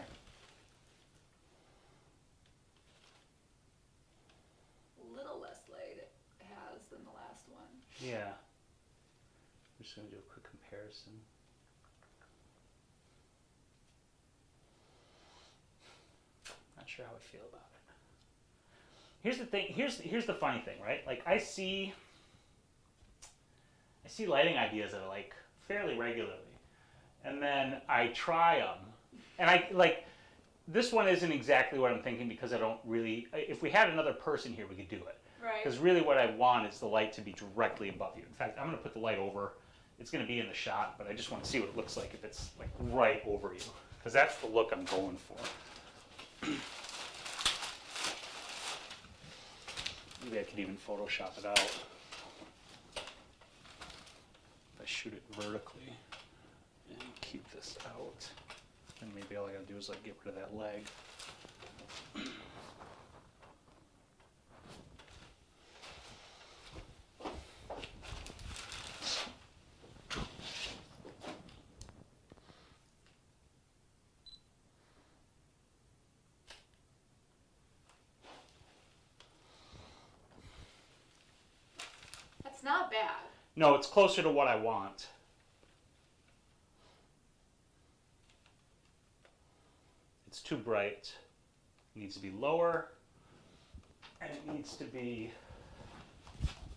A little less light it has than the last one. Yeah. I'm just going to do a quick comparison. Not sure how I feel about it. Here's the thing. Here's the funny thing, right? Like I see lighting ideas that I like fairly regularly, and then I try them, and I like this one isn't exactly what I'm thinking because I don't really. If we had another person here, we could do it. Right. Because really, what I want is the light to be directly above you. In fact, I'm going to put the light over. It's going to be in the shot, but I just want to see what it looks like if it's like right over you, because that's the look I'm going for. Maybe I could even Photoshop it out. If I shoot it vertically and keep this out, then maybe all I gotta do is like get rid of that leg. It's not bad. No, it's closer to what I want. It's too bright. It needs to be lower. And it needs to be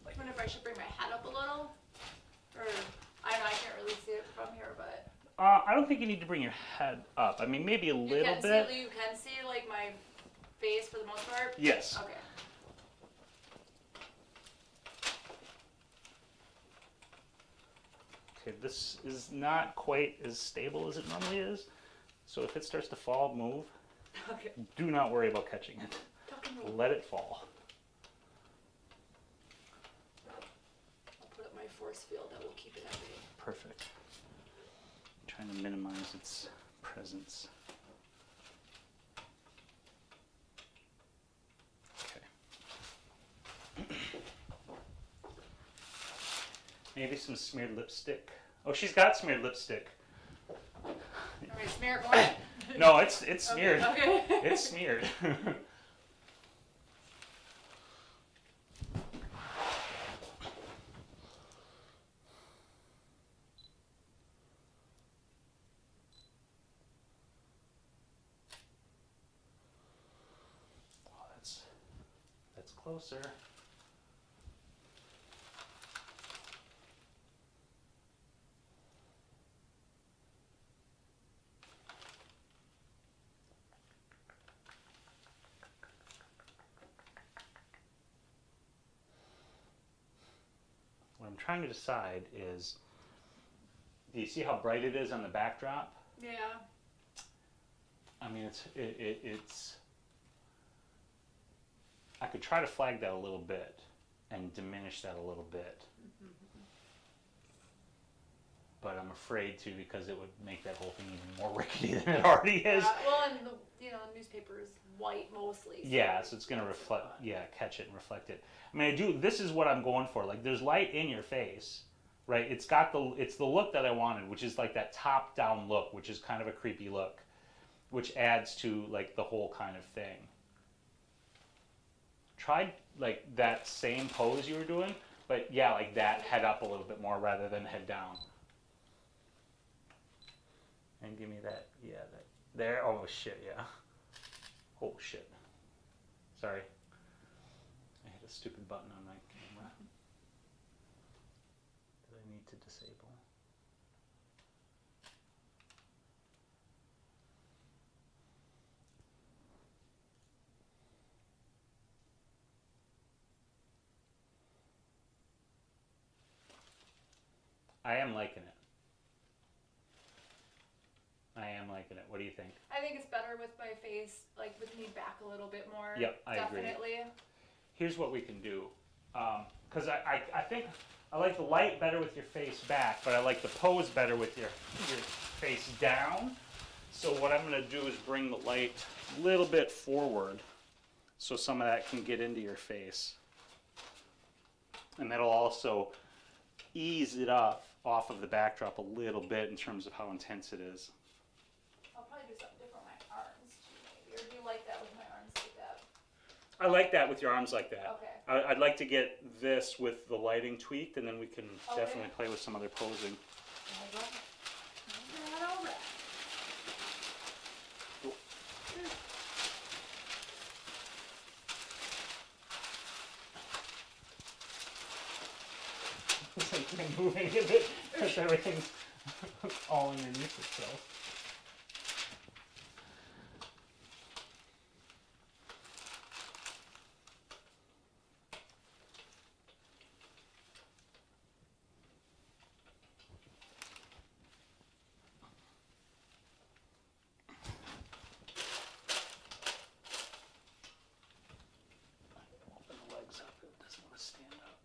like... I wonder if I should bring my head up a little? Or, I don't know, I can't really see it from here, but... I don't think you need to bring your head up. I mean, maybe a little bit. You can see, like, my face for the most part? Yes. Okay. Okay, this is not quite as stable as it normally is. So if it starts to fall, move. Okay. Do not worry about catching it. Let it fall. I'll put up my force field that will keep it at bay. Perfect. I'm trying to minimize its presence. Okay. Maybe some smeared lipstick. Oh, she's got smeared lipstick. Alright, smear it more. No, it's smeared. Okay. It's smeared. closer. What I'm trying to decide is, do you see how bright it is on the backdrop? Yeah. I mean, it's. I could try to flag that a little bit and diminish that a little bit. But I'm afraid to, because it would make that whole thing even more rickety than it already is. Well, and the newspaper is white mostly. So yeah, so it's going to reflect, catch it and reflect it. I mean, this is what I'm going for. Like, there's light in your face, right? It's the look that I wanted, which is like that top-down look, which is kind of a creepy look, which adds to like the whole kind of thing. Try like that same pose you were doing, but yeah, like that, head up a little bit more rather than head down. And give me that, that there. Oh shit, yeah. Oh shit. Sorry. I hit a stupid button on my camera that I need to disable. I am liking it. I am liking it. What do you think? I think it's better with my face, like with me back a little bit more. Yep, I agree. Definitely. Here's what we can do. Because I think I like the light better with your face back, but I like the pose better with your face down. So what I'm going to do is bring the light a little bit forward so some of that can get into your face. And that'll also ease it off of the backdrop a little bit in terms of how intense it is. I'll probably do something different with my arms too, maybe. Or do you like that with my arms like that? I like that with your arms like that. Okay. I'd like to get this with the lighting tweaked, and then we can definitely play with some other posing. All right. All right. It's like you're moving a bit because everything's all underneath itself. Open the legs up. It doesn't want to stand up.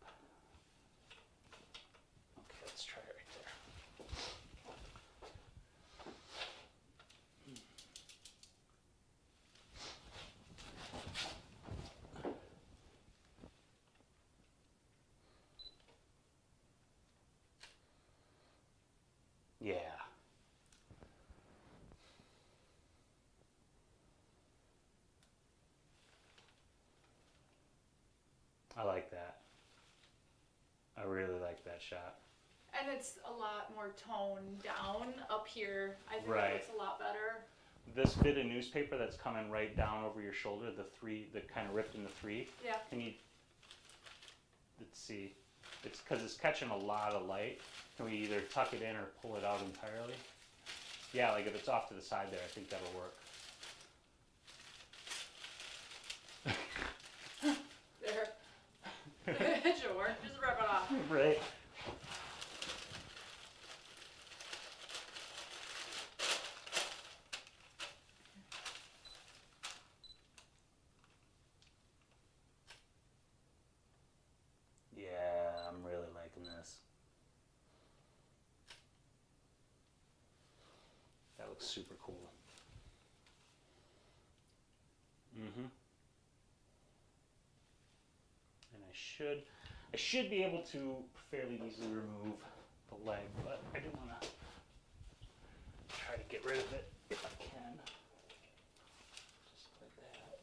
Okay, let's try it right there. Yeah. I like that. I really like that shot. And it's a lot more toned down up here. I think Right. it looks a lot better. This bit of newspaper that's coming right down over your shoulder, the three, that kind of ripped into three. Yeah. Can you, let's see, it's because it's catching a lot of light. Can we either tuck it in or pull it out entirely? Yeah, like if it's off to the side there, I think that'll work. There. It should work. Just rip it off. Right. Yeah, I'm really liking this. That looks super cool. Mm-hmm. And I should be able to fairly easily remove the leg, but I do want to try to get rid of it if I can. Just like that.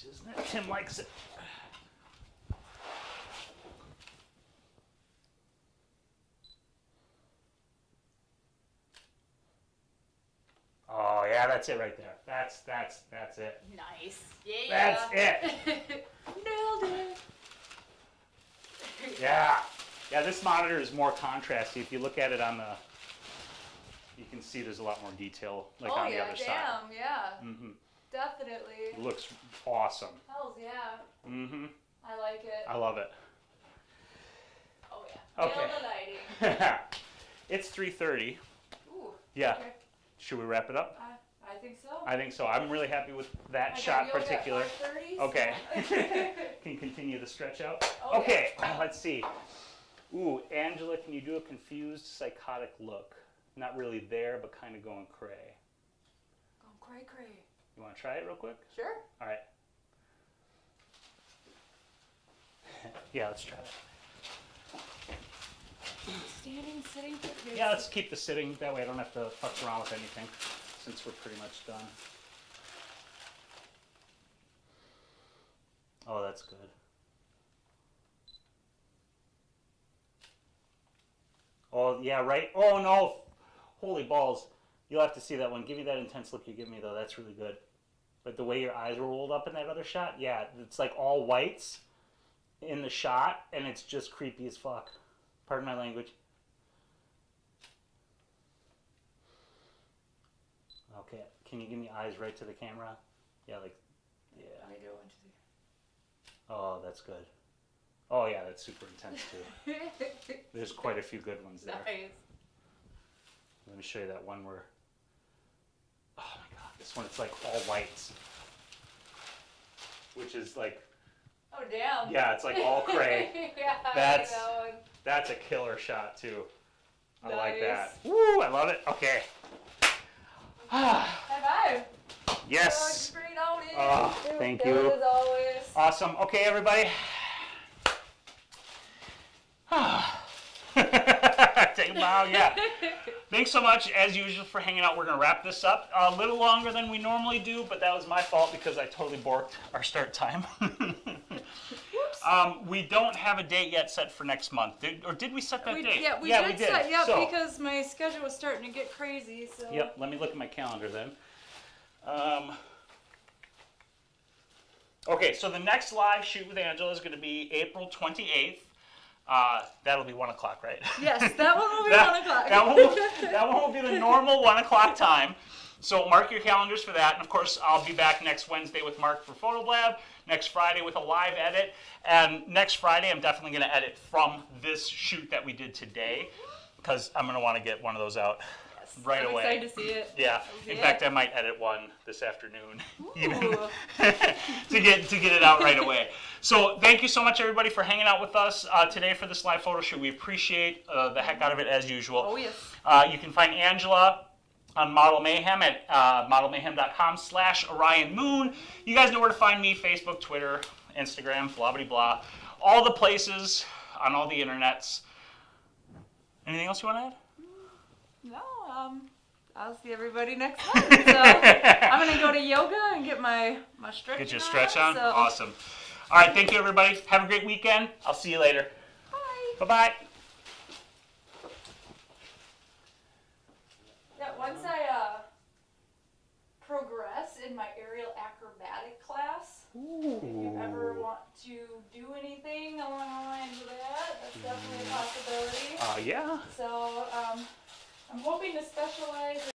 Isn't it? Tim likes it. Yeah, that's it right there. That's it. Nice. Yeah. That's it. Nailed it. Yeah. Yeah, this monitor is more contrasty. If you look at it on the, you can see there's a lot more detail like on the other side. Oh yeah, Mm-hmm. definitely. It looks awesome. Hells yeah. Mm-hmm. I like it. I love it. Oh yeah. Okay. Nailed the lighting. It's 3:30. Ooh. Yeah. Okay. Should we wrap it up? I think so. I think so. I'm really happy with that I shot got yoga particular. at 5:30, Okay. so. Can you continue the stretch out? Oh, okay, yeah. let's see. Ooh, Angela, can you do a confused, psychotic look? Not really there, but kind of going cray. Going cray cray. You want to try it real quick? Sure. All right. Yeah, let's try it. Standing, sitting. Yeah, let's keep the sitting. That way I don't have to fuck around with anything since we're pretty much done. Oh, that's good. Oh, yeah, right? Oh, no. Holy balls. You'll have to see that one. Give me that intense look you give me, though. That's really good. But the way your eyes were rolled up in that other shot, yeah, it's like all whites in the shot, and it's just creepy as fuck. Pardon my language. Okay, can you give me eyes right to the camera? Yeah, like, yeah. I do want to. Oh, that's good. Oh, yeah, that's super intense, too. There's quite a few good ones there. Nice. Let me show you that one where, oh my god, this one, it's like all whites. Which is like, oh, damn. yeah, it's like all cray. Yeah, That's, I like that one. that's a killer shot, too. I like Nice. that. Woo, I love it. Okay. High five. Yes. Great outing. Oh, thank Good you. as always. Awesome. Okay, everybody. Take a bow, yeah. Thanks so much, as usual, for hanging out. We're going to wrap this up a little longer than we normally do, but that was my fault because I totally borked our start time. We don't have a date yet set for next month. Did we set that date? Yeah, we did. Set, yeah, so, because my schedule was starting to get crazy. So. Yep, let me look at my calendar then. Okay, so the next live shoot with Angela is going to be April 28th. That'll be 1 o'clock, right? Yes, that one will be 1 o'clock. That one will be the normal 1 o'clock time. So mark your calendars for that. And of course, I'll be back next Wednesday with Mark for Photoblab, next Friday with a live edit. And next Friday, I'm definitely going to edit from this shoot that we did today because I'm going to want to get one of those out right away. I'm excited to see it. Yeah. In fact, I might edit one this afternoon even Ooh. to get it out right away. So thank you so much, everybody, for hanging out with us today for this live photo shoot. We appreciate the heck out of it as usual. Oh, yes. You can find Angela on Model Mayhem at modelmayhem.com/OrionMoon. You guys know where to find me: Facebook, Twitter, Instagram, blah, blah, blah. All the places on all the internets. Anything else you want to add? No, I'll see everybody next month. So I'm going to go to yoga and get my stretch on. Get your stretch on? So. Awesome. All right, thank you, everybody. Have a great weekend. I'll see you later. Bye. Bye-bye. Yeah, once I progress in my aerial acrobatic class, if you ever want to do anything along the lines of that, that's definitely a possibility. Yeah. So I'm hoping to specialize